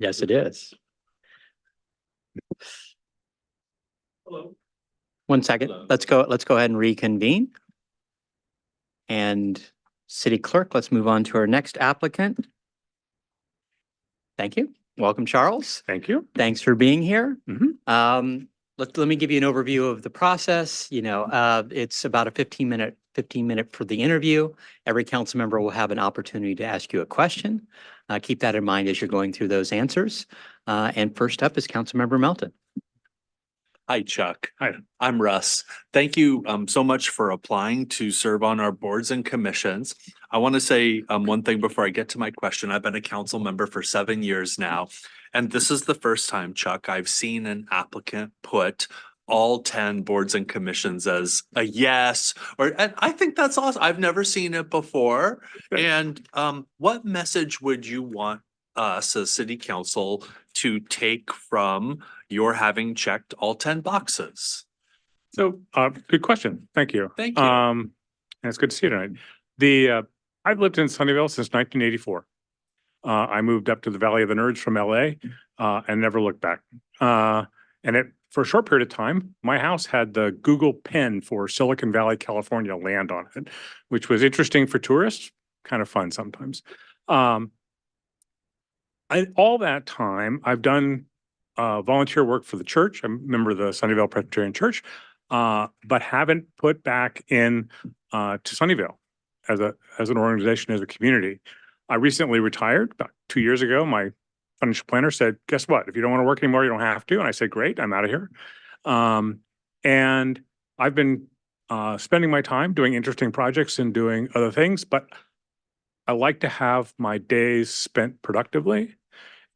Yes, it is. Hello. 1 second. Hello. Let's go ahead and reconvene. And City Clerk, let's move on to our next applicant. Thank you. Welcome, Charles. Thank you. Thanks for being here. Mhm. Let me give you an overview of the process. It's about a 15 minute for the interview. Every council member will have an opportunity to ask you a question. Keep that in mind as you're going through those answers. And first up is Councilmember Melton. Hi, Chuck. Hi. I'm Russ. Thank you so much for applying to serve on our boards and commissions. I want to say one thing before I get to my question. I've been a council member for 7 years now, and this is the first time, Chuck, I've seen an applicant put all 10 boards and commissions as a yes, and I think that's awesome. I've never seen it before. And what message would you want us as city council to take from your having checked all 10 boxes? So, good question. Thank you. Thank you. And it's good to see you tonight. I've lived in Sunnyvale since 1984. I moved up to the Valley of the Nerds from LA, and never looked back. For a short period of time, my house had the Google pin for Silicon Valley, California land on it, which was interesting for tourists, kind of fun sometimes. All that time, I've done volunteer work for the church. I'm a member of the Sunnyvale Presbyterian Church, but haven't put back in to Sunnyvale as an organization, as a community. I recently retired about 2 years ago. My financial planner said, guess what? If you don't want to work anymore, you don't have to. And I said, great, I'm out of here. And I've been spending my time doing interesting projects and doing other things, but I like to have my days spent productively.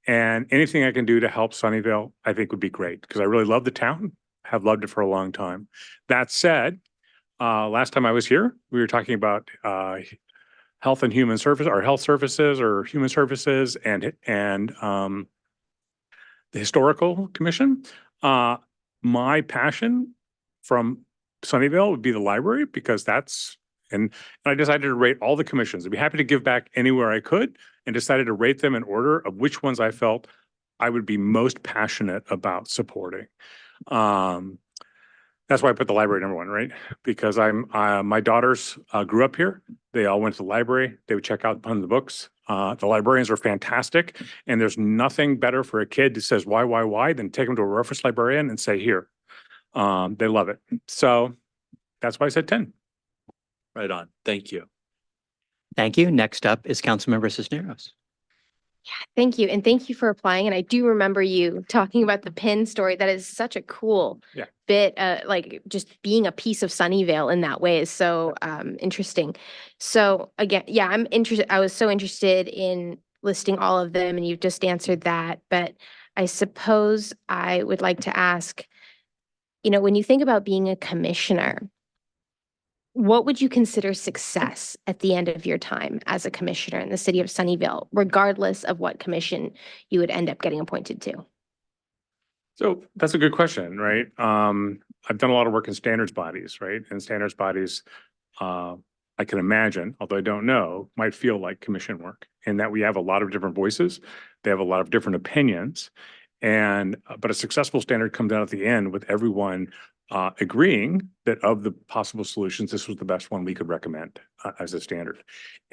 And anything I can do to help Sunnyvale, I think would be great, because I really love the town, have loved it for a long time. That said, last time I was here, we were talking about health and human service, or health services, or human services, and the historical commission. My passion from Sunnyvale would be the library, because and I decided to rate all the commissions. I'd be happy to give back anywhere I could, and decided to rate them in order of which ones I felt I would be most passionate about supporting. That's why I put the library number one, right? Because my daughters grew up here. They all went to the library. They would check out tons of books. The librarians are fantastic. And there's nothing better for a kid that says, why, than take them to a reference librarian and say, here. They love it. So that's why I said 10. Right on. Thank you. Thank you. Next up is Councilmember Cisneros. Thank you. And thank you for applying. And I do remember you talking about the pin story. That is such a cool bit, like just being a piece of Sunnyvale in that way is so interesting. So again, yeah, I'm interested. I was so interested in listing all of them, and you've just answered that. But I suppose I would like to ask, when you think about being a commissioner, what would you consider success at the end of your time as a commissioner in the city of Sunnyvale, regardless of what commission you would end up getting appointed to? So that's a good question, right? I've done a lot of work in standards bodies, right? And standards bodies, I can imagine, although I don't know, might feel like commission work, in that we have a lot of different voices. They have a lot of different opinions. But a successful standard comes out at the end with everyone agreeing that of the possible solutions, this was the best one we could recommend as a standard.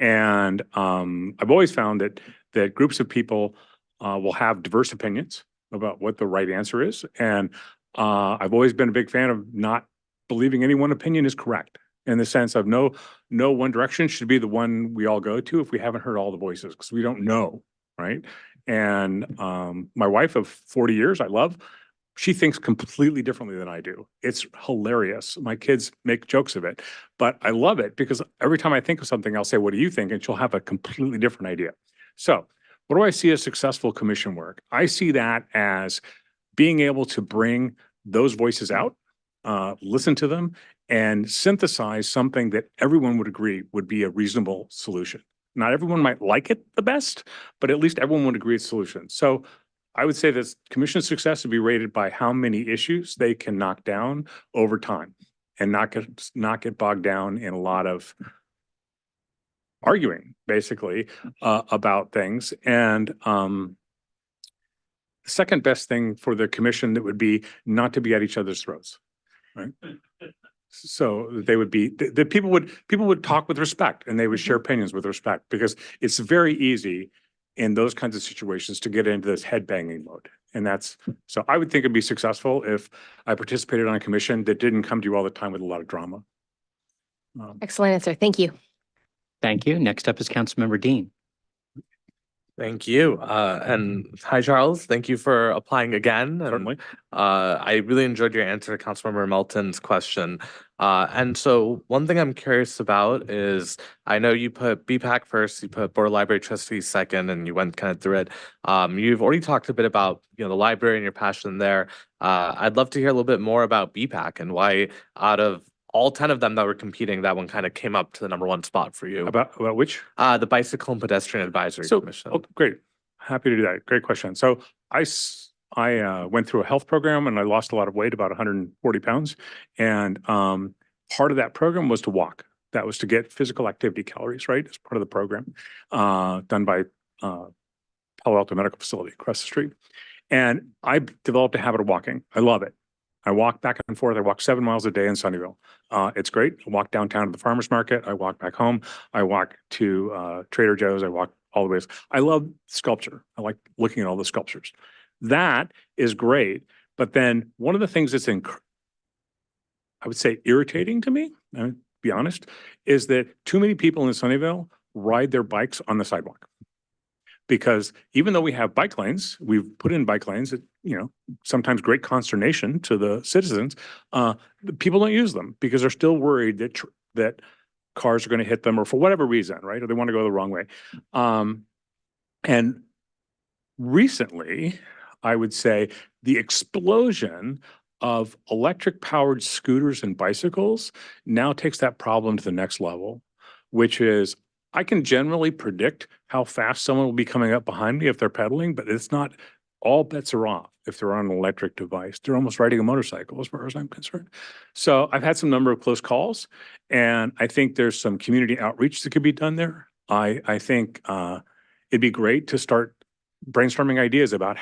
And I've always found that groups of people will have diverse opinions about what the right answer is. And I've always been a big fan of not believing any one opinion is correct, in the sense of no one direction should be the one we all go to if we haven't heard all the voices, because we don't know, right? And my wife of 40 years, I love, she thinks completely differently than I do. It's hilarious. My kids make jokes of it, but I love it, because every time I think of something, I'll say, what do you think? And she'll have a completely different idea. So what do I see as successful commission work? I see that as being able to bring those voices out, listen to them, and synthesize something that everyone would agree would be a reasonable solution. Not everyone might like it the best, but at least everyone would agree it's a solution. So I would say that commission success would be rated by how many issues they can knock down over time, and not get bogged down in a lot of arguing, basically, about things. And second best thing for the commission that would be not to be at each other's throats, right? So they would be, the people would talk with respect and they would share opinions with respect, because it's very easy in those kinds of situations to get into this headbanging mode. And so I would think it'd be successful if I participated on a commission that didn't come to you all the time with a lot of drama. Excellent answer. Thank you. Thank you. Next up is Councilmember Dean. Thank you. And hi, Charles. Thank you for applying again. And, Certainly. I really enjoyed your answer to Councilmember Melton's question. And so one thing I'm curious about is, I know you put BPAC first, you put Board of Library Trustees second, and you went kind of through it. You've already talked a bit about, the library and your passion there. I'd love to hear a little bit more about BPAC and why, out of all 10 of them that were competing, that one kind of came up to the #1 spot for you. About which? The Bicycle and Pedestrian Advisory Commission. Oh, great. Happy to do that. Great question. So I went through a health program and I lost a lot of weight, about 140 pounds. And part of that program was to walk. That was to get physical activity calories, right? As part of the program done by Palo Alto Medical Facility across the street. And I developed a habit of walking. I love it. I walk back and forth. I walk 7 miles a day in Sunnyvale. It's great. I walk downtown to the farmer's market. I walk back home. I walk to Trader Joe's. I walk all the ways. I love sculpture. I like looking at all the sculptures. That is great. But then one of the things that's I would say irritating to me, I'll be honest, is that too many people in Sunnyvale ride their bikes on the sidewalk. Because even though we have bike lanes, we've put in bike lanes that, sometimes great consternation to the citizens, people don't use them because they're still worried that cars are going to hit them, or for whatever reason, right? Or they want to go the wrong way. And recently, I would say the explosion of electric powered scooters and bicycles now takes that problem to the next level, which is, I can generally predict how fast someone will be coming up behind me if they're pedaling, but it's not, all bets are off if they're on an electric device. They're almost riding a motorcycle as far as I'm concerned. So I've had some number of close calls, and I think there's some community outreach that could be done there. I think it'd be great to start brainstorming ideas about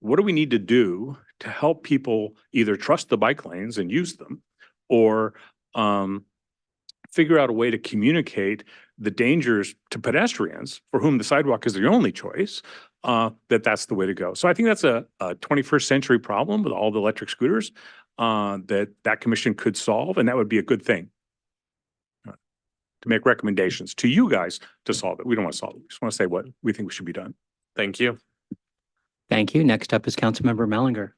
what do we need to do to help people either trust the bike lanes and use them, or figure out a way to communicate the dangers to pedestrians for whom the sidewalk is the only choice, that's the way to go. So I think that's a 21st century problem with all the electric scooters that commission could solve, and that would be a good thing. To make recommendations to you guys to solve it. We don't want to solve it. We just want to say what we think should be done. Thank you. Thank you. Next up is Councilmember Mellinger.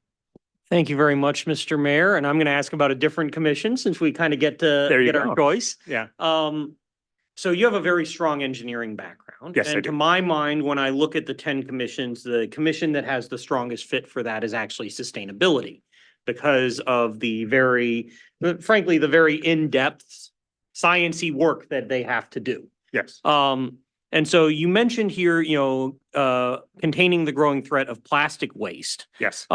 Thank you very much, Mr. Mayor. And I'm going to ask about a different commission since we kind of get our choice. Yeah. So you have a very strong engineering background. Yes, I And do. to my mind, when I look at the 10 commissions, the commission that has the strongest fit for that is actually sustainability, because of frankly, the very in-depth science-y work that they have to do. Yes. And so you mentioned here, containing the growing threat of plastic waste. Yes.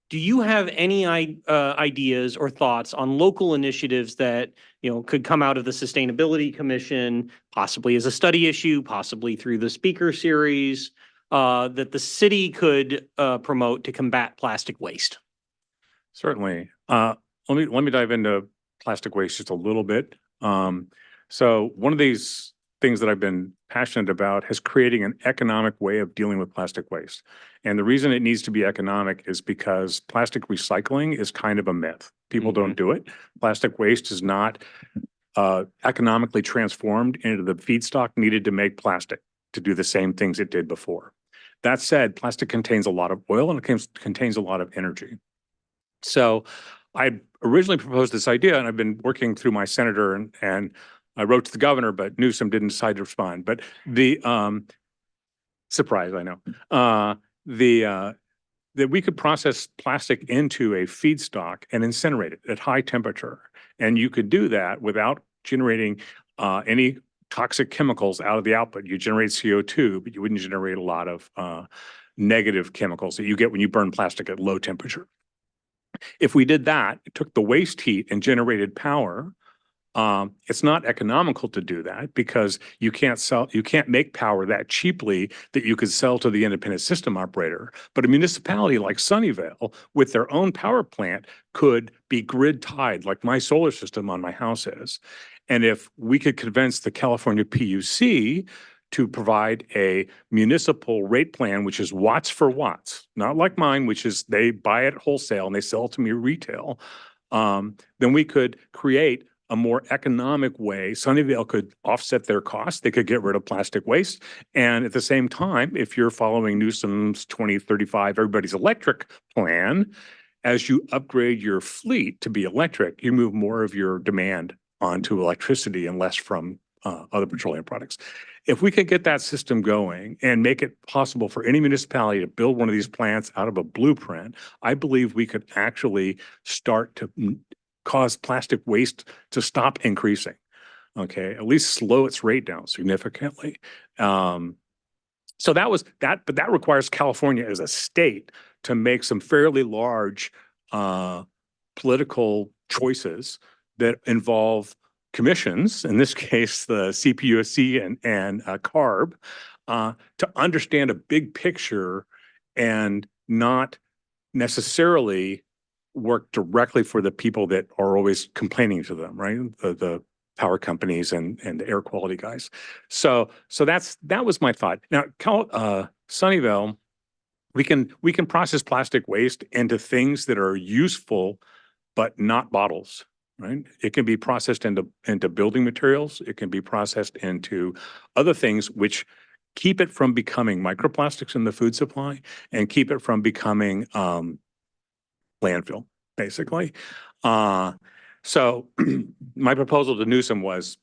Do you have any ideas or thoughts on local initiatives that, could come out of the Sustainability Commission, possibly as a study issue, possibly through the speaker series, that the city could promote to combat plastic waste? Certainly. Let me dive into plastic waste just a little bit. So one of these things that I've been passionate about is creating an economic way of dealing with plastic waste. And the reason it needs to be economic is because plastic recycling is kind of a myth. People don't do it. Plastic waste is not economically transformed into the feedstock needed to make plastic to do the same things it did before. That said, plastic contains a lot of oil and it contains a lot of energy. So I originally proposed this idea, and I've been working through my senator, and I wrote to the governor, but Newsom didn't decide to respond. But the surprise, I know, that we could process plastic into a feedstock and incinerate it at high temperature. And you could do that without generating any toxic chemicals out of the output. You generate CO2, but you wouldn't generate a lot of negative chemicals that you get when you burn plastic at low temperature. If we did that, it took the waste heat and generated power, It's not economical to do that because you can't make power that cheaply that you could sell to the independent system operator. But a municipality like Sunnyvale with their own power plant could be grid tied like my solar system on my house is. And if we could convince the California PUC to provide a municipal rate plan, which is watts for watts, not like mine, which is they buy it wholesale and they sell it to me retail, then we could create a more economic way. Sunnyvale could offset their costs. They could get rid of plastic waste. And at the same time, if you're following Newsom's 2035 everybody's electric plan, as you upgrade your fleet to be electric, you move more of your demand onto electricity and less from other petroleum products. If we could get that system going and make it possible for any municipality to build one of these plants out of a blueprint, I believe we could actually start to cause plastic waste to stop increasing. Okay, at least slow its rate down significantly. So that was that, but that requires California as a state to make some fairly large political choices that involve commissions, in this case, the CPUC and CARB, to understand a big picture and not necessarily work directly for the people that are always complaining to them, right? The power companies and the air quality guys. So that was my thought. Now, Sunnyvale, we can process plastic waste into things that are useful, but not bottles, right? It can be processed into building materials. It can be processed into other things which keep it from becoming microplastics in the food supply and keep it from becoming landfill, basically. So my proposal to Newsom was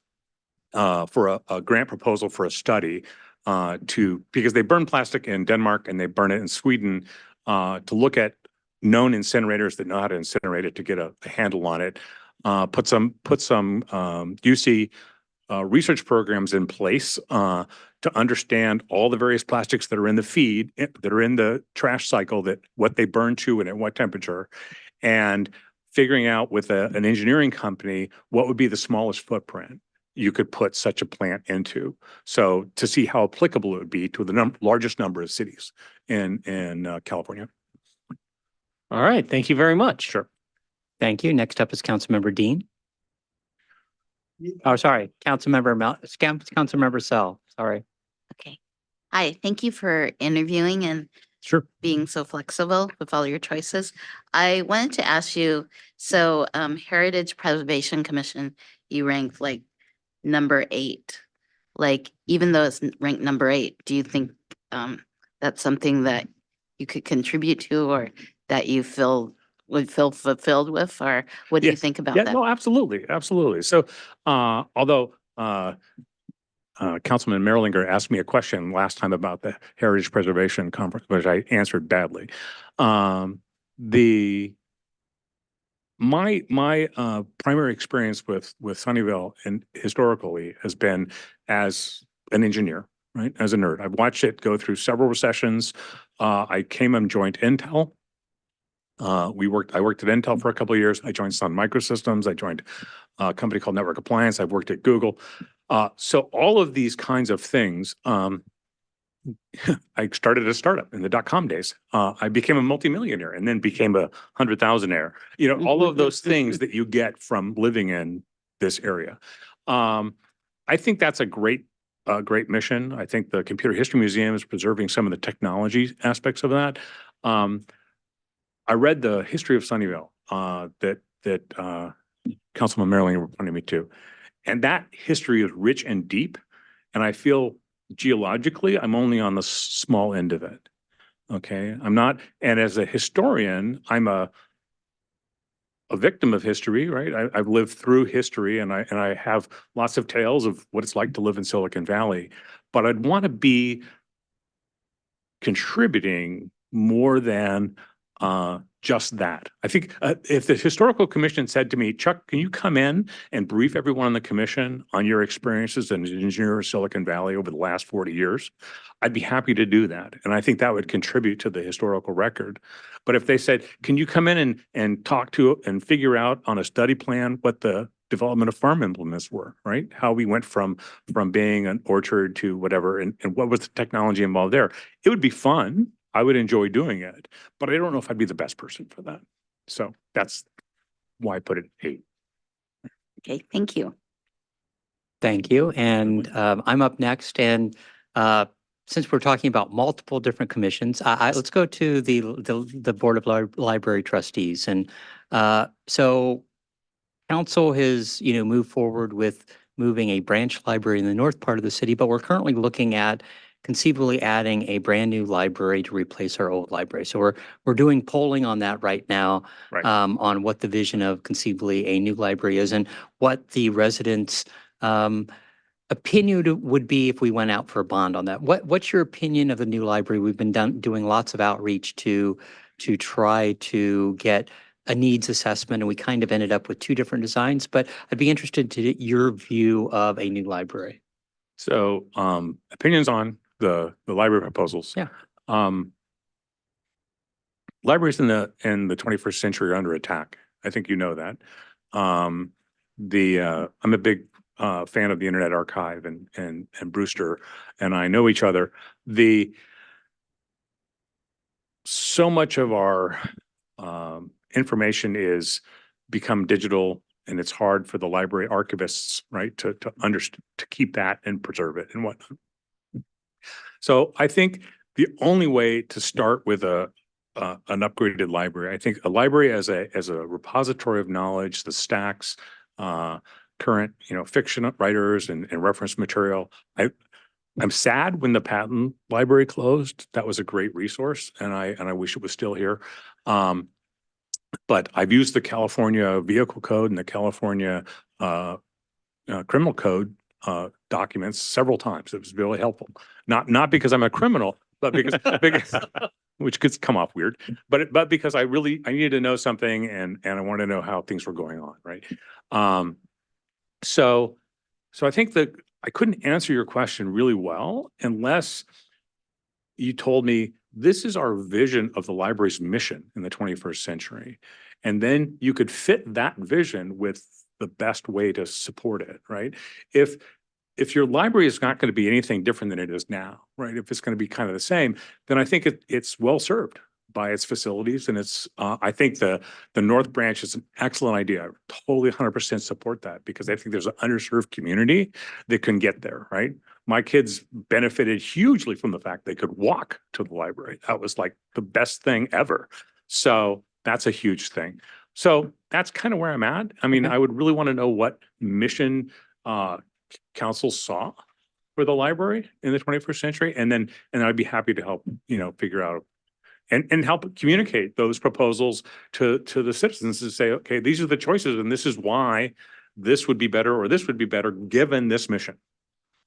for a grant proposal for a study because they burn plastic in Denmark and they burn it in Sweden to look at known incinerators that know how to incinerate it to get a handle on it. Put some UC research programs in place to understand all the various plastics that are in the feed, that are in the trash cycle, that what they burn to and at what temperature, and figuring out with an engineering company what would be the smallest footprint you could put such a plant into. So to see how applicable it would be to the largest number of cities in California. All right, thank you very much. Sure. Thank you. Next up is Councilmember Dean. Oh, sorry, Councilmember Sell, sorry. Okay. Hi, thank you for interviewing and Sure. being so flexible with all your choices. I wanted to ask you, so Heritage Preservation Commission, you ranked like number 8. Like, even though it's ranked number 8, do you think that's something that you could contribute to or that you would feel fulfilled with, or what do you think about that? No, absolutely. Absolutely. So, although, Councilman Merlinger asked me a question last time about the Heritage Preservation Conference, which I answered badly. My primary experience with Sunnyvale and historically has been as an engineer, right? As a nerd. I've watched it go through several recessions. I came and joined Intel. I worked at Intel for a couple of years. I joined Sun Microsystems. I joined a company called Network Appliance. I've worked at Google. So all of these kinds of things, I started a startup in the .com days. I became a multimillionaire and then became a 100,000-aire. You know, all of those things that you get from living in this area. I think that's a great mission. I think the Computer History Museum is preserving some of the technology aspects of that. I read the history of Sunnyvale that Councilman Merlinger pointed me to, and that history is rich and deep. And I feel geologically, I'm only on the small end of it. Okay, I'm not. And as a historian, I'm a victim of history, right? I've lived through history, and I have lots of tales of what it's like to live in Silicon Valley. But I'd want to be contributing more than just that. I think if the historical commission said to me, Chuck, can you come in and brief everyone on the commission on your experiences as an engineer of Silicon Valley over the last 40 years, I'd be happy to do that. And I think that would contribute to the historical record. But if they said, can you come in and talk to and figure out on a study plan what the development of farm implements were, right? How we went from being an orchard to whatever, and what was the technology involved there? It would be fun. I would enjoy doing it, but I don't know if I'd be the best person for that. So that's why I put it 8. Okay, thank you. Thank you. And I'm up next. And since we're talking about multiple different commissions, let's go to the Board of Library Trustees. And so council has, moved forward with moving a branch library in the north part of the city, but we're currently looking at conceivably adding a brand new library to replace our old library. So we're doing polling on that right now, Right. on what the vision of conceivably a new library is and what the residents' opinion would be if we went out for a bond on that. What's your opinion of the new library? We've been doing lots of outreach to try to get a needs assessment, and we kind of ended up with 2 different designs, but I'd be interested to get your view of a new library. So opinions on the library proposals. Yeah. Libraries in the 21st century are under attack. I think you know that. I'm a big fan of the Internet Archive and Brewster, and I know each other. So much of our information is become digital, and it's hard for the library archivists, right, to keep that and preserve it and whatnot. So I think the only way to start with an upgraded library, I think a library as a repository of knowledge, the stacks, current, fiction writers and reference material. I'm sad when the patent library closed. That was a great resource, and I wish it was still here. But I've used the California Vehicle Code and the California Criminal Code documents several times. It was really helpful. Not because I'm a criminal, but because which could come off weird, but because I needed to know something and I wanted to know how things were going on, right? So I think that I couldn't answer your question really well unless you told me this is our vision of the library's mission in the 21st century. And then you could fit that vision with the best way to support it, right? If your library is not going to be anything different than it is now, right? If it's going to be kind of the same, then I think it's well served by its facilities. And I think the North Branch is an excellent idea. I totally 100% support that because I think there's an underserved community that can get there, right? My kids benefited hugely from the fact they could walk to the library. That was like the best thing ever. So that's a huge thing. So that's kind of where I'm at. I mean, I would really want to know what mission council saw for the library in the 21st century. And I'd be happy to help, figure out and help communicate those proposals to the citizens to say, okay, these are the choices and this is why this would be better or this would be better given this mission.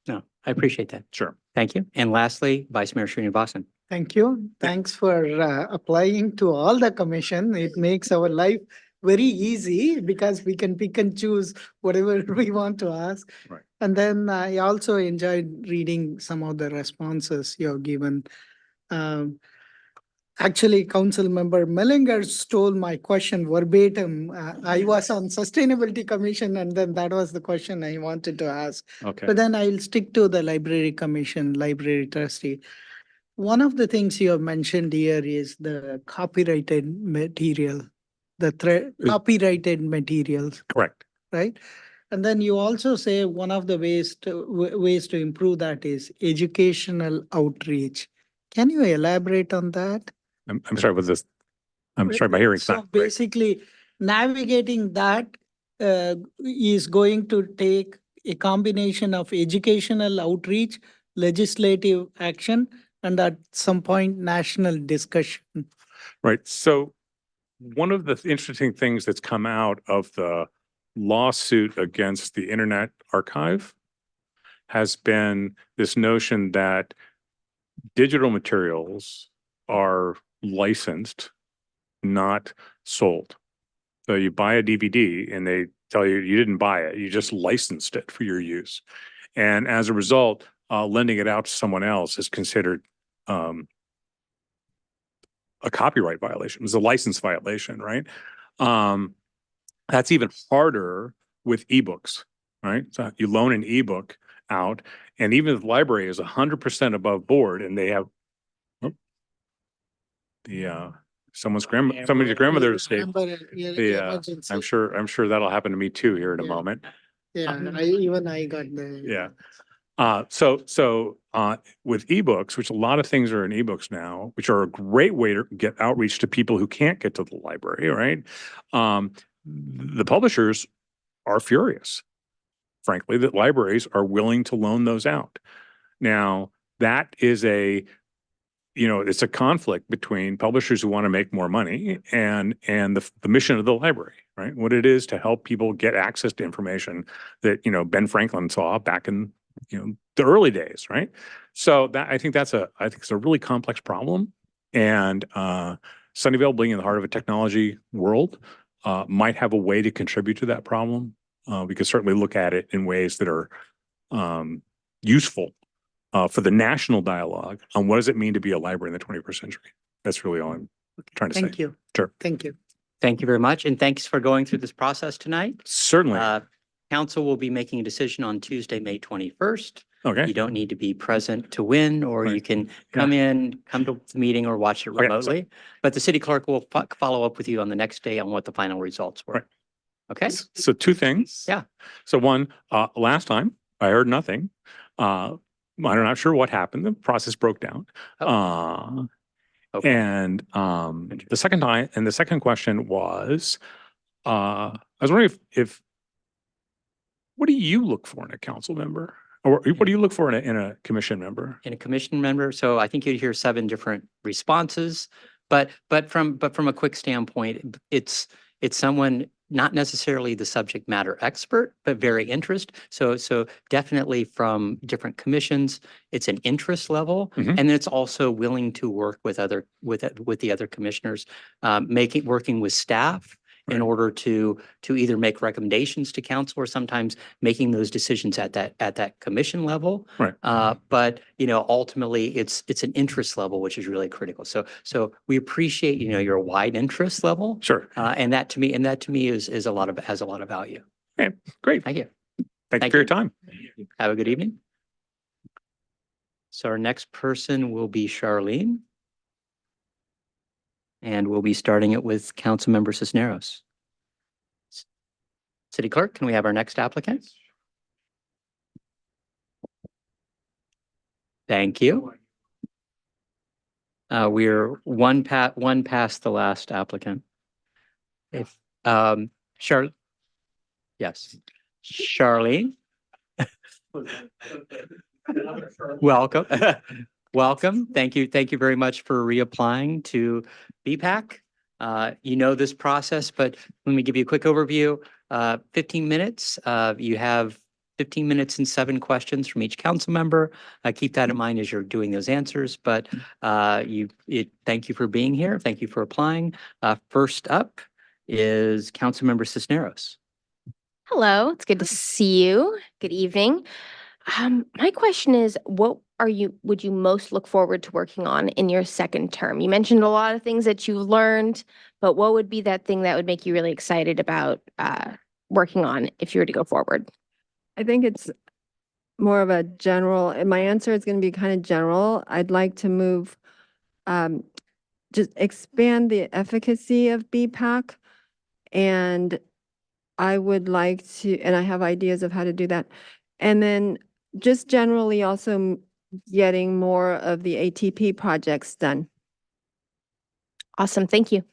No, I appreciate that. Sure. Thank you. And lastly, Vice Mayor Srinivasan. Thank you. Thanks for applying to all the commission. It makes our life very easy because we can pick and choose whatever we want to ask. Right. And then I also enjoyed reading some of the responses you have given. Actually, Council Member Mellinger stole my question verbatim. I was on Sustainability Commission, and then that was the question I wanted to ask. Okay. But then I'll stick to the Library Commission, Library Trustee. One of the things you have mentioned here is the copyrighted material, copyrighted materials, Correct. right? And then you also say one of the ways to improve that is educational outreach. Can you elaborate on that? I'm sorry, was this? I'm sorry, my hearing's So not great. basically, navigating that is going to take a combination of educational outreach, legislative action, and at some point, national discussion. Right. So one of the interesting things that's come out of the lawsuit against the Internet Archive has been this notion that digital materials are licensed not sold. So you buy a DVD and they tell you you didn't buy it, you just licensed it for your use. And as a result, lending it out to someone else is considered a copyright violation. It's a license violation, right? That's even harder with ebooks, right? So you loan an ebook out, and even if the library is 100% above board and they have somebody's grandmother estate. I'm sure that'll happen to me too here in a moment. Yeah, I got the. Yeah. So with ebooks, which a lot of things are in ebooks now, which are a great way to get outreach to people who can't get to the library, right? The publishers are furious, frankly, that libraries are willing to loan those out. Now, that is it's a conflict between publishers who want to make more money and the mission of the library, right? What it is to help people get access to information that, Ben Franklin saw back in, the early days, right? So I think it's a really complex problem. And Sunnyvale, being in the heart of a technology world, might have a way to contribute to that problem. We could certainly look at it in ways that are useful for the national dialogue on what does it mean to be a library in the 21st century. That's really all I'm trying to say. Thank you. Sure. Thank you. Thank you very much, and thanks for going through this process tonight. Certainly. Council will be making a decision on Tuesday, May 21st. Okay. You don't need to be present to win, or you can come to the meeting or watch it remotely. But the city clerk will follow up with you on the next day on what the final results were. Right. Okay? So two things. Yeah. So one, last time I heard nothing. I'm not sure what happened. The process broke down. Okay. And the second question was, I was wondering if what do you look for in a council member? Or what do you look for in a commission member? In a commission member, so I think you'd hear 7 different responses, but from a quick standpoint, it's someone not necessarily the subject matter expert, but very So definitely from different commissions, it's an interest level, Mhm. and then it's also willing to work with the other commissioners, working with staff in order to either make recommendations to council or sometimes making those decisions at that commission level. Right. But ultimately it's an interest level, which is really critical. So we appreciate your wide interest level. Sure. And that to me has a lot of value. Okay, great. Thank you. Thank you for your time. Have a good evening. So our next person will be Charlene. And we'll be starting it with Councilmember Cisneros. City Clerk, can we have our next applicant? Thank you. We're one past the last applicant. If yes, Charlene. Welcome. Welcome. Thank you. Thank you very much for reapplying to BPAC. You know this process, but let me give you a quick overview. 15 minutes. You have 15 minutes and 7 questions from each council member. Keep that in mind as you're doing those answers, but thank you for being here. Thank you for applying. First up is Councilmember Cisneros. Hello, it's good to see you. Good evening. My question is, what would you most look forward to working on in your second term? You mentioned a lot of things that you've learned, but what would be that thing that would make you really excited about working on if you were to go forward? I think it's more of a general, and my answer is going to be kind of general. I'd like to move, just expand the efficacy of BPAC. And I would like to, and I have ideas of how to do that. And then just generally also getting more of the ATP projects done. Awesome. Thank you.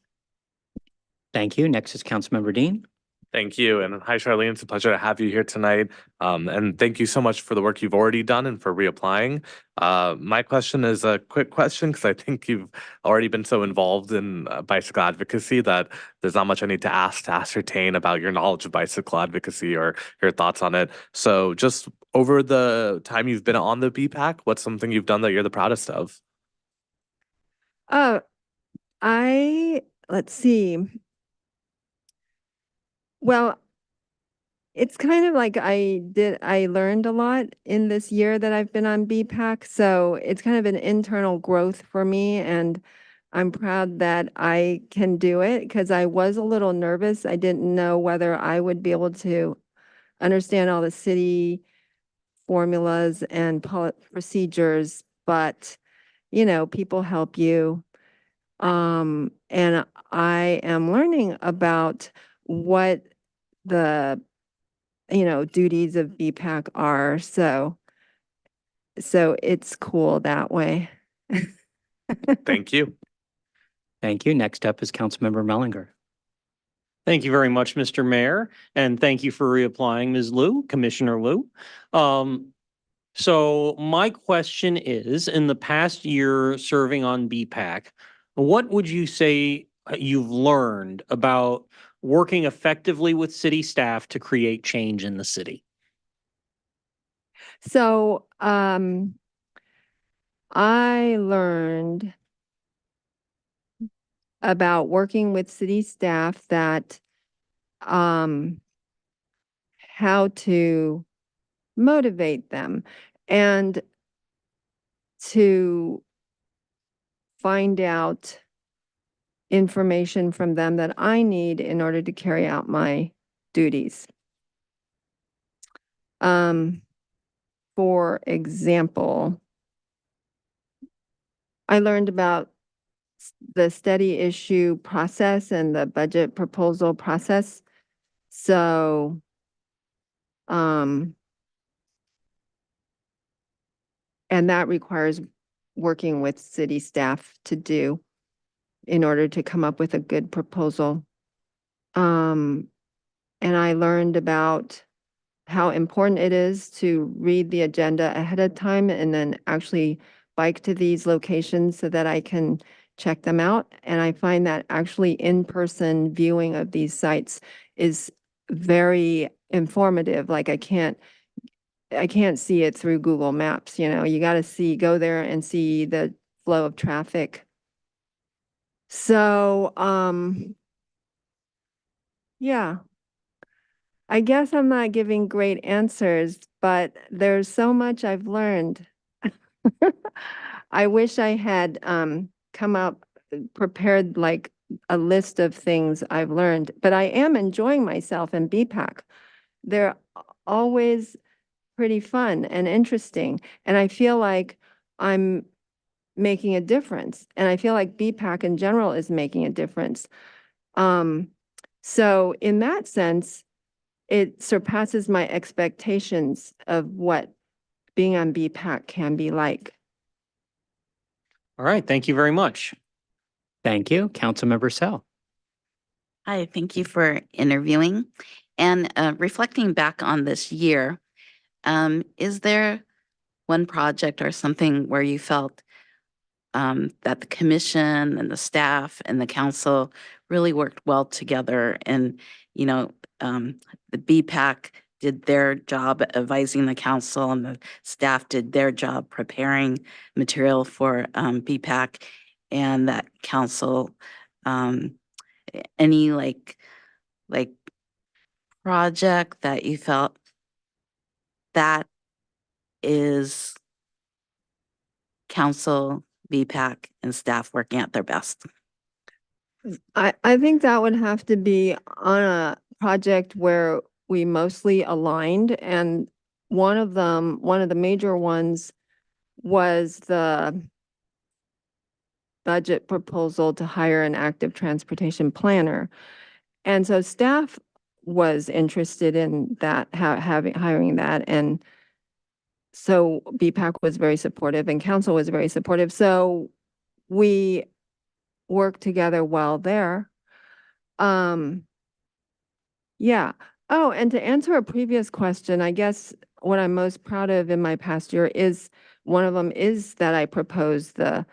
Thank you. Next is Councilmember Dean. Thank you. And hi, Charlene. It's a pleasure to have you here tonight. And thank you so much for the work you've already done and for reapplying. My question is a quick question because I think you've already been so involved in bicycle advocacy that there's not much I need to ask to ascertain about your knowledge of bicycle advocacy or your thoughts on it. So just over the time you've been on the BPAC, what's something you've done that you're the proudest of? I let's see. Well, it's kind of like I learned a lot in this year that I've been on BPAC. So it's kind of an internal growth for me. And I'm proud that I can do it because I was a little nervous. I didn't know whether I would be able to understand all the city formulas and procedures, but people help you. And I am learning about what the duties of BPAC are. So it's cool that way. Thank you. Thank you. Next up is Councilmember Mellinger. Thank you very much, Mr. Mayor, and thank you for reapplying, Ms. Liu, Commissioner Liu. So my question is, in the past year serving on BPAC, what would you say you've learned about working effectively with city staff to create change in the city? So I learned about working with city staff that how to motivate them and to find out information from them that I need in order to carry out my duties. For example, I learned about the steady issue process and the budget proposal process. So, and that requires working with city staff to do in order to come up with a good proposal. And I learned about how important it is to read the agenda ahead of time and then actually bike to these locations so that I can check them out. And I find that actually in-person viewing of these sites is very informative. Like I can't see it through Google Maps, you got to go there and see the flow of traffic. So, yeah, I guess I'm not giving great answers, but there's so much I've learned. I wish I had prepared like a list of things I've learned, but I am enjoying myself in BPAC. They're always pretty fun and interesting, and I feel like I'm making a difference, and I feel like BPAC in general is making a difference. So in that sense, it surpasses my expectations of what being on BPAC can be like. All right, thank you very much. Thank you. Councilmember Sell. Hi, thank you for interviewing. And reflecting back on this year, is there one project or something where you felt that the commission and the staff and the council really worked well together and, the BPAC did their job advising the council and the staff did their job preparing material for BPAC and that council, any like project that you felt that is council, BPAC, and staff working at their best? I think that would have to be on a project where we mostly aligned, and one of the major ones was the budget proposal to hire an active transportation planner. And so staff was interested in that, hiring that, and so BPAC was very supportive and council was very supportive. So we worked together well there. Yeah. Oh, and to answer a previous question, I guess what I'm most proud of in my past year is one of them is that I proposed the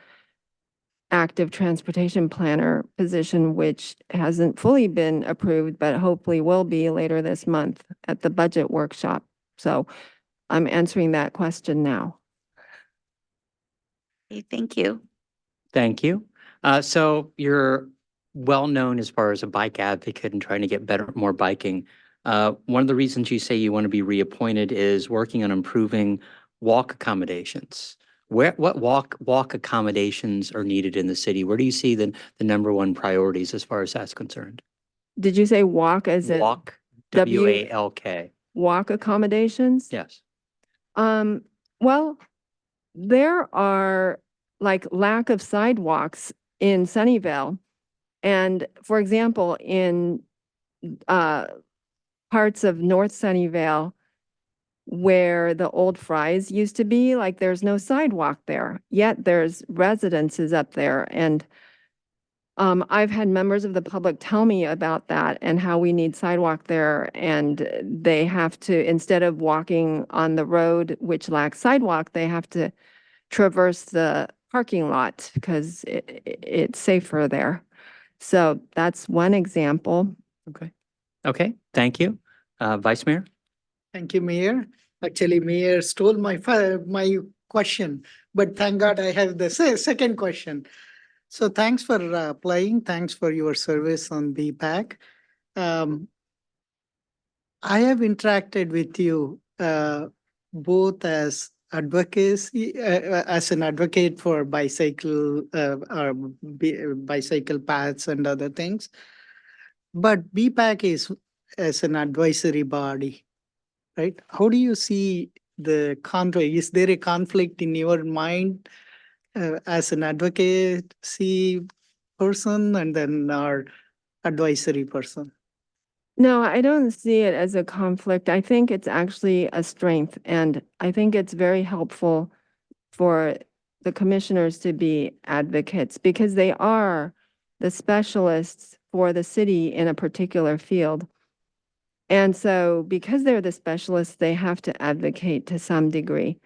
active transportation planner position, which hasn't fully been approved, but hopefully will be later this month at the budget workshop. So I'm answering that question now. Okay, thank you. Thank you. So your well-known as far as a bike advocate and trying to get better, more biking. One of the reasons you say you want to be reappointed is working on improving walk accommodations. What walk accommodations are needed in the city? Where do you see the number one priorities as far as that's concerned? Did you say walk as in Walk, W- WALK. walk accommodations? Yes. Well, there are like lack of sidewalks in Sunnyvale. And for example, in parts of North Sunnyvale where the old Fry's used to be, like there's no sidewalk there, yet there's residences up there. And I've had members of the public tell me about that and how we need sidewalk there. And they have to, instead of walking on the road, which lacks sidewalk, they have to traverse the parking lot because it's safer there. So that's one example. Okay, thank you. Vice Mayor? Thank you, Mayor. Actually, Mayor stole my my question, but thank God I have the second question. So thanks for applying. Thanks for your service on BPAC. I have interacted with you both as advocacy, as an advocate for bicycle or bicycle paths and other things. But BPAC is as an advisory body, right? How do you see the conflict? Is there a conflict in your mind as an advocacy person and then our advisory person? No, I don't see it as a conflict. I think it's actually a strength. And I think it's very helpful for the commissioners to be advocates because they are the specialists for the city in a particular field. And so because they're the specialists, they have to advocate to some degree.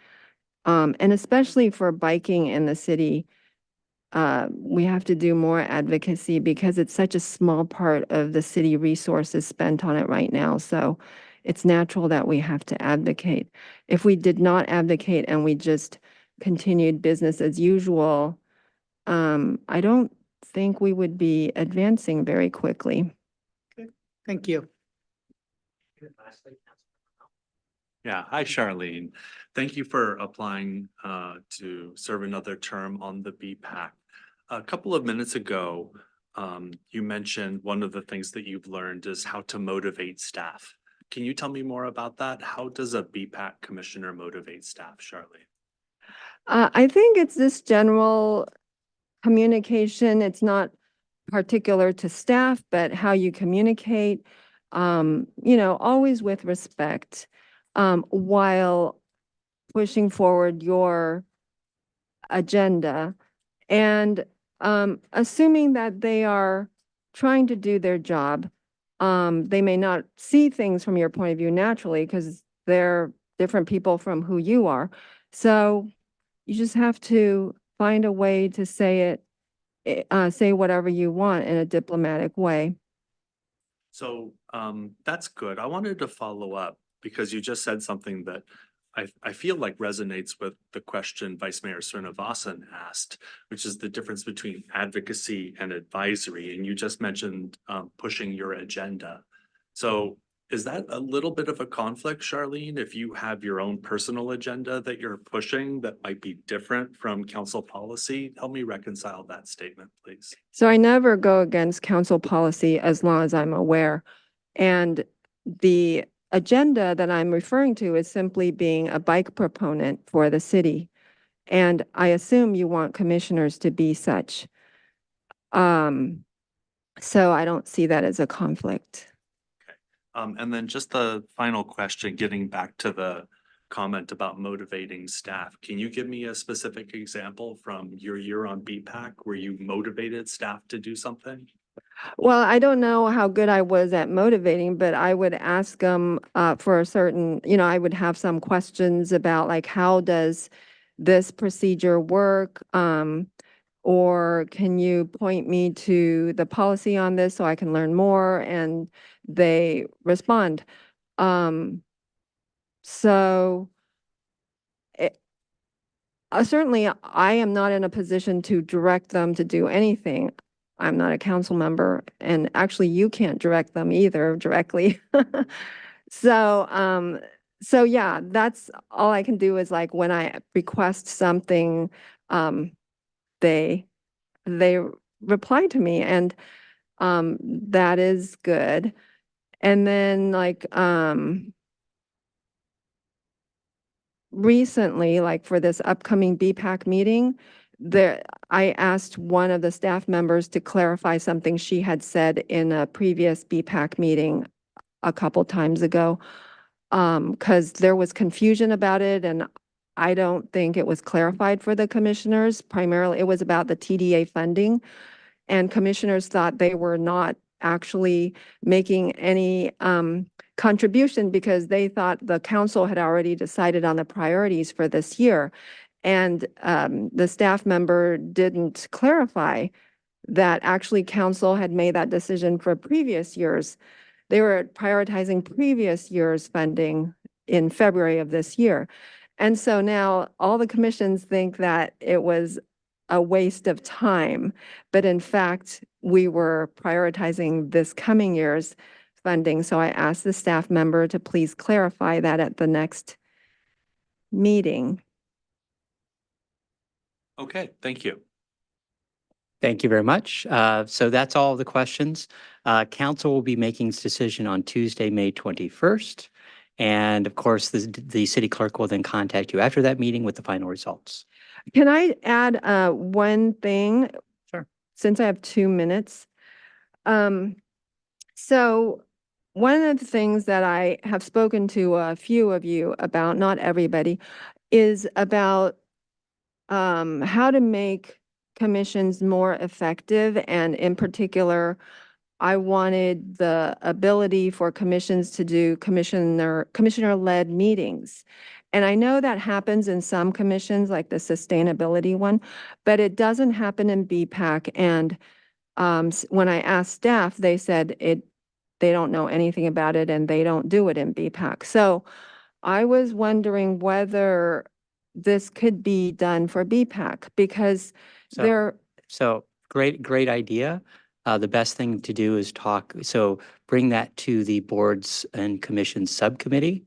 And especially for biking in the city, we have to do more advocacy because it's such a small part of the city resources spent on it right now. So it's natural that we have to advocate. If we did not advocate and we just continued business as usual, I don't think we would be advancing very quickly. Thank you. Yeah, hi Charlene. Thank you for applying to serve another term on the BPAC. A couple of minutes ago, you mentioned one of the things that you've learned is how to motivate staff. Can you tell me more about that? How does a BPAC commissioner motivate staff, Charlene? I think it's this general communication. It's not particular to staff, but how you communicate, always with respect, while pushing forward your agenda and assuming that they are trying to do their job. They may not see things from your point of view naturally because they're different people from who you are. So you just have to find a way to say whatever you want in a diplomatic way. So that's good. I wanted to follow up because you just said something that I feel like resonates with the question Vice Mayor Srinivasan asked, which is the difference between advocacy and advisory. And you just mentioned pushing your agenda. So is that a little bit of a conflict, Charlene, if you have your own personal agenda that you're pushing that might be different from council policy? Help me reconcile that statement, please. So I never go against council policy as long as I'm aware. And the agenda that I'm referring to is simply being a bike proponent for the city. And I assume you want commissioners to be such. So I don't see that as a conflict. And then just the final question, getting back to the comment about motivating staff. Can you give me a specific example from your year on BPAC where you motivated staff to do something? Well, I don't know how good I was at motivating, but I would ask them for a certain, I would have some questions about like, how does this procedure work? Or can you point me to the policy on this so I can learn more? And they respond. So certainly I am not in a position to direct them to do anything. I'm not a council member, and actually you can't direct them either directly. So, so yeah, that's all I can do is like when I request something, they reply to me, and that is good. And then like recently, like for this upcoming BPAC meeting, I asked one of the staff members to clarify something she had said in a previous BPAC meeting a couple times ago, because there was confusion about it, and I don't think it was clarified for the commissioners. Primarily, it was about the TDA funding, and commissioners thought they were not actually making any contribution because they thought the council had already decided on the priorities for this year. And the staff member didn't clarify that actually council had made that decision for previous years. They were prioritizing previous year's funding in February of this year. And so now all the commissions think that it was a waste of time, but in fact, we were prioritizing this coming year's funding. So I asked the staff member to please clarify that at the next meeting. Okay, thank you. Thank you very much. So that's all the questions. Council will be making its decision on Tuesday, May 21st. And of course, the city clerk will then contact you after that meeting with the final results. Can I add one thing? Sure. Since I have 2 minutes. So one of the things that I have spoken to a few of you about, not everybody, is about how to make commissions more effective. And in particular, I wanted the ability for commissions to do commissioner-led meetings. And I know that happens in some commissions, like the sustainability one, but it doesn't happen in BPAC. And when I asked staff, they said they don't know anything about it and they don't do it in BPAC. So I was wondering whether this could be done for BPAC because So great idea. The best thing to do is bring that to the boards and commissions subcommittee,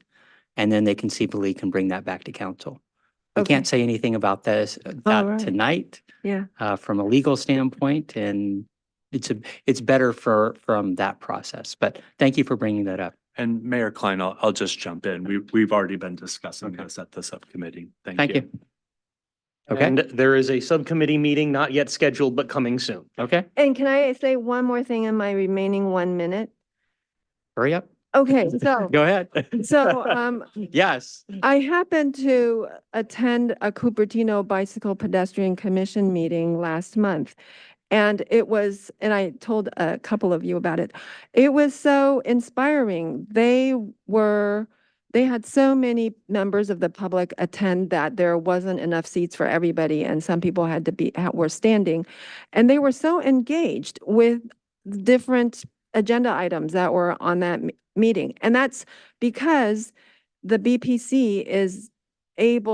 and then they conceivably can bring that back to council. We Okay. can't say anything about that right. tonight, Yeah. from a legal standpoint, and it's better from that process. But thank you for bringing that up. And Mayor Klein, I'll just jump in. We've already been discussing this at the subcommittee. Thank you. Okay. And there is a subcommittee meeting not yet scheduled, but coming soon. Okay, And can I say one more thing in my remaining 1 minute? hurry up. Okay, so Go ahead. So, Yes. I happened to attend a Cupertino Bicycle Pedestrian Commission meeting last month. And I told a couple of you about it. It was so inspiring. They had so many members of the public attend that there wasn't enough seats for everybody, and some people were standing. And they were so engaged with different agenda items that were on that meeting. And that's because the BPC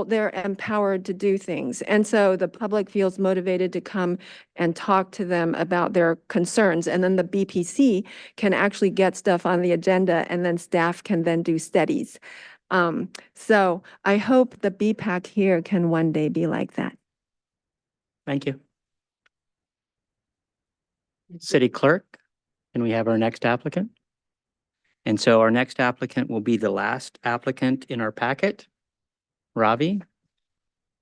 they're empowered to do things. And so the public feels motivated to come and talk to them about their concerns. And then the BPC can actually get stuff on the agenda, and then staff can then do studies. So I hope the BPAC here can one day be like that. Thank you. City Clerk, can we have our next applicant? And so our next applicant will be the last applicant in our packet. Ravi?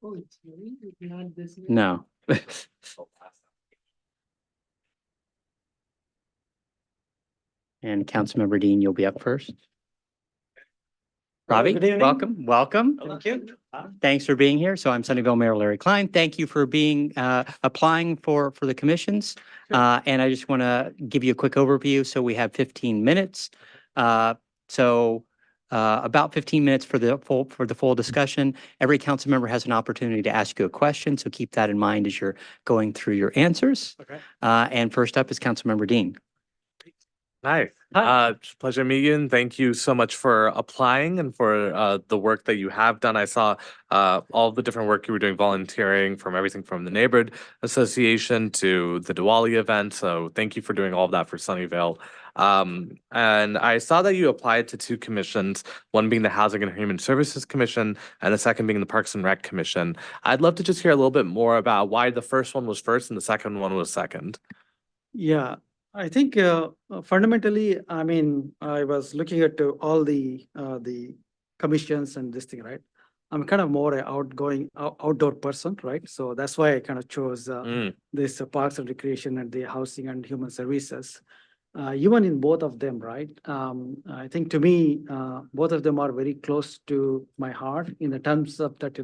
Oh, it's really not this. No. And Councilmember Dean, you'll be up first. Ravi, good evening. welcome. Thank you. Thanks for being here. So I'm Sunnyvale Mayor Larry Klein. Thank you for applying for the commissions. And I just want to give you a quick overview. So we have 15 minutes. About 15 minutes for the full discussion. Every council member has an opportunity to ask you a question. So keep that in mind as you're going through your answers. Okay. And first up is Councilmember Dean. Hi, Pleasure to meet you, and thank you so much for applying and for the work that you have done. I saw all the different work you were doing volunteering, from everything from the Neighborhood Association to the Diwali event. So thank you for doing all of that for Sunnyvale. And I saw that you applied to 2 commissions, one being the Housing and Human Services Commission and the second being the Parks and Rec Commission. I'd love to just hear a little bit more about why the first one was first and the second one was second. Yeah, I think fundamentally, I mean, I was looking at all the commissions and this thing, right? I'm kind of more an outdoor person, right? So that's why I kind of chose this Parks and Recreation and the Housing and Human Services. Even in both of them, right? I think to me, both of them are very close to my heart in the terms of that,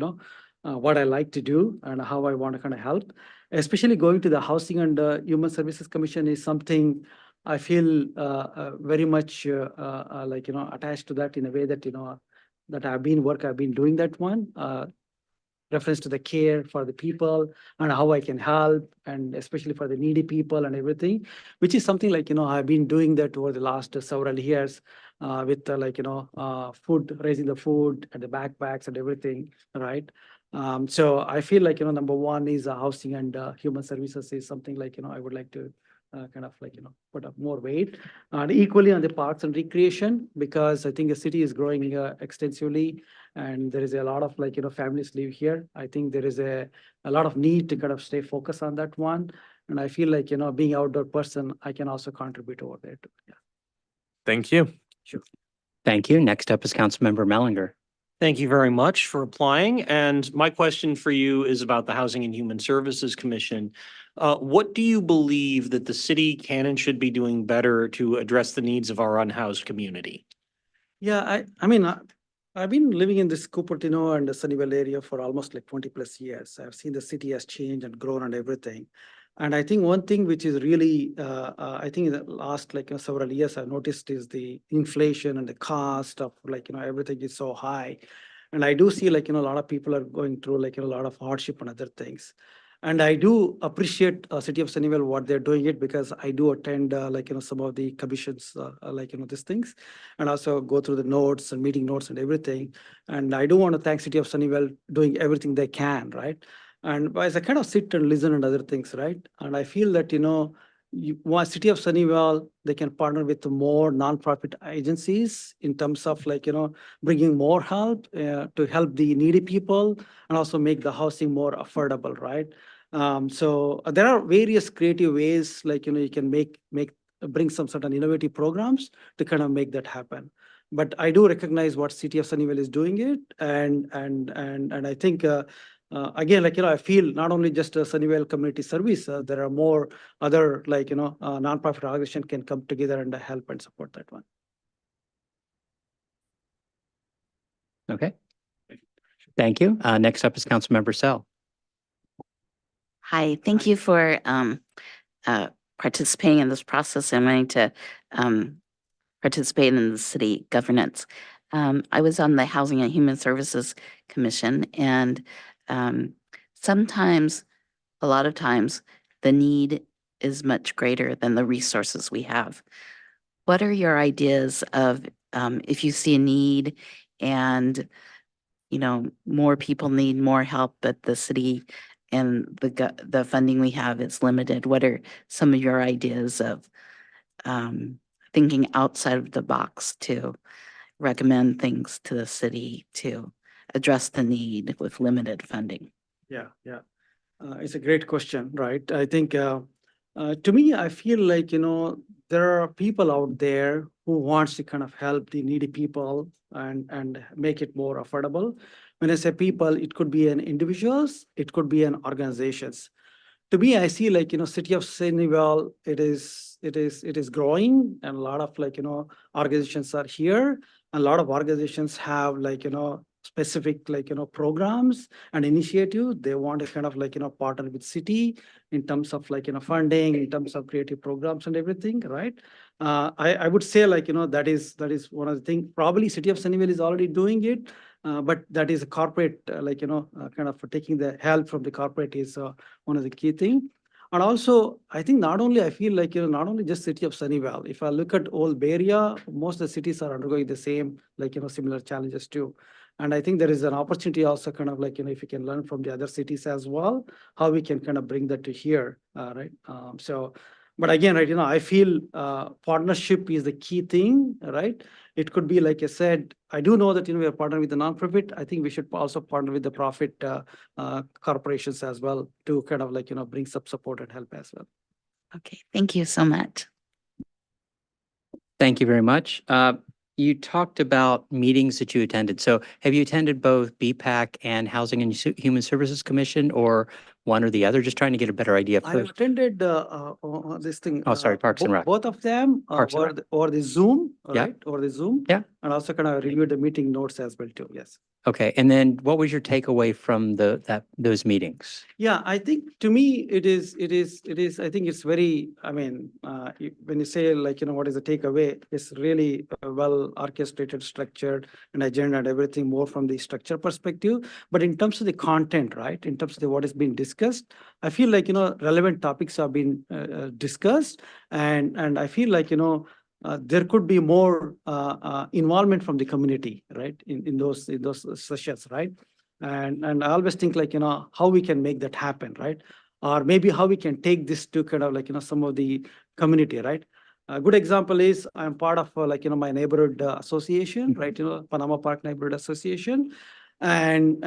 what I like to do and how I want to kind of help. Especially going to the Housing and Human Services Commission is something I feel very much attached to that in a way that, that I've been doing that one. Reference to the care for the people and how I can help, and especially for the needy people and everything, which is something like, I've been doing that over the last several years with food, raising the food and the backpacks and everything, right? So I feel like, number one is Housing and Human Services is something like, I would like to kind of put up more weight. And equally on the Parks and Recreation, because I think the city is growing extensively and there is a lot of families live here. I think there is a lot of need to kind of stay focused on that one. And I feel like, being an outdoor person, I can also contribute over there too. Yeah. Thank you. Sure. Thank you. Next up is Councilmember Mellinger. Thank you very much for applying. And my question for you is about the Housing and Human Services Commission. What do you believe that the city can and should be doing better to address the needs of our unhoused community? Yeah, I mean, I've been living in this Cupertino and the Sunnyvale area for almost like 20 plus years. I've seen the city has changed and grown and everything. And I think one thing which is really, I think in the last several years I've noticed is the inflation and the cost of everything is so high. And I do see a lot of people are going through a lot of hardship and other things. And I do appreciate City of Sunnyvale what they're doing it, because I do attend some of the commissions these things, and also go through the notes and meeting notes and everything. And I do want to thank City of Sunnyvale doing everything they can, right? And as I kind of sit and listen and other things, right? And I feel that, City of Sunnyvale, they can partner with more nonprofit agencies in terms of bringing more help to help the needy people and also make the housing more affordable, right? So there are various creative ways, you can bring some certain innovative programs to kind of make that happen. But I do recognize what City of Sunnyvale is doing it, and I think again, I feel not only just a Sunnyvale Community Service, there are more other nonprofit organizations can come together and help and support that one. Okay. Thank you. Next up is Councilmember Sell. Hi, thank you for participating in this process and wanting to participate in the city governance. I was on the Housing and Human Services Commission, and sometimes, a lot of times, the need is much greater than the resources we have. What are your ideas of if you see a need and more people need more help, but the city and the funding we have is limited? What are some of your ideas of thinking outside of the box to recommend things to the city to address the need with limited funding? Yeah. It's a great question, right? I think to me, I feel like, there are people out there who wants to kind of help the needy people and make it more affordable. When I say people, it could be an individuals, it could be an organizations. To me, I see City of Sunnyvale, it is growing, and a lot of organizations are here. A lot of organizations have specific programs and initiatives. They want to kind of partner with city in terms of funding, in terms of creative programs and everything, right? I would say that is one of the things. Probably City of Sunnyvale is already doing it, but that is a corporate kind of taking the help from the corporate is one of the key thing. And also, I think not only, I feel like, not only just city of Sunnyvale, if I look at old Bay Area, most of the cities are undergoing the same, like, similar challenges too. And I think there is an opportunity also kind of like, if you can learn from the other cities as well, how we can kind of bring that to here, right? But again, right, I feel partnership is the key thing, right? It could be, like I said, I do know that, we are partnering with the nonprofit. I think we should also partner with the profit corporations as well to kind of like, bring some support and help as well. Okay, thank you so much. Thank you very much. You talked about meetings that you attended. So have you attended both BPAC and Housing and Human Services Commission, or one or the other? Just trying to get a better idea I first. attended this thing. Oh, sorry, Parks and Rec. Both of them Parks and Rec. or the Zoom, Yeah. right? Or the Zoom. Yeah. And also kind of reviewed the meeting notes as well too. Yes. Okay, and then what was your takeaway from those meetings? Yeah, I think to me, it is, I think it's very, when you say like, what is the takeaway, it's really well orchestrated, structured, and agenda and everything more from the structure perspective. But in terms of the content, right, in terms of what is being discussed, I feel like, relevant topics have been discussed. And I feel like, there could be more involvement from the community, right, in those sessions, right? And I always think like, how we can make that happen, right? Or maybe how we can take this to kind of like, some of the community, right? A good example is I'm part of like, my neighborhood association, right? Panama Park Neighborhood Association. And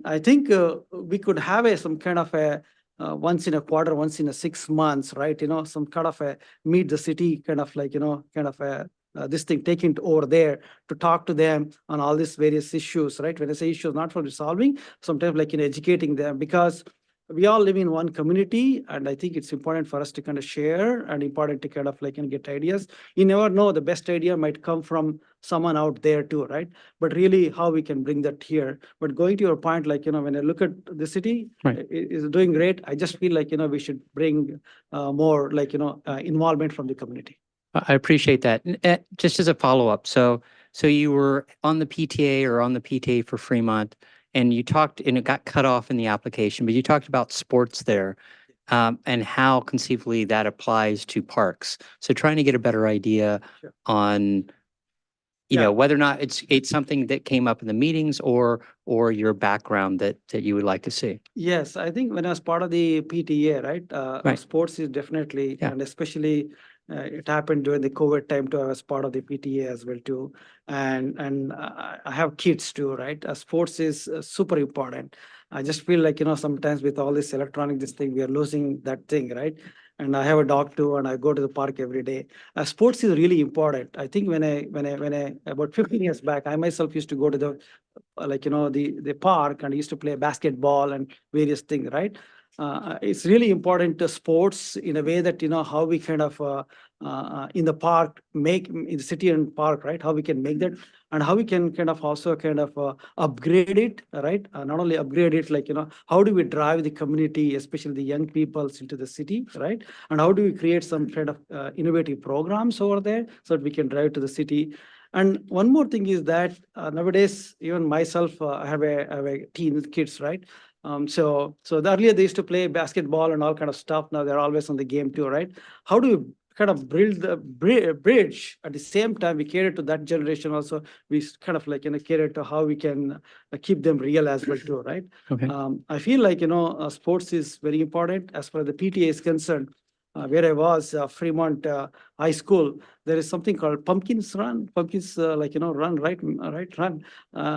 I think we could have some kind of a once in a quarter, once in a 6 months, right? Some kind of a meet the city kind of like, kind of a this thing taken over there to talk to them on all these various issues, right? When I say issues, not for resolving, sometimes like educating them, because we all live in one community, and I think it's important for us to kind of share and important to kind of like get ideas. You never know, the best idea might come from someone out there too, right? But really how we can bring that here. But going to your point, like, when I look at the city, Right. is doing great. I just feel like, we should bring more like, involvement from the community. I appreciate that. Just as a follow-up, so you were on the PTA or on the PTA for Fremont, and you talked, and it got cut off in the application, but you talked about sports there, and how conceivably that applies to parks. So trying to get a better idea Sure. on, whether or not it's something that came up in the meetings or your background that you would like to see. Yes, I think when I was part of the PTA, right? Right. Sports is definitely, Yeah. and especially it happened during the COVID time too. I was part of the PTA as well too. And I have kids too, right? Sports is super important. I just feel like, sometimes with all this this thing, we are losing that thing, right? And I have a dog too, and I go to the park every day. Sports is really important. I think when I about 15 years back, I myself used to go to the the park, and I used to play basketball and various things, right? It's really important to sports in a way that, how we kind of in the park, make in the city and park, right? How we can make that, and how we can kind of also kind of upgrade it, right? Not only upgrade it, like, how do we drive the community, especially the young peoples, into the city, right? And how do we create some kind of innovative programs over there so that we can drive to the city? And one more thing is that nowadays, even myself, I have a teen kids, right? So earlier they used to play basketball and all kind of stuff. Now they're always on the game too, right? How do we kind of build the bridge at the same time we cater to that generation also? We kind of like, cater to how we can keep them real as well too, right? Okay. I feel like, sports is very important as far as the PTA is concerned. Where I was, Fremont High School, there is something called Pumpkins Run. Pumpkins, run, right? Run.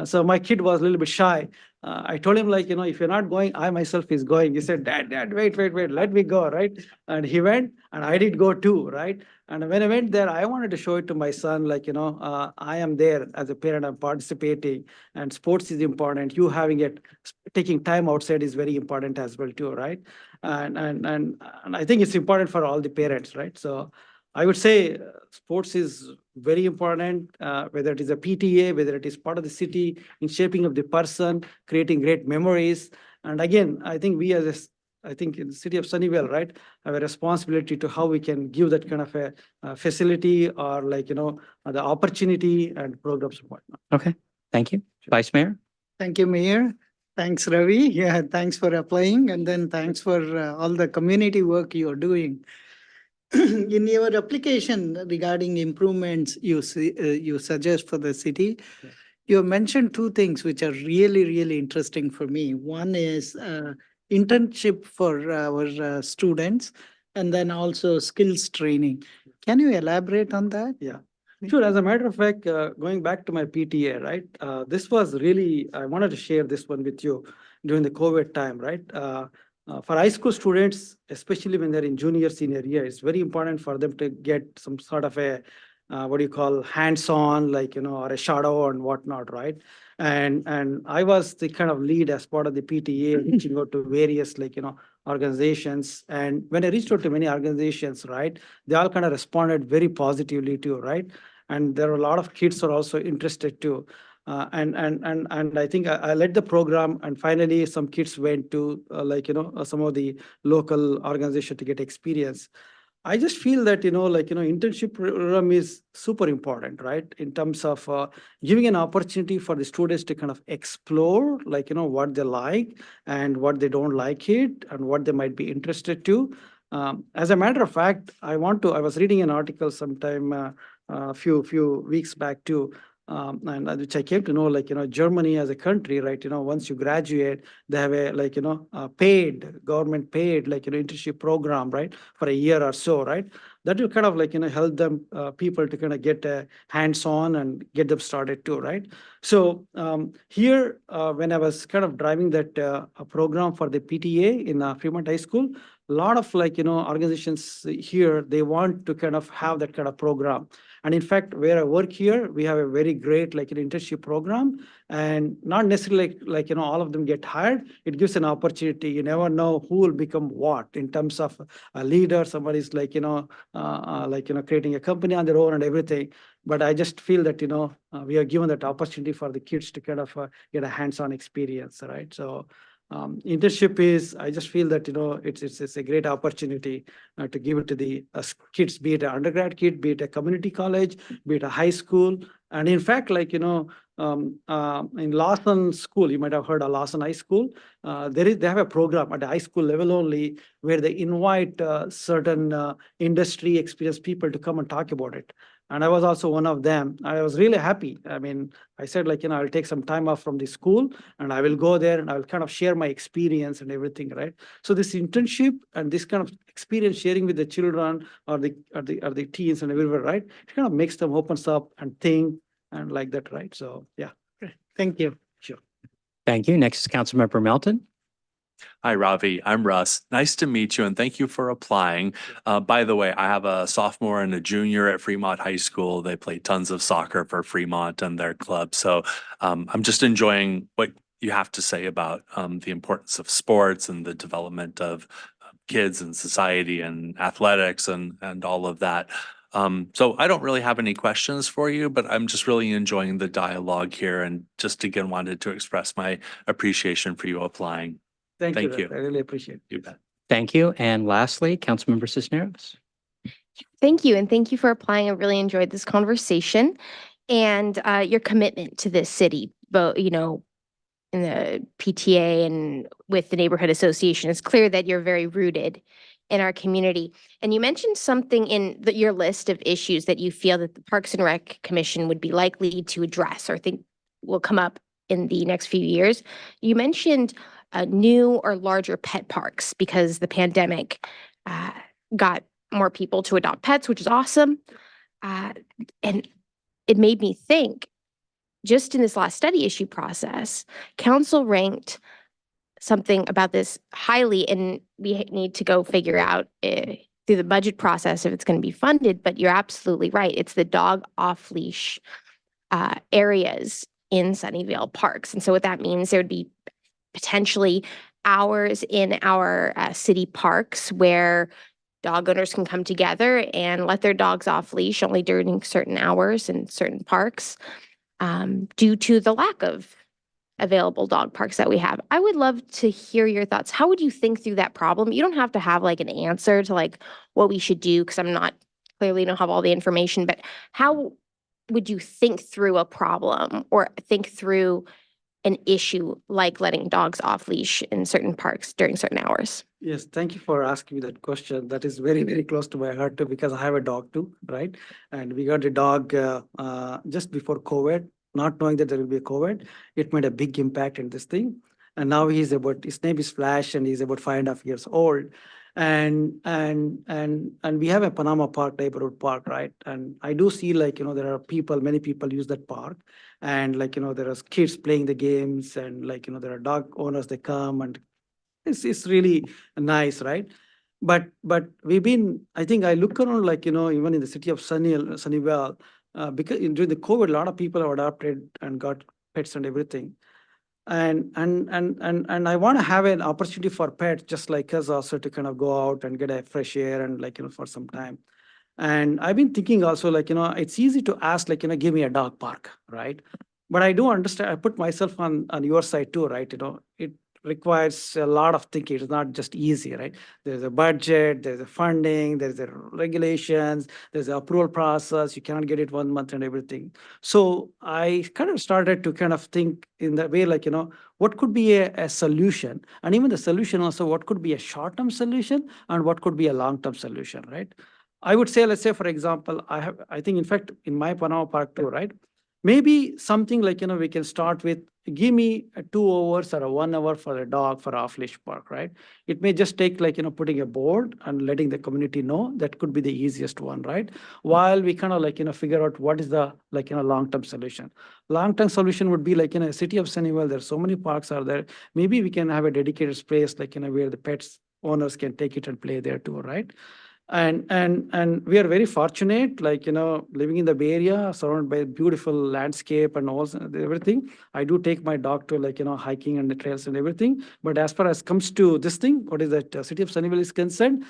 So my kid was a little bit shy. I told him, like, if you're not going, I myself is going. He said, Dad, wait, let me go, right? And he went, and I did go too, right? And when I went there, I wanted to show it to my son, like, I am there as a parent, I'm participating, and sports is important. You having it, taking time outside is very important as well too, right? And I think it's important for all the parents, right? So I would say sports is very important, whether it is a PTA, whether it is part of the city, in shaping of the person, creating great memories. And again, I think we as I think in the city of Sunnyvale, right, have a responsibility to how we can give that kind of a facility or like, the opportunity and programs. Okay, thank you. Vice Mayor? Thank you, Mayor. Thanks, Ravi. Yeah, thanks for applying, and then thanks for all the community work you're doing. In your application regarding improvements you suggest for the city, you mentioned two things which are really, really interesting for me. One is internship for our students, and then also skills training. Can you elaborate on that? Yeah. Sure. As a matter of fact, going back to my PTA, right? This was really, I wanted to share this one with you during the COVID time, right? For high school students, especially when they're in junior, senior year, it's very important for them to get some sort of a, what do you call, hands-on, like, or a shadow and whatnot, right? And I was the kind of lead as part of the PTA, reaching out to various, organizations. And when I reached out to many organizations, right, they all kind of responded very positively too, right? And there are a lot of kids who are also interested too. And I think I led the program, and finally some kids went to some of the local organization to get experience. I just feel that, internship program is super important, right? In terms of giving an opportunity for the students to kind of explore, what they like and what they don't like it and what they might be interested to. As a matter of fact, I was reading an article sometime a few weeks back too, and which I came to know, Germany as a country, right? Once you graduate, they have a paid, government paid, internship program, right? For a year or so, right? That will kind of help them, people to kind of get hands-on and get them started too, right? So here, when I was kind of driving that program for the PTA in Fremont High School, a lot of organizations here, they want to kind of have that kind of program. And in fact, where I work here, we have a very great an internship program, and not necessarily all of them get hired. It gives an opportunity. You never know who will become what in terms of a leader. Somebody's creating a company on their own and everything. But I just feel that we are given that opportunity for the kids to kind of get a hands-on experience, right? So internship is, I just feel that it's a great opportunity to give it to the kids, be it an undergrad kid, be it a community college, be it a high school. And in fact, in Lawson School, you might have heard of Lawson High School. They have a program at the high school level only where they invite certain industry experienced people to come and talk about it. And I was also one of them. I was really happy. I mean, I said I'll take some time off from the school and I will go there and I will kind of share my experience and everything, right? So this internship and this kind of experience sharing with the children or the teens and everywhere, right? It kind of makes them opens up and think and like that, right? So yeah. Thank you. Sure. Thank you. Next is Councilmember Melton. Hi, Ravi. I'm Russ. Nice to meet you and thank you for applying. By the way, I have a sophomore and a junior at Fremont High School. They play tons of soccer for Fremont and their club. So I'm just enjoying what you have to say about the importance of sports and the development of kids and society and athletics and all of that. So I don't really have any questions for you, but I'm just really enjoying the dialogue here and just again wanted to express my appreciation for you applying. Thank you. Thank you. I really appreciate it. You bet. Thank you. And lastly, Councilmember Cisneros. Thank you. And thank you for applying. I really enjoyed this conversation and your commitment to this city, both, in the PTA and with the neighborhood association. It's clear that you're very rooted in our community. And you mentioned something in your list of issues that you feel that the Parks and Rec Commission would be likely to address or think will come up in the next few years. You mentioned new or larger pet parks because the pandemic got more people to adopt pets, which is awesome. And it made me think, just in this last study issue process, council ranked something about this highly, and we need to go figure out through the budget process if it's going to be funded, but you're absolutely right. It's the dog off-leash areas in Sunnyvale parks. And so what that means, there would be potentially hours in our city parks where dog owners can come together and let their dogs off leash only during certain hours in certain parks due to the lack of available dog parks that we have. I would love to hear your thoughts. How would you think through that problem? You don't have to have an answer to what we should do because I'm not clearly don't have all the information, but how would you think through a problem or think through an issue like letting dogs off leash in certain parks during certain hours? Yes, thank you for asking me that question. That is very, very close to my heart too, because I have a dog too, right? And we got a dog just before COVID, not knowing that there will be a COVID. It made a big impact in this thing. And now his name is Flash, and he's about 5.5 years old. And we have a Panama Park neighborhood park, right? And I do see, like, there are many people use that park. And like, there are kids playing the games, and like, there are dog owners, they come, and it's really nice, right? But I think I look around, like, even in the city of Sunnyvale, because during the COVID, a lot of people have adopted and got pets and everything. And I want to have an opportunity for pets just like us also to kind of go out and get a fresh air and, like, for some time. And I've been thinking also, like, it's easy to ask, like, give me a dog park, right? But I do understand, I put myself on your side too, right? It requires a lot of thinking. It's not just easy, right? There's a budget, there's a funding, there's the regulations, there's the approval process. You cannot get it 1 month and everything. So I kind of started to kind of think in that way, like, what could be a solution? And even the solution also, what could be a short-term solution and what could be a long-term solution, right? I would say, let's say, for example, I think, in fact, in my Panama Park too, right? Maybe something like, we can start with, give me 2 hours or 1 hour for a dog for off-leash park, right? It may just take, like, putting a board and letting the community know. That could be the easiest one, right? While we kind of, like, figure out what is the, like, long-term solution. Long-term solution would be, like, in a city of Sunnyvale, there's so many parks are there. Maybe we can have a dedicated space, like, where the pets owners can take it and play there too, right? And we are very fortunate, like, living in the Bay Area, surrounded by beautiful landscape and all everything. I do take my dog to, like, hiking and the trails and everything. But as far as comes to this thing, what is that city of Sunnyvale is concerned,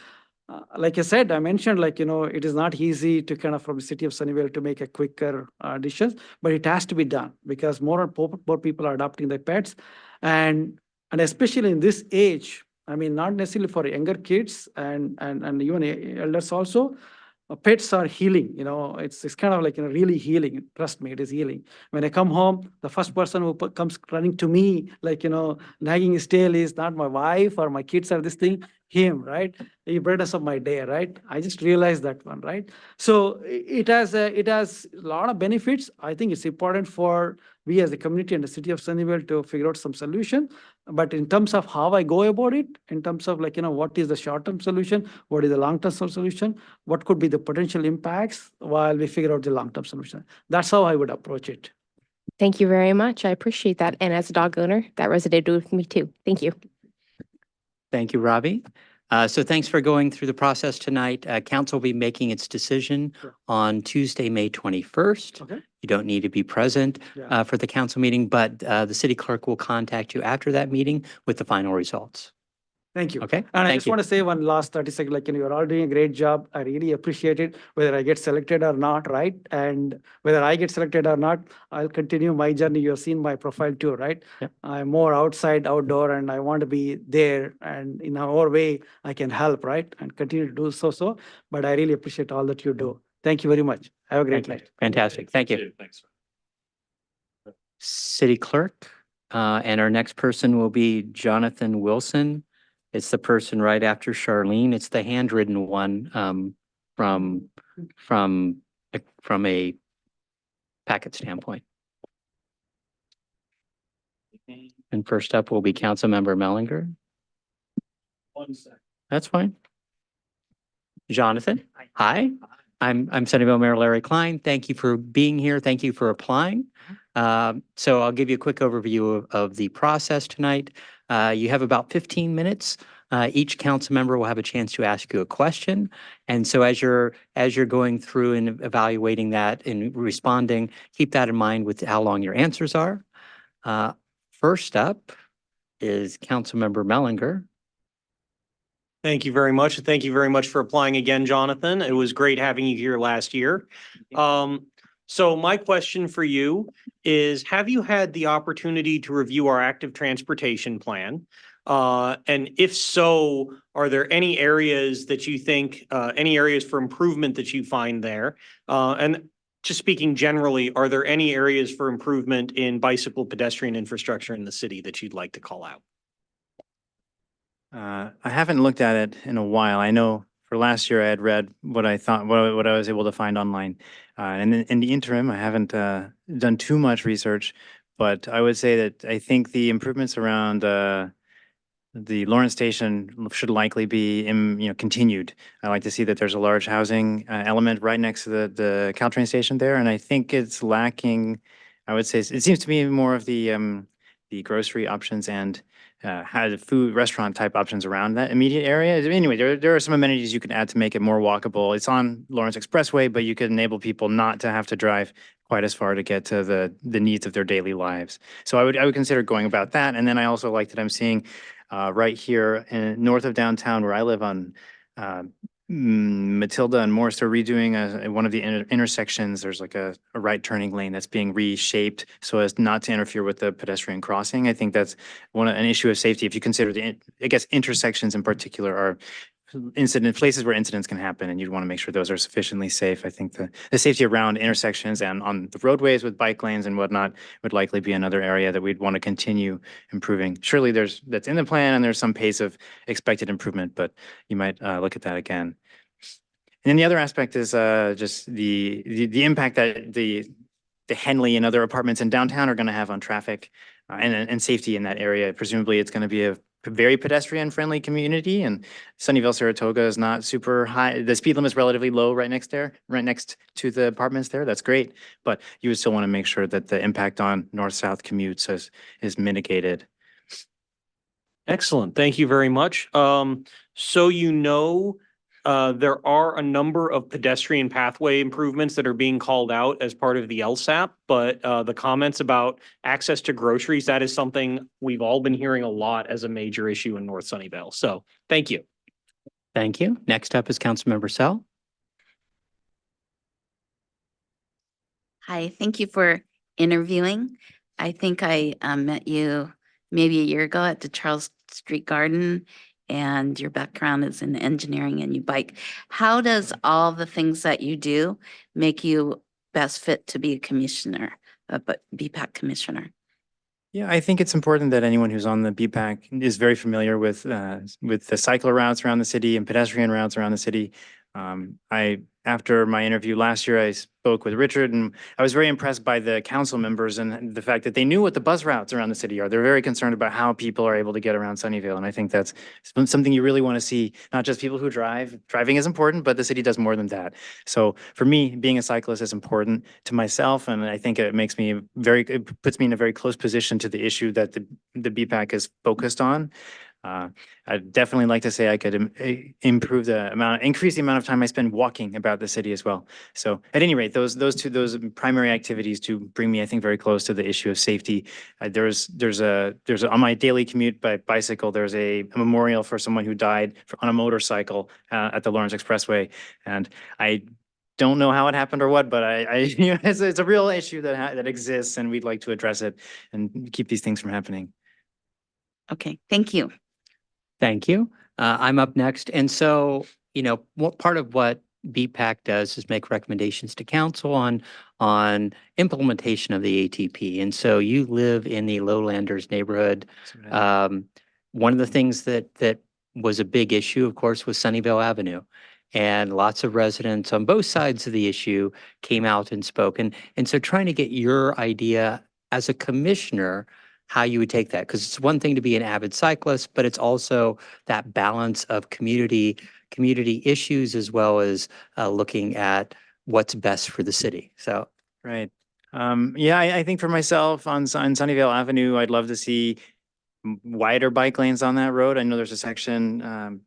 like I said, I mentioned, like, it is not easy to kind of from the city of Sunnyvale to make a quicker decisions, but it has to be done because more and more people are adopting their pets. And especially in this age, I mean, not necessarily for younger kids and even elders also, pets are healing, it's kind of like, really healing. Trust me, it is healing. When I come home, the first person who comes running to me, like, nagging his tail is not my wife or my kids or this thing, him, right? He brightness of my day, right? I just realized that one, right? So it has a lot of benefits. I think it's important for we as a community and the city of Sunnyvale to figure out some solution. But in terms of how I go about it, in terms of, like, what is the short-term solution, what is the long-term solution, what could be the potential impacts while we figure out the long-term solution. That's how I would approach it. Thank you very much. I appreciate that. And as a dog owner, that resonated with me too. Thank you. Thank you, Ravi. So thanks for going through the process tonight. Council will be making its decision on Tuesday, May 21st. Okay. You don't need to be present for the council meeting, but the city clerk will contact you after that meeting with the final results. Thank you. Okay. And I Thank just you. want to say one last 30 seconds, like, you're all doing a great job. I really appreciate it, whether I get selected or not, right? And whether I get selected or not, I'll continue my journey. You've seen my profile too, right? Yep. I'm more outdoor, and I want to be there. And in our way, I can help, right? And continue to do so. But I really appreciate all that you do. Thank you very much. Have a great Thank you. night. Fantastic. Thank you. Thanks. City clerk, and our next person will be Jonathan Wilson. It's the person right after Charlene. It's the handwritten one from a packet standpoint. And first up will be Councilmember Mellinger. 1 second. That's fine. Jonathan, hi. I'm Sunnyvale Mayor Larry Klein. Thank you for being here. Thank you for applying. So I'll give you a quick overview of the process tonight. You have about 15 minutes. Each council member will have a chance to ask you a question. And so as you're going through and evaluating that and responding, keep that in mind with how long your answers are. First up is Councilmember Mellinger. Thank you very much. Thank you very much for applying again, Jonathan. It was great having you here last year. So my question for you is, have you had the opportunity to review our active transportation plan? And if so, are there any areas that you think, any areas for improvement that you find there? And just speaking generally, are there any areas for improvement in bicycle pedestrian infrastructure in the city that you'd like to call out? I haven't looked at it in a while. I know for last year I had read what I thought, what I was able to find online. And in the interim, I haven't done too much research, but I would say that I think the improvements around the Lawrence Station should likely be, continued. I like to see that there's a large housing element right next to the Caltrain station there, and I think it's lacking. I would say it seems to me more of the grocery options and had food restaurant type options around that immediate area. Anyway, there are some amenities you can add to make it more walkable. It's on Lawrence Expressway, but you could enable people not to have to drive quite as far to get to the needs of their daily lives. So I would consider going about that. And then I also like that I'm seeing right here north of downtown where I live on Matilda and Morris, they're redoing one of the intersections. There's like a right turning lane that's being reshaped so as not to interfere with the pedestrian crossing. I think that's an issue of safety. If you consider I guess intersections in particular are places where incidents can happen, and you'd want to make sure those are sufficiently safe. I think the safety around intersections and on the roadways with bike lanes and whatnot would likely be another area that we'd want to continue improving. Surely that's in the plan and there's some pace of expected improvement, but you might look at that again. And then the other aspect is just the impact that the Henley and other apartments in downtown are going to have on traffic and safety in that area. Presumably, it's going to be a very pedestrian-friendly community, and Sunnyvale, Saratoga is not super high. The speed limit is relatively low right next to the apartments there. That's great, but you would still want to make sure that the impact on north-south commutes is mitigated. Excellent. Thank you very much. There are a number of pedestrian pathway improvements that are being called out as part of the LSAP, but the comments about access to groceries, that is something we've all been hearing a lot as a major issue in North Sunnyvale. So thank you. Thank you. Next up is Councilmember Sell. Hi, thank you for interviewing. I think I met you maybe a year ago at the Charles Street Garden, and your background is in engineering and you bike. How does all the things that you do make you best fit to be a commissioner, but BPAC commissioner? Yeah, I think it's important that anyone who's on the BPAC is very familiar with the cycle routes around the city and pedestrian routes around the city. After my interview last year, I spoke with Richard, and I was very impressed by the council members and the fact that they knew what the bus routes around the city are. They're very concerned about how people are able to get around Sunnyvale, and I think that's something you really want to see, not just people who drive. Driving is important, but the city does more than that. So for me, being a cyclist is important to myself, and I think it puts me in a very close position to the issue that the BPAC is focused on. I'd definitely like to say I could increase the amount of time I spend walking about the city as well. So at any rate, those primary activities do bring me, I think, very close to the issue of safety. There's on my daily commute by bicycle, there's a memorial for someone who died on a motorcycle at the Lawrence Expressway, and I don't know how it happened or what, but it's a real issue that exists, and we'd like to address it and keep these things from happening. Okay, thank you. Thank you. I'm up next. And so, what part of what BPAC does is make recommendations to council on implementation of the ATP. And so you live in the Lowlanders neighborhood. One of the things that was a big issue, of course, was Sunnyvale Avenue. And lots of residents on both sides of the issue came out and spoke. And so trying to get your idea as a commissioner, how you would take that, because it's one thing to be an avid cyclist, but it's also that balance of community issues as well as looking at what's best for the city. So right. Yeah, I think for myself on Sunnyvale Avenue, I'd love to see wider bike lanes on that road. I know there's a section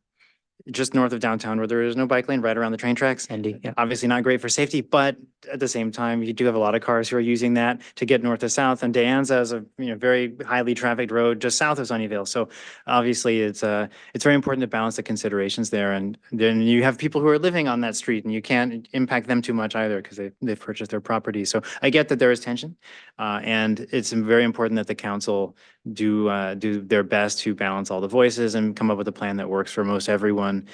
just north of downtown where there is no bike lane right around the train tracks. Yeah. Obviously not great for safety, but at the same time, you do have a lot of cars who are using that to get north to south. And De Anza is a very highly trafficked road just south of Sunnyvale. So obviously it's very important to balance the considerations there. And then you have people who are living on that street, and you can't impact them too much either because they've purchased their property. So I get that there is tension, and it's very important that the council do their best to balance all the voices and come up with a plan that works for most everyone.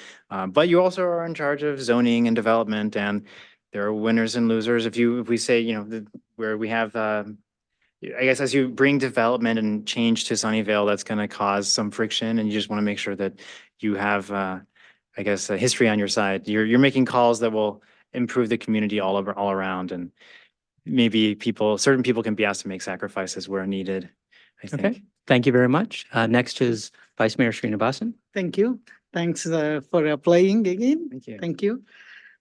But you also are in charge of zoning and development, and there are winners and losers. If we say, where we have, I guess as you bring development and change to Sunnyvale, that's going to cause some friction, and you just want to make sure that you have, I guess, a history on your side. You're making calls that will improve the community all around, and maybe certain people can be asked to make sacrifices where needed, I think. Okay, thank you very much. Next is Vice Mayor Srinivasan. Thank you. Thanks for applying again. Thank you. Thank you.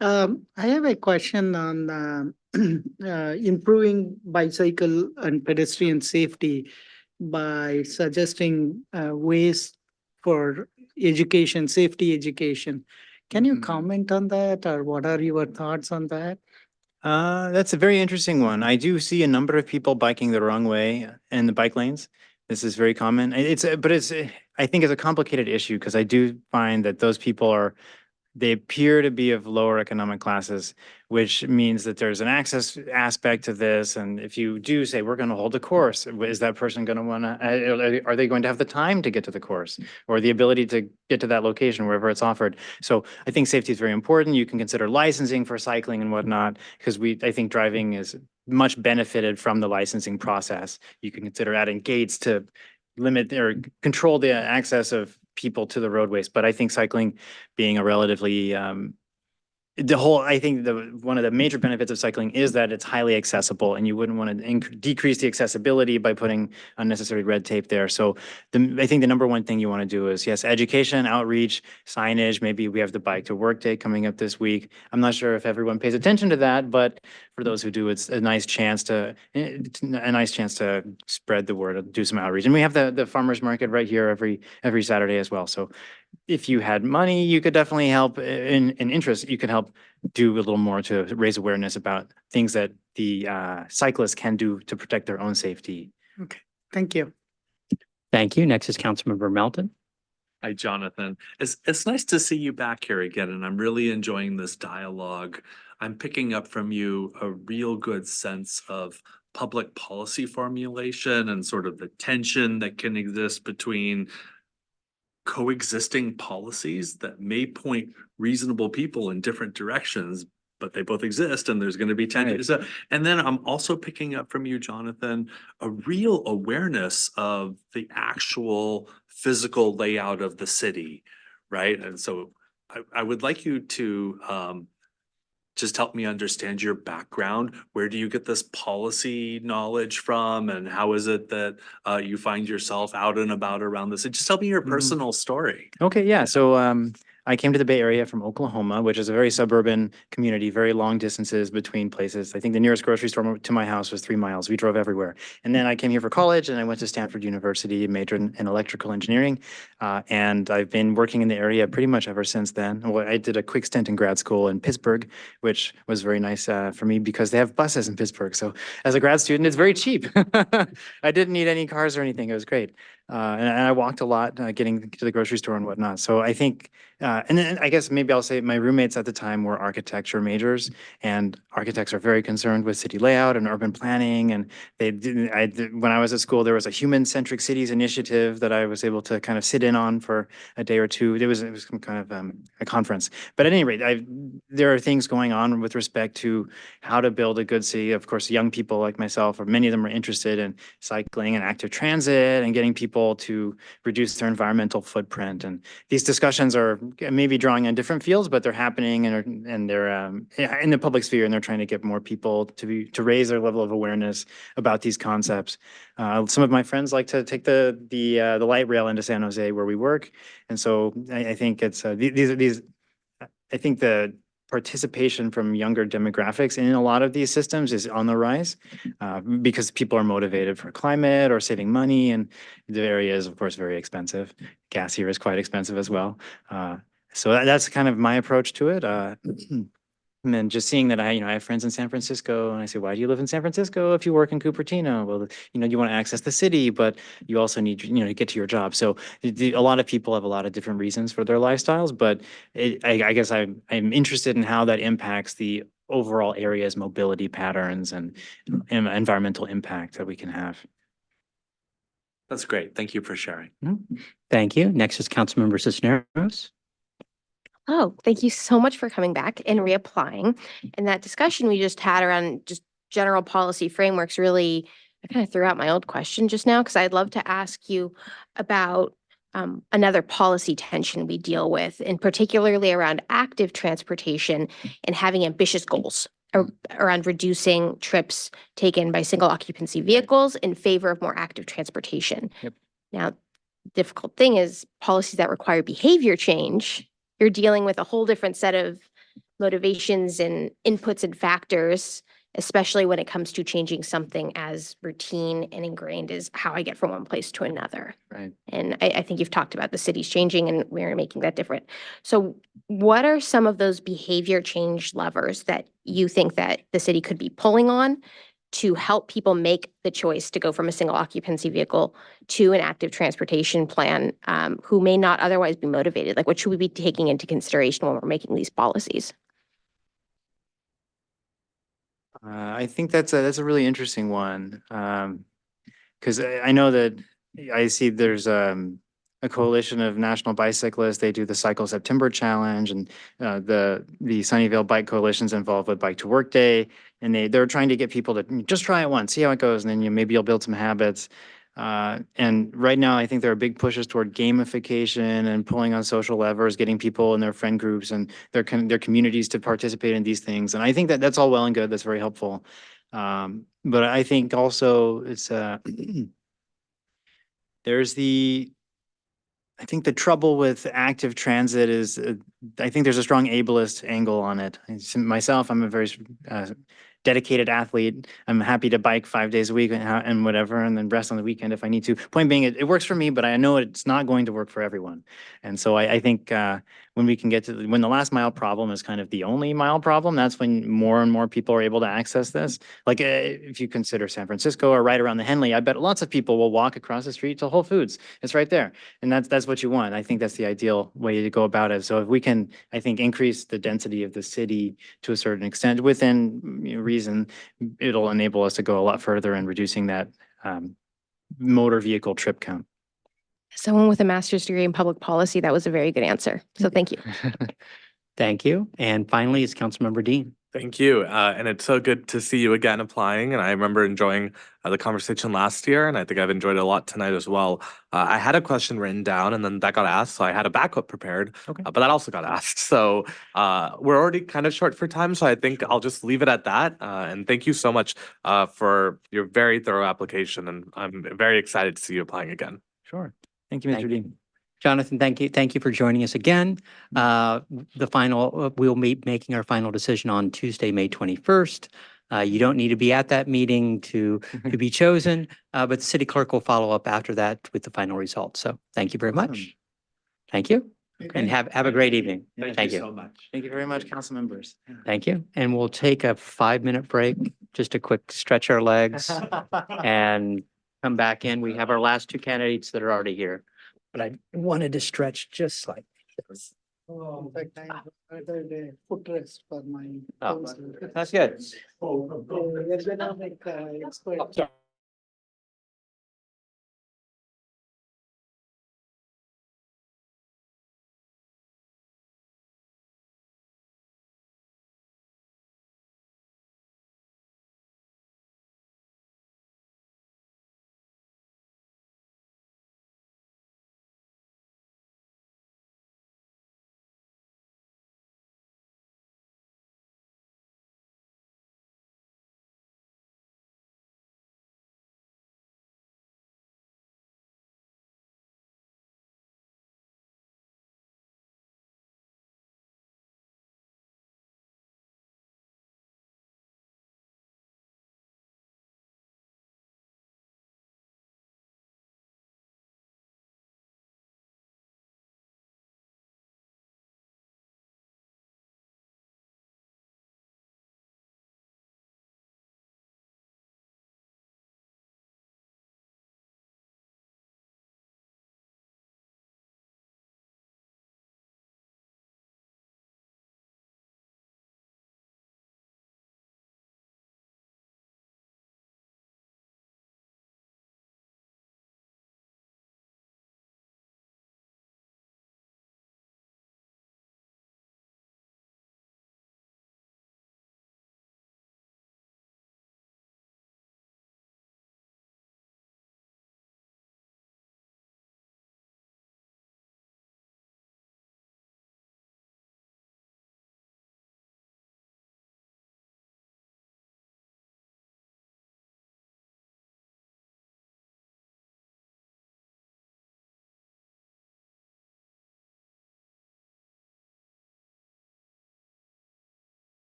I have a question on improving bicycle and pedestrian safety by suggesting ways for education, safety education. Can you comment on that, or what are your thoughts on that? That's a very interesting one. I do see a number of people biking the wrong way in the bike lanes. This is very common. I think it's a complicated issue because I do find that those people they appear to be of lower economic classes, which means that there's an access aspect to this. And if you do say, we're going to hold a course, is that person going to want to, are they going to have the time to get to the course or the ability to get to that location wherever it's offered? So I think safety is very important. You can consider licensing for cycling and whatnot, because I think driving is much benefited from the licensing process. You can consider adding gates to limit or control the access of people to the roadways. But I think cycling being a relatively, I think one of the major benefits of cycling is that it's highly accessible, and you wouldn't want to decrease the accessibility by putting unnecessary red tape there. So I think the number one thing you want to do is, yes, education, outreach, signage. Maybe we have the Bike to Work Day coming up this week. I'm not sure if everyone pays attention to that, but for those who do, it's a nice chance to spread the word, do some outreach. And we have the farmers market right here every Saturday as well. So if you had money, you could definitely help in interest. You could help do a little more to raise awareness about things that the cyclists can do to protect their own safety. Okay, thank you. Thank you. Next is Councilmember Melton. Hi, Jonathan. It's nice to see you back here again, and I'm really enjoying this dialogue. I'm picking up from you a real good sense of public policy formulation and sort of the tension that can exist between coexisting policies that may point reasonable people in different directions, but they both exist, and there's going to be tension. Right. So, and then I'm also picking up from you, Jonathan, a real awareness of the actual physical layout of the city, right? And so I would like you to just help me understand your background. Where do you get this policy knowledge from, and how is it that you find yourself out and about around this? Just tell me your personal story. Okay, yeah. So I came to the Bay Area from Oklahoma, which is a very suburban community, very long distances between places. I think the nearest grocery store to my house was 3 miles. We drove everywhere. And then I came here for college, and I went to Stanford University, majored in electrical engineering. And I've been working in the area pretty much ever since then. Well, I did a quick stint in grad school in Pittsburgh, which was very nice for me because they have buses in Pittsburgh. So as a grad student, it's very cheap. I didn't need any cars or anything. It was great. And I walked a lot getting to the grocery store and whatnot. So I think, and then I guess maybe I'll say my roommates at the time were architecture majors, and architects are very concerned with city layout and urban planning. And when I was at school, there was a human-centric cities initiative that I was able to kind of sit in on for a day or two. It was some kind of a conference. But at any rate, there are things going on with respect to how to build a good city. Of course, young people like myself, or many of them, are interested in cycling and active transit and getting people to reduce their environmental footprint. And these discussions are maybe drawing on different fields, but they're happening, and they're in the public sphere, and they're trying to get more people to raise their level of awareness about these concepts. Some of my friends like to take the light rail into San Jose where we work, and so I think it's I think the participation from younger demographics in a lot of these systems is on the rise because people are motivated for climate or saving money, and the area is, of course, very expensive. Gas here is quite expensive as well. So that's kind of my approach to it. And then just seeing that I have friends in San Francisco, and I say, why do you live in San Francisco if you work in Cupertino? Well, you want to access the city, but you also need, to get to your job. So a lot of people have a lot of different reasons for their lifestyles, but I guess I'm interested in how that impacts the overall area's mobility patterns and environmental impact that we can have. That's great. Thank you for sharing. Thank you. Next is Councilmember Cisneros. Oh, thank you so much for coming back and reapplying. And that discussion we just had around just general policy frameworks really, I kind of threw out my old question just now because I'd love to ask you about another policy tension we deal with, and particularly around active transportation and having ambitious goals around reducing trips taken by single occupancy vehicles in favor of more active transportation. Yep. Now, difficult thing is policies that require behavior change, you're dealing with a whole different set of motivations and inputs and factors, especially when it comes to changing something as routine and ingrained as how I get from one place to another. Right. And I think you've talked about the city's changing and we're making that different. So what are some of those behavior change levers that you think that the city could be pulling on to help people make the choice to go from a single occupancy vehicle to an active transportation plan, who may not otherwise be motivated? Like, what should we be taking into consideration when we're making these policies? I think that's a really interesting one. Because I know that I see there's a coalition of national bicyclists. They do the Cycle September Challenge, and the Sunnyvale Bike Coalition's involved with Bike to Work Day, and they're trying to get people to just try it once, see how it goes, and then maybe you'll build some habits. And right now, I think there are big pushes toward gamification and pulling on social levers, getting people in their friend groups and their communities to participate in these things. And I think that that's all well and good. That's very helpful. But I think also it's there's I think the trouble with active transit is I think there's a strong ableist angle on it. Myself, I'm a very dedicated athlete. I'm happy to bike 5 days a week and whatever, and then rest on the weekend if I need to. Point being, it works for me, but I know it's not going to work for everyone. And so I think when we can get to when the last mile problem is kind of the only mile problem, that's when more and more people are able to access this. Like if you consider San Francisco or right around the Henley, I bet lots of people will walk across the street to Whole Foods. It's right there. And that's what you want. I think that's the ideal way to go about it. So if we can, I think, increase the density of the city to a certain extent within reason, it'll enable us to go a lot further in reducing that motor vehicle trip count. Someone with a master's degree in public policy, that was a very good answer. So thank you. Thank you. And finally, is Councilmember Dean. Thank you. And it's so good to see you again applying. And I remember enjoying the conversation last year, and I think I've enjoyed it a lot tonight as well. I had a question written down and then that got asked. So I had a backup prepared, but that also got asked. So we're already kind of short for time. So I think I'll just leave it at that. And thank you so much for your very thorough application. And I'm very excited to see you applying again. Sure. Thank you, Mr. Dean. Jonathan, thank you. Thank you for joining us again. We'll be making our final decision on Tuesday, May 21st. You don't need to be at that meeting to be chosen, but the city clerk will follow up after that with the final results. So thank you very much. Thank you. And have a great evening. Thank you so much. Thank you very much, council members. Thank you. And we'll take a 5-minute break, just a quick stretch our legs and come back in. We have our last 2 candidates that are already here. But I wanted to stretch just like this. Oh, in fact, I had a footrest for my. Oh, that's good. Expert.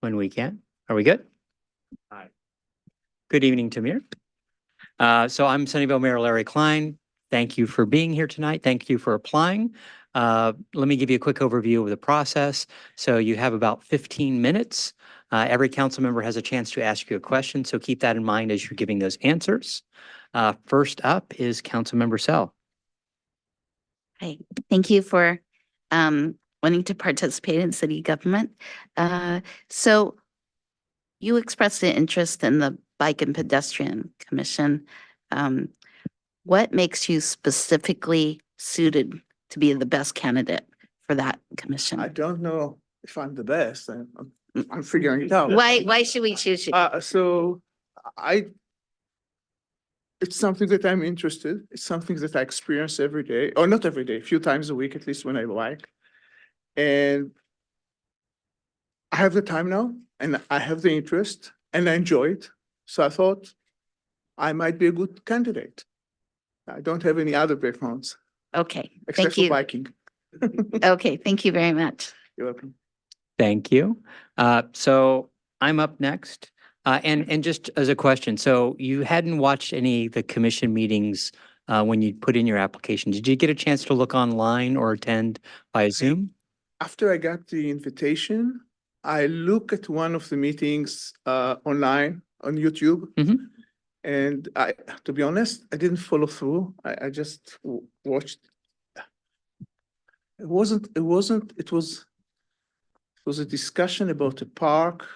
when we can. Are we good? Aye. Good evening, Tamir. So I'm Sunnyvale Mayor Larry Klein. Thank you for being here tonight. Thank you for applying. Let me give you a quick overview of the process. So you have about 15 minutes. Every council member has a chance to ask you a question, so keep that in mind as you're giving those answers. First up is Councilmember Sell. Hi, thank you for wanting to participate in city government. So you expressed an interest in the Bike and Pedestrian Commission. What makes you specifically suited to be the best candidate for that commission? I don't know if I'm the best. I'm figuring it out. Why should we choose you? So it's something that I'm interested. It's something that I experience every day, or not every day, a few times a week, at least when I bike. And I have the time now, and I have the interest, and I enjoy it. So I thought I might be a good candidate. I don't have any other backgrounds. Okay, Except thank for you. biking. Okay, thank you very much. You're welcome. Thank you. So I'm up next. And just as a question, so you hadn't watched any of the commission meetings when you put in your application. Did you get a chance to look online or attend by Zoom? After I got the invitation, I look at one of the meetings online on YouTube. And to be honest, I didn't follow through. I just watched. It was a discussion about a park.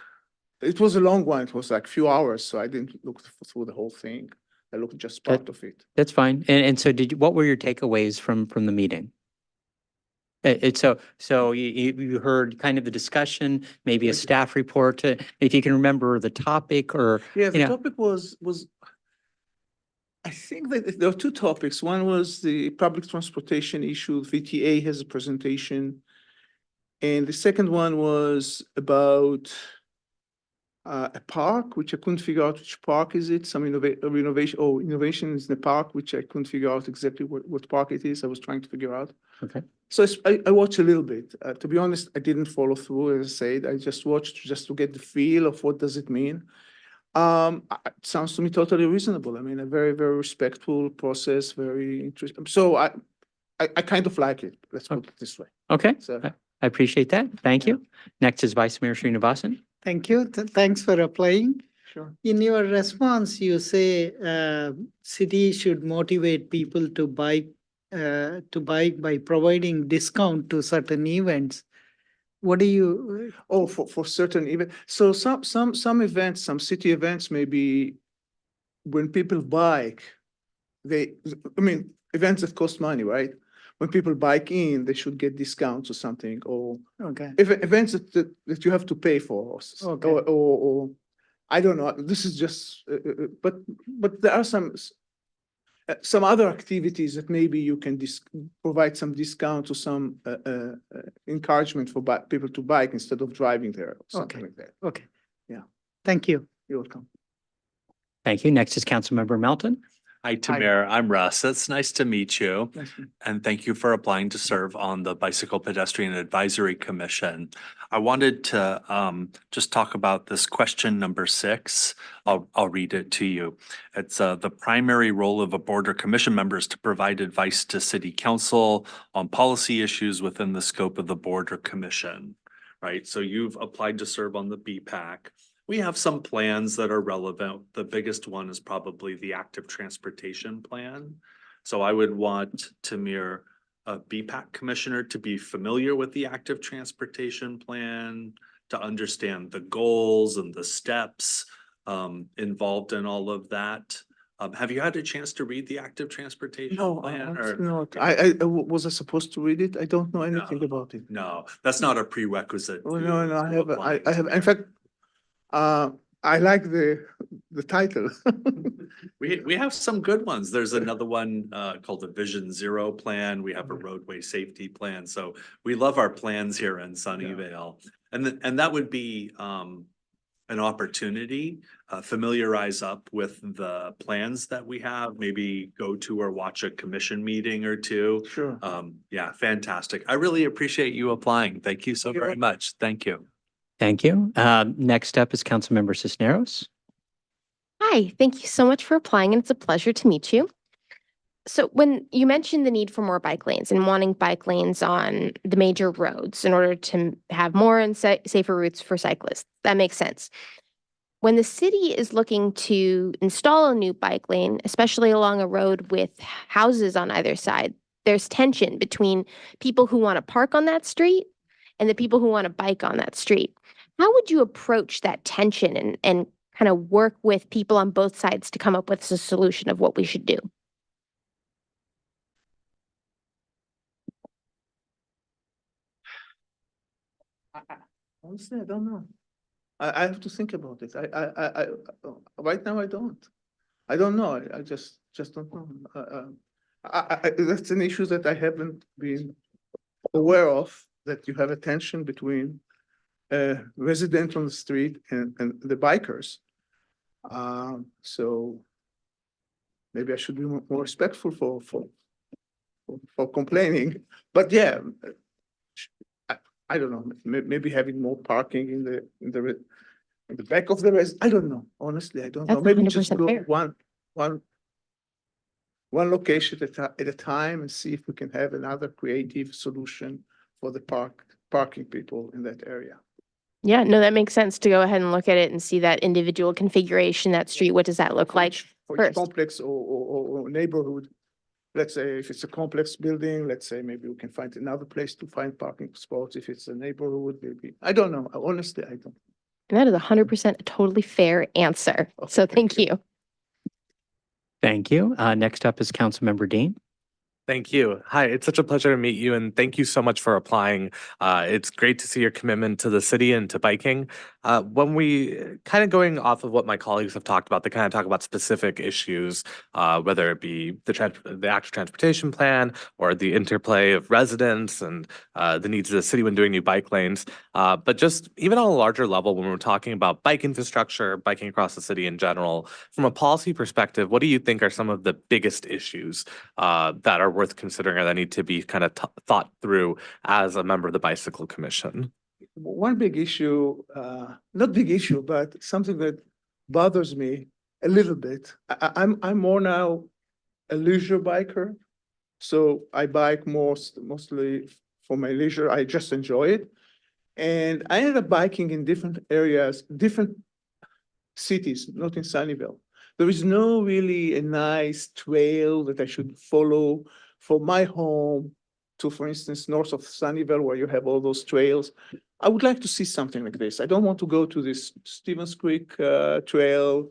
It was a long one. It was like a few hours, so I didn't look through the whole thing. I looked just part of it. That's fine. And so what were your takeaways from the meeting? So you heard kind of the discussion, maybe a staff report, if you can remember the topic or. Yeah, the topic was, I think that there are two topics. One was the public transportation issue. VTA has a presentation. And the second one was about a park, which I couldn't figure out which park is it, some innovation is in the park, which I couldn't figure out exactly what park it is. I was trying to figure out. Okay. So I watched a little bit. To be honest, I didn't follow through, as I said. I just watched just to get the feel of what does it mean. It sounds to me totally reasonable. I mean, a very, very respectful process, very interesting. So I kind of like it. Let's put it this way. Okay, So I appreciate that. Thank you. Next is Vice Mayor Srinivasan. Thank you. Thanks for applying. Sure. In your response, you say city should motivate people to bike by providing discount to certain events. What do you? Oh, for certain events. So some events, some city events, maybe when people bike, events that cost money, right? When people bike in, they should get discounts or something, or Okay. events that you have to pay for, Okay. or I don't know. This is just, but there are some other activities that maybe you can provide some discount or some encouragement for people to bike instead of driving there, or something like that. Okay. Yeah. Thank you. You're welcome. Thank you. Next is Councilmember Melton. Hi, Tamir. I'm Russ. It's nice to meet you. Nice to meet And thank you for applying to serve on the Bicycle Pedestrian Advisory Commission. I wanted to just talk about this question number 6. I'll read it to you. It's the primary role of a board or commission member is to provide advice to city council on policy issues within the scope of the board or commission, right? So you've applied to serve on the BPAC. We have some plans that are relevant. The biggest one is probably the active transportation plan. So I would want Tamir, a BPAC commissioner, to be familiar with the active transportation plan, to understand the goals and the steps involved in all of that. Have you had a chance to read the active transportation plan? No, was I supposed to read it? I don't know anything about it. No, that's not a prerequisite. Oh, no, to I apply. have, in fact, I like the title. We have some good ones. There's another one called the Vision Zero Plan. We have a roadway safety plan. So we love our plans here in Sunnyvale. And that would be an opportunity, familiarize up with the plans that we have, maybe go to or watch a commission meeting or two. Sure. Yeah, fantastic. I really appreciate you applying. Thank you so very much. Thank you. Thank you. Next up is Councilmember Cisneros. Hi, thank you so much for applying, and it's a pleasure to meet you. So when you mentioned the need for more bike lanes and wanting bike lanes on the major roads in order to have more and safer routes for cyclists, that makes sense. When the city is looking to install a new bike lane, especially along a road with houses on either side, there's tension between people who want to park on that street and the people who want to bike on that street. How would you approach that tension and kind of work with people on both sides to come up with a solution of what we should do? Honestly, I don't know. I have to think about it. Right now, I don't. I don't know. I just don't know. That's an issue that I haven't been aware of, that you have a tension between residents on the street and the bikers. So maybe I should be more respectful for complaining, but yeah, I don't know, maybe having more parking in the back of the I don't know, honestly, I don't know. That's Maybe just 100% go fair. one location at a time and see if we can have another creative solution for the parking people in that area. Yeah, no, that makes sense to go ahead and look at it and see that individual configuration, that street, what does that look like For each first? complex or neighborhood. Let's say if it's a complex building, let's say maybe we can find another place to find parking spots. If it's a neighborhood, maybe, I don't know. Honestly, I don't. And that is 100% a totally fair answer. So thank you. Thank you. Next up is Councilmember Dean. Thank you. Hi, it's such a pleasure to meet you, and thank you so much for applying. It's great to see your commitment to the city and to biking. When we kind of going off of what my colleagues have talked about, they kind of talk about specific issues, whether it be the active transportation plan or the interplay of residents and the needs of the city when doing new bike lanes. But just even on a larger level, when we're talking about bike infrastructure, biking across the city in general, from a policy perspective, what do you think are some of the biggest issues that are worth considering or that need to be kind of thought through as a member of the Bicycle Commission? One big issue, not big issue, but something that bothers me a little bit. I'm more now a leisure biker. So I bike mostly for my leisure. I just enjoy it. And I ended up biking in different areas, different cities, not in Sunnyvale. There is no really a nice trail that I should follow from my home to, for instance, north of Sunnyvale, where you have all those trails. I would like to see something like this. I don't want to go to this Stevens Creek trail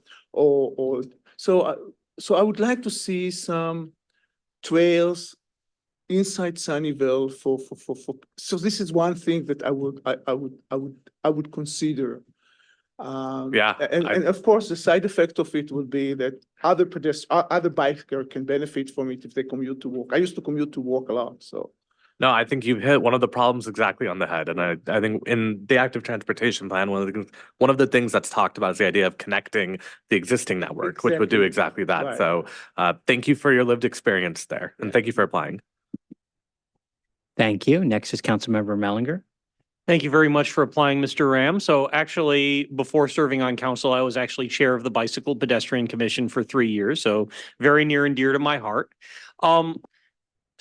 so I would like to see some trails inside Sunnyvale so this is one thing that I would consider. Yeah, and of course, the side effect of it would be that other biker can benefit from it if they commute to work. I used to commute to work a lot, so. No, I think you've hit one of the problems exactly on the head. And I think in the active transportation plan, one of the things that's talked about is the idea of connecting the existing network, which would do exactly that. Right. So thank you for your lived experience there. And thank you for applying. Thank you. Next is Councilmember Mellinger. Thank you very much for applying, Mr. Ram. So actually, before serving on council, I was actually chair of the Bicycle Pedestrian Commission for 3 years, so very near and dear to my heart.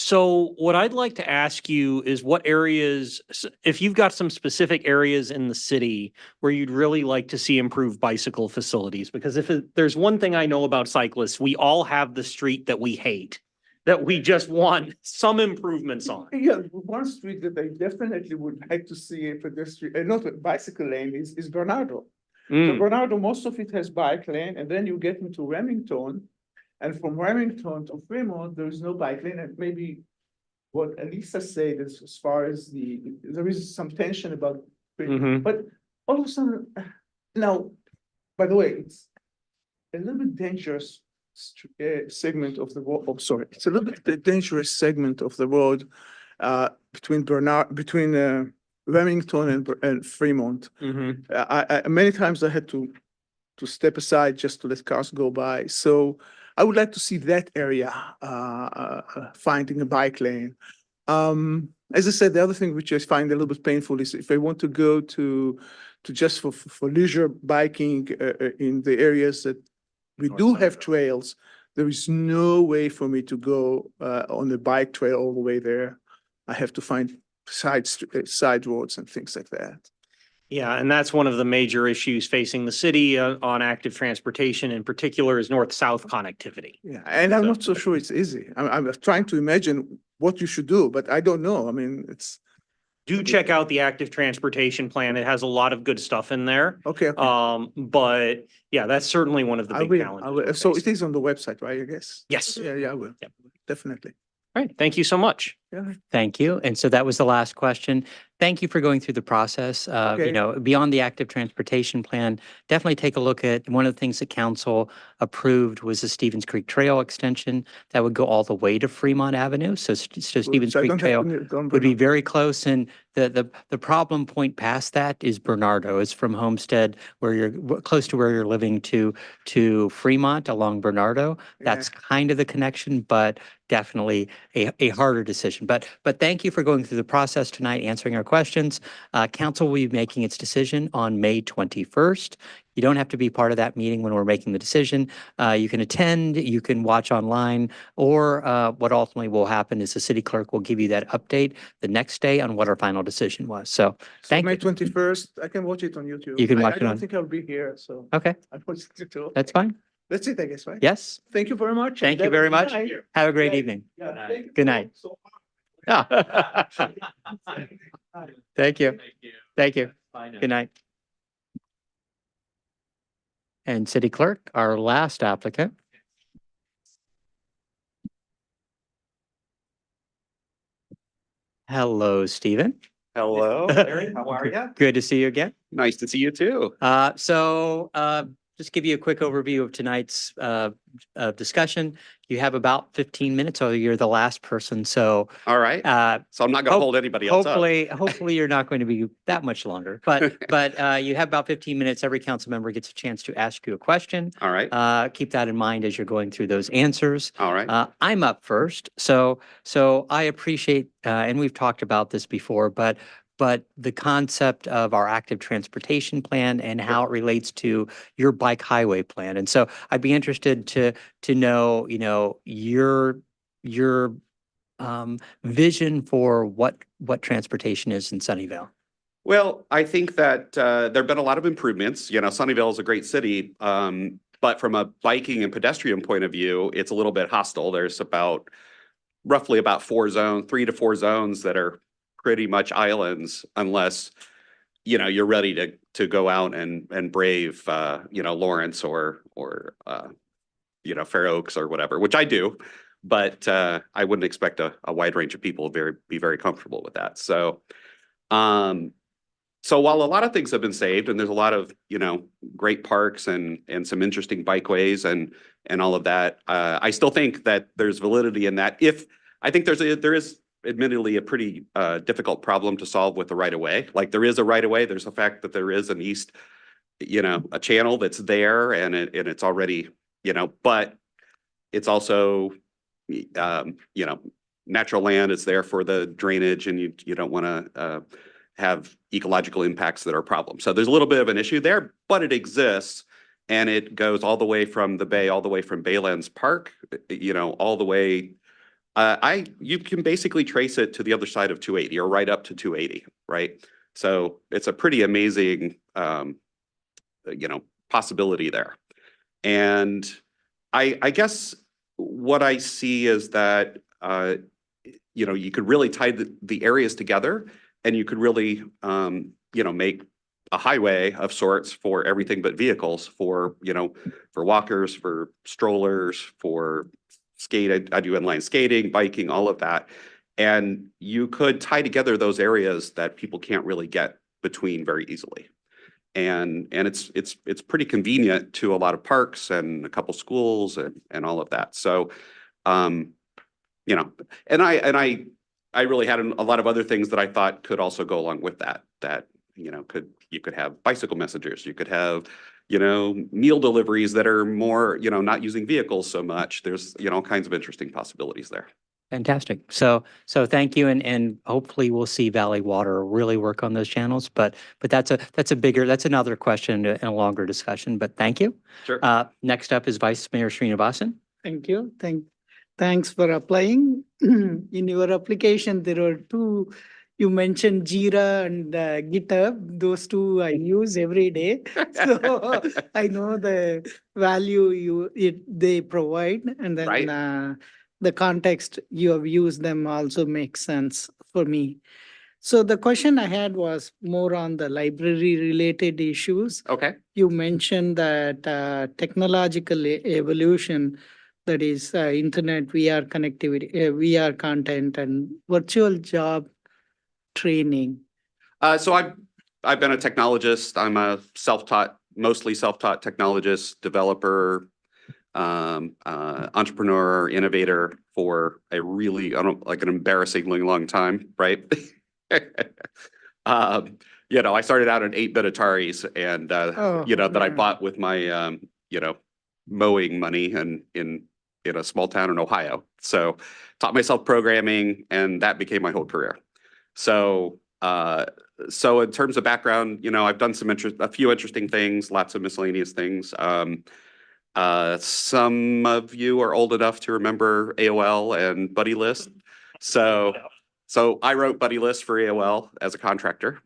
So what I'd like to ask you is what areas, if you've got some specific areas in the city where you'd really like to see improved bicycle facilities, because there's one thing I know about cyclists, we all have the street that we hate, that we just want some improvements on. Yeah, one street that I definitely would like to see a pedestrian, not a bicycle lane is Bernardo. So Bernardo, most of it has bike lane, and then you get into Remington. And from Remington to Fremont, there is no bike lane, and maybe what Elisa said is as far as there is some tension about, but all of a sudden, now, by the way, it's a little bit dangerous segment of the road. Oh, sorry, it's a little bit dangerous segment of the road between Remington and Fremont. Many times I had to step aside just to let cars go by. So I would like to see that area finding a bike lane. As I said, the other thing which I find a little bit painful is if I want to go to to just for leisure biking in the areas that we do have trails. There is no way for me to go on the bike trail all the way there. I have to find side roads and things like that. Yeah, and that's one of the major issues facing the city on active transportation in particular is north-south connectivity. Yeah, and I'm not so sure it's easy. I'm trying to imagine what you should do, but I don't know. I mean, it's. Do check out the active transportation plan. It has a lot of good stuff in there. Okay. But yeah, that's certainly one of the I big will. challenges. I will. we're So facing. it is on the website, right? I guess. Yes. Yeah, I will. Yep. Definitely. All right, thank you so much. Yeah. Thank you. And so that was the last question. Thank you for going through the process. Okay. Beyond the active transportation plan, definitely take a look at one of the things that council approved was the Stevens Creek Trail extension that would go all the way to Fremont Avenue. So Stevens So I Creek don't have Trail to go on would be Bernard. very close. And the problem point past that is Bernardo. It's from Homestead where you're close to where you're living to Fremont along Bernardo. That's kind of the connection, but definitely a harder decision. But thank you for going through the process tonight, answering our questions. Council will be making its decision on May 21st. You don't have to be part of that meeting when we're making the decision. You can attend, you can watch online, or what ultimately will happen is the city clerk will give you that update the next day on what our final decision was. So So thank May you. 21st, I can watch it on YouTube. You can watch I it don't on- think I'll be here, so. Okay, I watch it too. that's fine. That's it, I guess, right? Yes, Thank you very much. thank you Have a very good much. night. Have a great Yeah. evening. Yeah, thank you Good so- night. so Thank you. Thank you. Good night. And city clerk, our last applicant. Hello, Stephen. Hello, Larry. How are you? Good to see you again. Nice to see you too. Just give you a quick overview of tonight's discussion. You have about 15 minutes, or you're the last person, so. All right. So I'm not going to hold anybody else up. Hopefully you're not going to be that much longer, but you have about 15 minutes. Every council member gets a chance to ask you a question. All right. Keep that in mind as you're going through those answers. All right. I'm up first, so I appreciate, and we've talked about this before, but the concept of our active transportation plan and how it relates to your bike highway plan. And so I'd be interested to know, your vision for what transportation is in Sunnyvale. Well, I think that there've been a lot of improvements. You know, Sunnyvale is a great city, but from a biking and pedestrian point of view, it's a little bit hostile. There's roughly about 3 to 4 zones that are pretty much islands, unless you're ready to go out and brave Lawrence or Fair Oaks or whatever, which I do, but I wouldn't expect a wide range of people to be very comfortable with that. So while a lot of things have been saved and there's a lot of great parks and some interesting bikeways and all of that, I still think that there's validity in that. I think there is admittedly a pretty difficult problem to solve with the right of way. Like there is a right of way. There's the fact that there is an east, a channel that's there and it's already, but it's also, natural land is there for the drainage and you don't want to have ecological impacts that are problems. So there's a little bit of an issue there, but it exists. And it goes all the way from the bay, all the way from Baylands Park, all the way. You can basically trace it to the other side of 280 or right up to 280, right? So it's a pretty amazing, possibility there. And I guess what I see is that, you could really tie the areas together and you could really, make a highway of sorts for everything but vehicles, for walkers, for strollers, for skate. I do inline skating, biking, all of that. And you could tie together those areas that people can't really get between very easily. And it's pretty convenient to a lot of parks and a couple schools and all of that. So, and I really had a lot of other things that I thought could also go along with that, you could have bicycle messengers, you could have, meal deliveries that are more, not using vehicles so much. There's, all kinds of interesting possibilities there. Fantastic. So thank you, and hopefully we'll see Valley Water really work on those channels, but that's another question and a longer discussion, but thank you. Sure. Next up is Vice Mayor Srinivasan. Thank you. Thanks for applying. In your application, there are two, you mentioned Jira and GitHub. Those two I use every day. So I know the value they provide, and then Right. The context you have used them also makes sense for me. So the question I had was more on the library related issues. Okay. You mentioned that technological evolution, that is internet, VR connectivity, VR content, and virtual job training. So I've been a technologist. I'm a mostly self-taught technologist, developer, entrepreneur, innovator for a really, like an embarrassingly long time, right? I started out on 8-bit Ataris and, that I bought with my, mowing money and in a small town in Ohio. So taught myself programming and that became my whole career. So in terms of background, I've done a few interesting things, lots of miscellaneous things. Some of you are old enough to remember AOL and BuddyList. So I wrote BuddyList for AOL as a contractor.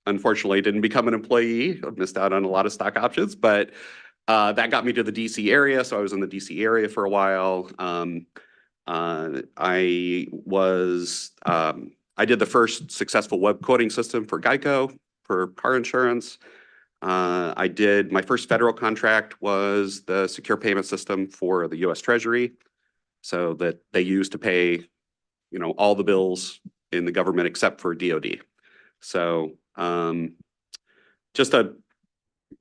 Unfortunately, didn't become an employee. I missed out on a lot of stock options, but that got me to the DC area. So I was in the DC area for a while. I did the first successful web quoting system for Geico for car insurance. My first federal contract was the secure payment system for the US Treasury, so that they used to pay, all the bills in the government except for DoD. So just a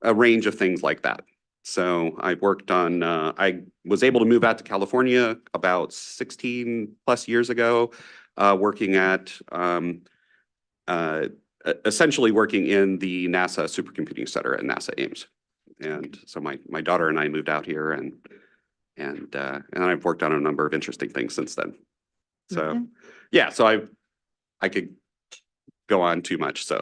range of things like that. So I worked on, I was able to move out to California about 16 plus years ago, working at, essentially working in the NASA Supercomputing Center at NASA Ames. And so my daughter and I moved out here and I've worked on a number of interesting things since then. So, yeah, so I could go on too much, so.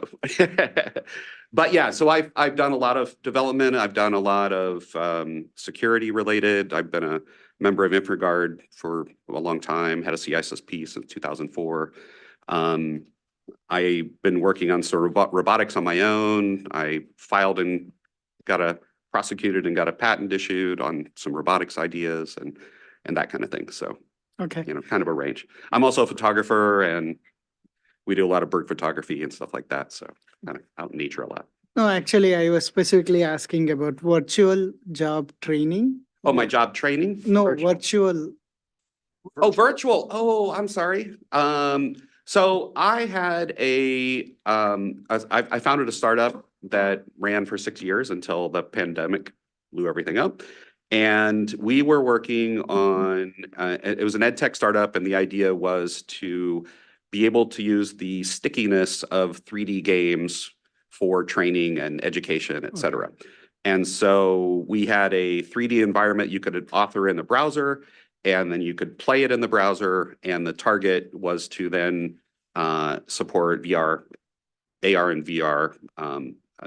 But yeah, so I've done a lot of development. I've done a lot of security related. I've been a member of InfraGard for a long time, had a CISSP since 2004. I've been working on sort of robotics on my own. I filed and prosecuted and got a patent issued on some robotics ideas and that kind of thing. So, okay, kind of a range. I'm also a photographer and we do a lot of bird photography and stuff like that. So kind of out in nature a lot. No, actually, I was specifically asking about virtual job training. Oh, my job training? No, virtual. Oh, virtual. Oh, I'm sorry. So I had I founded a startup that ran for 6 years until the pandemic blew everything up. And we were working on, it was an ed tech startup, and the idea was to be able to use the stickiness of 3D games for training and education, et cetera. And so we had a 3D environment you could author in the browser, and then you could play it in the browser, and the target was to then support AR and VR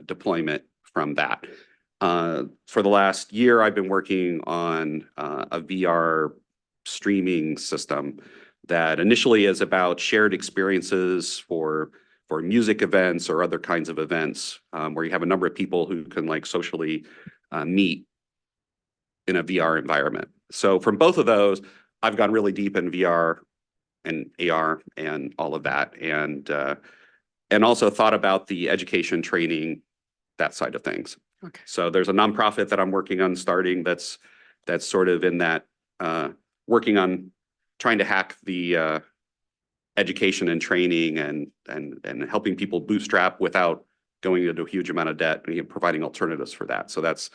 deployment from that. For the last year, I've been working on a VR streaming system that initially is about shared experiences for music events or other kinds of events, where you have a number of people who can socially meet in a VR environment. So from both of those, I've gone really deep in VR and AR and all of that, and also thought about the education training, that side of things. Okay. So there's a nonprofit that I'm working on starting that's sort of in that, working on trying to hack the education and training and helping people bootstrap without going into a huge amount of debt and providing alternatives for that. So that's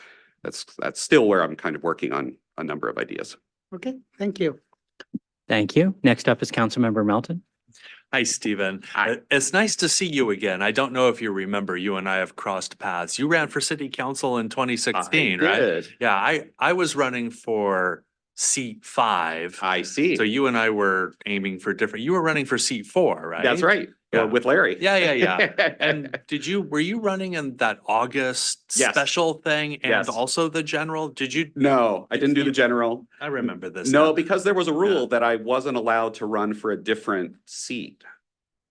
still where I'm kind of working on a number of ideas. Okay, thank you. Thank you. Next up is Councilmember Melton. Hi, Stephen. It's nice to see you again. I don't know if you remember, you and I have crossed paths. You ran for city council in 2016, right? Did. Yeah, I was running for seat 5. I see. So you and I were aiming for different, you were running for seat 4, right? That's right. Yeah. With Larry. Yeah. And were you running in that August Yes. special thing and Yes. also the general? Did you? No, I didn't do the general. I remember this. No, now. because there was a rule that I wasn't allowed to run for a different seat.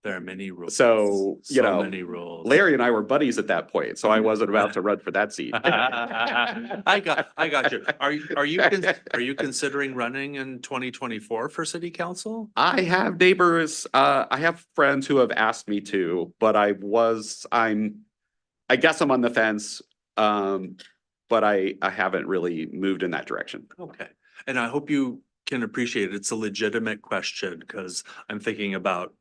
There are many rules. So, you know, many rules. Larry and I were buddies at that point, so I wasn't about to run for that seat. I got you. Are you considering running in 2024 for city council? I have neighbors, I have friends who have asked me to, but I guess I'm on the fence. But I haven't really moved in that direction. Okay. And I hope you can appreciate it. It's a legitimate question because I'm thinking about,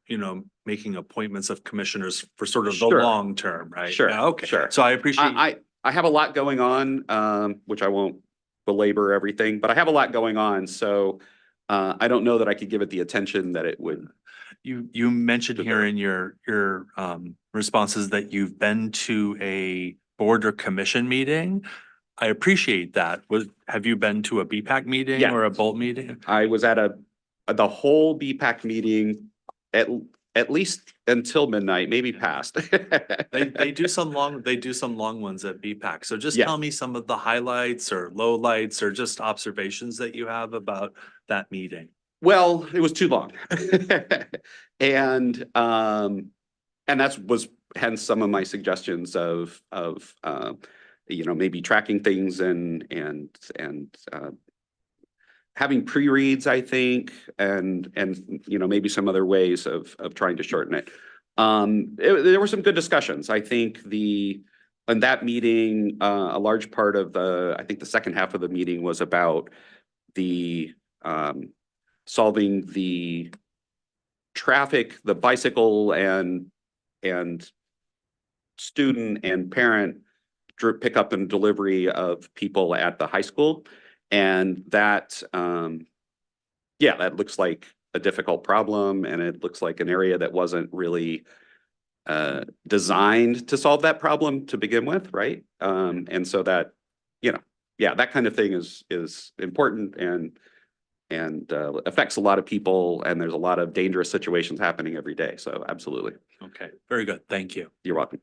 making appointments of commissioners for sort of the Sure. long term, right? Sure, Yeah, okay. sure. So I appreciate. I have a lot going on, which I won't belabor everything, but I have a lot going on, so I don't know that I could give it the attention that it would. You mentioned here in your responses that you've been to a board or commission meeting. I appreciate that. Have you been to a BPAC meeting Yeah. or a Bolt meeting? I was at the whole BPAC meeting at least until midnight, maybe past. They do some long ones at BPAC. So just Yeah. tell me some of the highlights or lowlights or just observations that you have about that meeting. Well, it was too long. And that was hence some of my suggestions of maybe tracking things and having pre-reads, I think, and maybe some other ways of trying to shorten it. There were some good discussions. I think in that meeting, a large part of I think the second half of the meeting was about the solving the traffic, the bicycle and student and parent pickup and delivery of people at the high school. And that, that looks like a difficult problem, and it looks like an area that wasn't really designed to solve that problem to begin with, right? And so that, that kind of thing is important and affects a lot of people, and there's a lot of dangerous situations happening every day. So absolutely. Okay, very good. Thank you. You're welcome.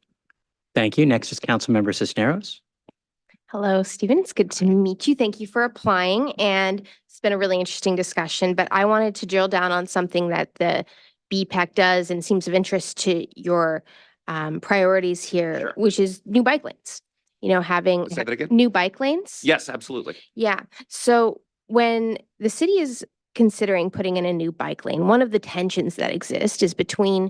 Thank you. Next is Councilmember Cisneros. Hello, Stephen. It's good to meet you. Thank you for applying. And it's been a really interesting discussion, but I wanted to drill down on something that the BPAC does and seems of interest to your priorities here, Sure. which is new bike lanes. Having Say that again? new bike lanes. Yes, absolutely. Yeah. So when the city is considering putting in a new bike lane, one of the tensions that exist is between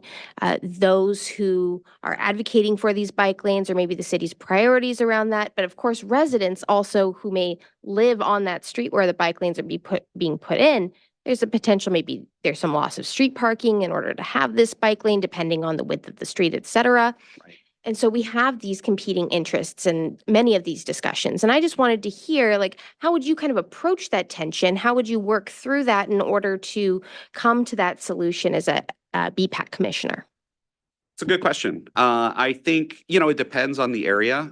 those who are advocating for these bike lanes or maybe the city's priorities around that. But of course, residents also who may live on that street where the bike lanes are being put in, there's a potential maybe there's some loss of street parking in order to have this bike lane, depending on the width of the street, et cetera. Right. And so we have these competing interests in many of these discussions. And I just wanted to hear, how would you kind of approach that tension? How would you work through that in order to come to that solution as a BPAC commissioner? It's a good question. I think, it depends on the area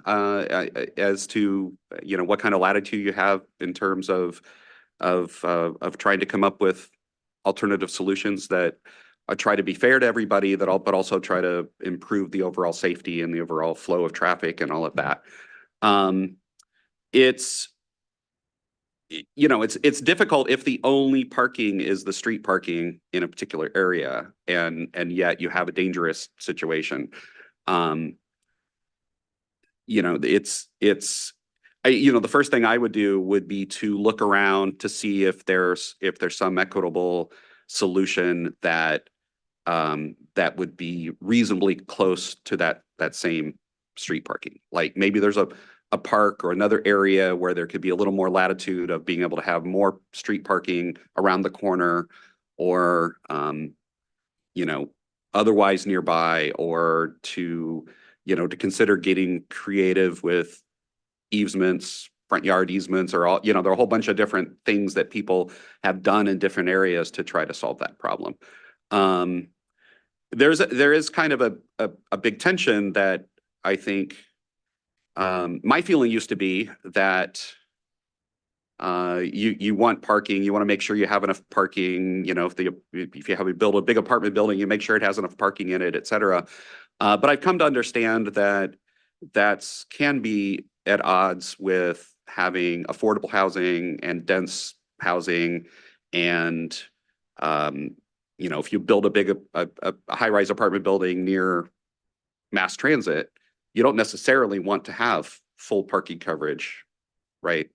as to, what kind of latitude you have in terms of trying to come up with alternative solutions that try to be fair to everybody, but also try to improve the overall safety and the overall flow of traffic and all of that. It's difficult if the only parking is the street parking in a particular area, and yet you have a dangerous situation. The first thing I would do would be to look around to see if there's some equitable solution that would be reasonably close to that same street parking. Like maybe there's a park or another area where there could be a little more latitude of being able to have more street parking around the corner, or otherwise nearby, or to consider getting creative with easements, front yard easements, or all, there are a whole bunch of different things that people have done in different areas to try to solve that problem. There is kind of a big tension that I think, my feeling used to be that You want parking, you want to make sure you have enough parking, if you build a big apartment building, you make sure it has enough parking in it, et cetera. But I've come to understand that can be at odds with having affordable housing and dense housing. And, if you build a high-rise apartment building near mass transit, you don't necessarily want to have full parking coverage, right?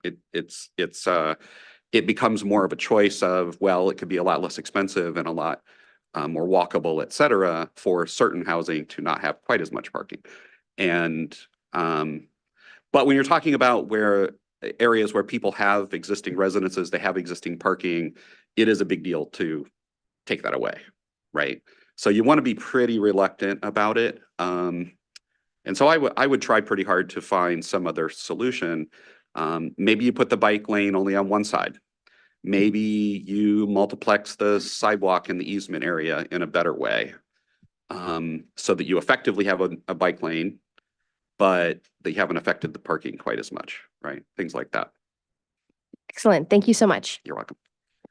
It becomes more of a choice of, well, it could be a lot less expensive and a lot more walkable, et cetera, for certain housing to not have quite as much parking. And but when you're talking about areas where people have existing residences, they have existing parking, it is a big deal to take that away, right? So you want to be pretty reluctant about it. And so I would try pretty hard to find some other solution. Maybe you put the bike lane only on one side. Maybe you multiplex the sidewalk in the easement area in a better way, so that you effectively have a bike lane, but they haven't affected the parking quite as much, right? Things like that. Excellent. Thank you so much. You're welcome.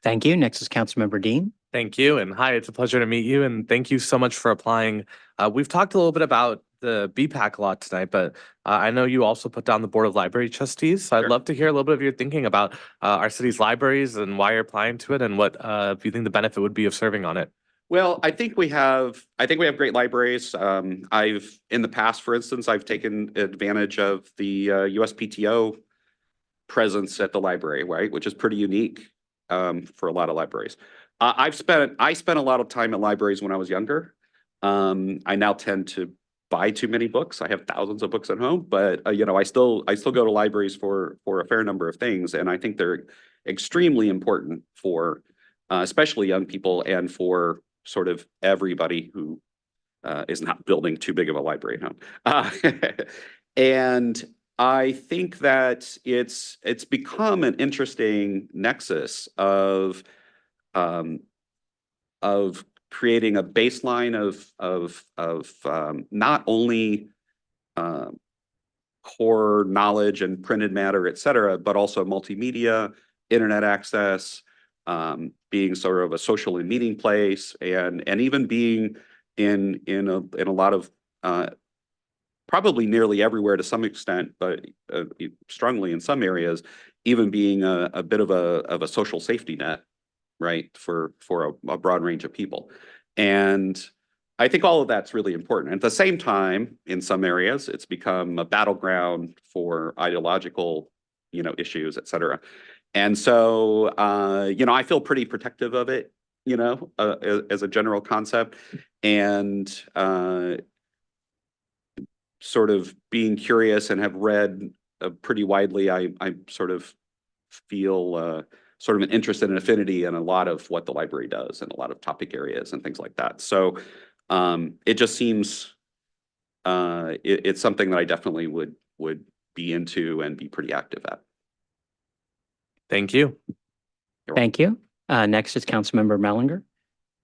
Thank you. Next is Councilmember Dean. Thank you. And hi, it's a pleasure to meet you. And thank you so much for applying. We've talked a little bit about the BPAC a lot tonight, but I know you also put down the Board of Library Trustees. So I'd love to hear a little bit of your thinking about our city's libraries and why you're applying to it and what you think the benefit would be of serving on it. Well, I think we have great libraries. I've, in the past, for instance, I've taken advantage of the USPTO presence at the library, right? Which is pretty unique for a lot of libraries. I spent a lot of time at libraries when I was younger. I now tend to buy too many books. I have thousands of books at home, but I still go to libraries for a fair number of things, and I think they're extremely important for especially young people and for sort of everybody who is not building too big of a library at home. And I think that it's become an interesting nexus of creating a baseline of not only core knowledge and printed matter, et cetera, but also multimedia, internet access, being sort of a social and meeting place, and even being in a lot of probably nearly everywhere to some extent, but strongly in some areas, even being a bit of a social safety net, right, for a broad range of people. And I think all of that's really important. At the same time, in some areas, it's become a battleground for ideological, issues, et cetera. And so, I feel pretty protective of it, as a general concept, and sort of being curious and have read pretty widely. I sort of feel sort of an interest and an affinity in a lot of what the library does and a lot of topic areas and things like that. So it just seems it's something that I definitely would be into and be pretty active at. Thank you. Thank you. Next is Councilmember Mellinger.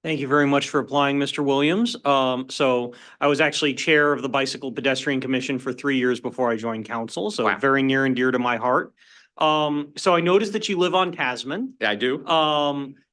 Thank you very much for applying, Mr. Williams. So I was actually chair of the Bicycle Pedestrian Commission for 3 years before I joined council, so very near and dear to my heart. So I noticed that you live on Tasman. Yeah, I do.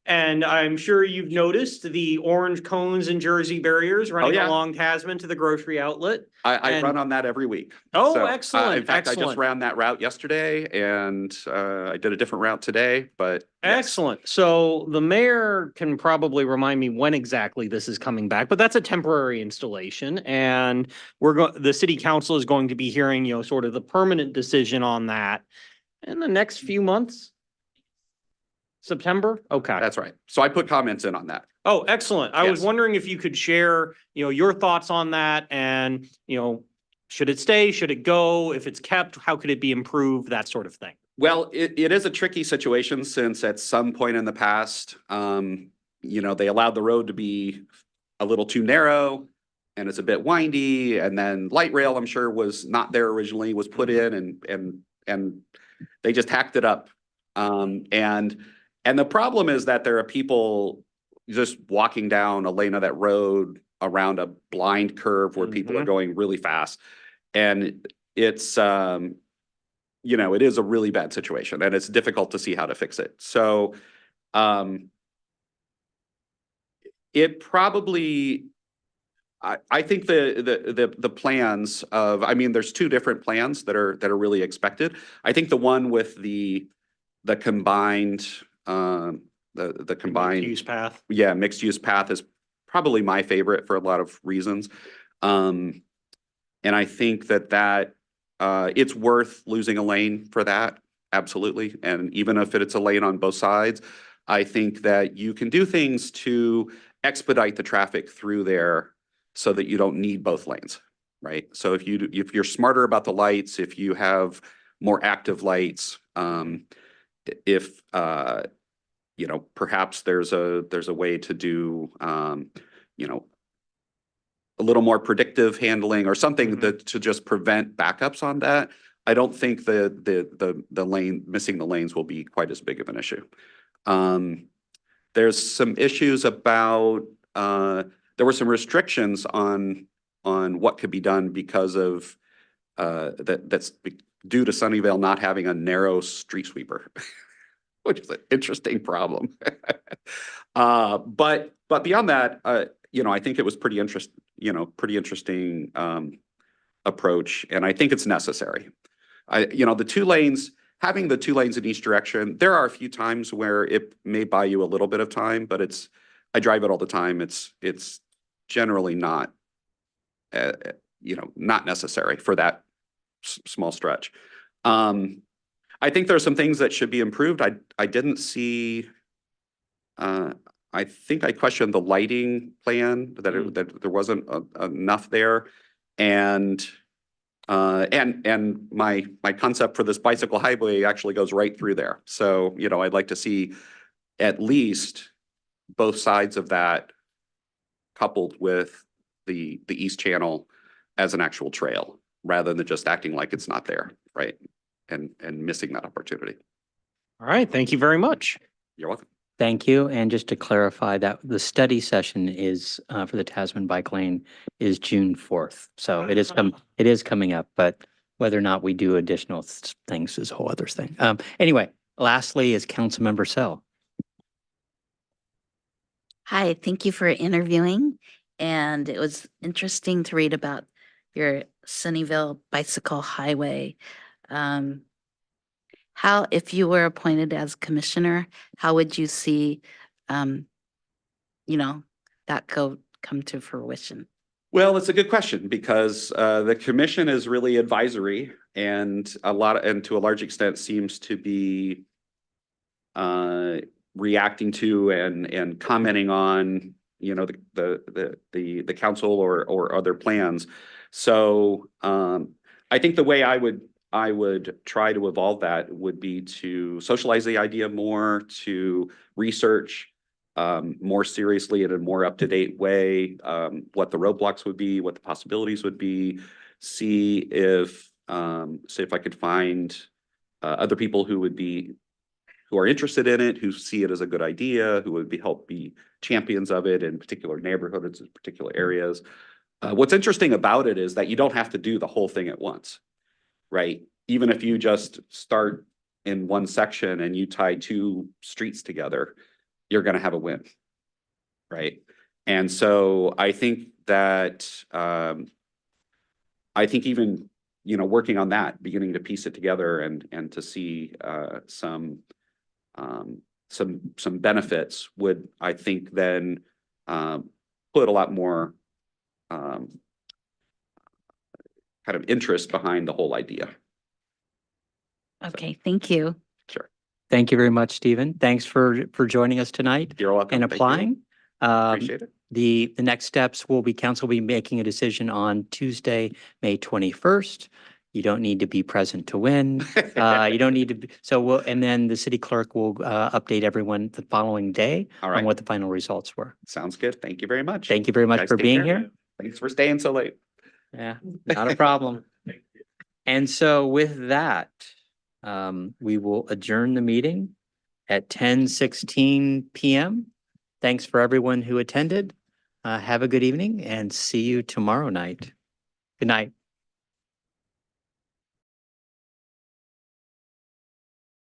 And I'm sure you've noticed the orange cones and Jersey barriers running along Tasman to the grocery outlet. I run on that every week. Oh, So, excellent. in fact, I excellent. just ran that route yesterday, and I did a different route today, but Excellent. So the mayor can probably remind me when exactly this is coming back, but that's a temporary installation. And the city council is going to be hearing, sort of the permanent decision on that in the next few months. September? Okay. That's right. So I put comments in on that. Oh, excellent. I was Yes. wondering if you could share, your thoughts on that and, should it stay? Should it go? If it's kept, how could it be improved? That sort of thing. Well, it is a tricky situation since at some point in the past, they allowed the road to be a little too narrow and it's a bit windy, and then light rail, I'm sure, was not there originally, was put in, and they just hacked it up. And the problem is that there are people just walking down a lane of that road around a blind curve where people are going really fast. And it's you know, it is a really bad situation and it's difficult to see how to fix it. So, it probably, I think the plans of, I mean, there's two different plans that are really expected. I think the one with the combined, the combined. Use path. Yeah, mixed use path is probably my favorite for a lot of reasons. And I think that it's worth losing a lane for that, absolutely. And even if it's a lane on both sides, I think that you can do things to expedite the traffic through there so that you don't need both lanes, right? So if you're smarter about the lights, if you have more active lights, if you know, perhaps there's a way to do you know, a little more predictive handling or something that to just prevent backups on that. I don't think the lane, missing the lanes will be quite as big of an issue. There's some issues about, there were some restrictions on what could be done because of, that's due to Sunnyvale not having a narrow street sweeper, which is an interesting problem. But beyond that, you know, I think it was pretty interesting approach, and I think it's necessary. You know, the two lanes, having the two lanes in each direction, there are a few times where it may buy you a little bit of time, but I drive it all the time. It's generally not, you know, not necessary for that small stretch. I think there are some things that should be improved. I didn't see, I think I questioned the lighting plan, that there wasn't enough there. And my concept for this bicycle highway actually goes right through there. So, you know, I'd like to see at least both sides of that coupled with the East Channel as an actual trail, rather than just acting like it's not there, right? And missing that opportunity. All right, thank you very much. You're welcome. Thank you. And just to clarify that the study session is for the Tasman Bike Lane is June 4th. So it is coming up, but whether or not we do additional things is a whole other thing. Anyway, lastly is Councilmember Sell. Hi, thank you for interviewing. And it was interesting to read about your Sunnyvale Bicycle Highway. How, if you were appointed as commissioner, how would you see, you know, that come to fruition? Well, it's a good question because the commission is really advisory, and to a large extent seems to be reacting to and commenting on, you know, the council or other plans. So I think the way I would try to evolve that would be to socialize the idea more, to research more seriously in a more up-to-date way, what the roadblocks would be, what the possibilities would be, see if I could find other people who are interested in it, who see it as a good idea, who would help be champions of it in particular neighborhoods, in particular areas. What's interesting about it is that you don't have to do the whole thing at once. Right? Even if you just start in one section and you tie two streets together, you're going to have a win. Right? And so I think that, I think even, you know, working on that, beginning to piece it together and to see some benefits would, I think, then put a lot more kind of interest behind the whole idea. Okay, thank you. Sure. Thank you very much, Stephen. Thanks for joining us tonight. You're welcome. And Thank you. applying. Appreciate it. The next steps will be council will be making a decision on Tuesday, May 21st. You don't need to be present to win. You don't need to be, and then the city clerk will update everyone the following day All right. on what the final results were. Sounds good. Thank you very much. Thank you very much Guys, for take being care. here. Thanks for staying so late. Yeah, not a problem. And so with that, we will adjourn the meeting at 10:16 p.m. Thanks for everyone who attended. Have a good evening and see you tomorrow night. Good night.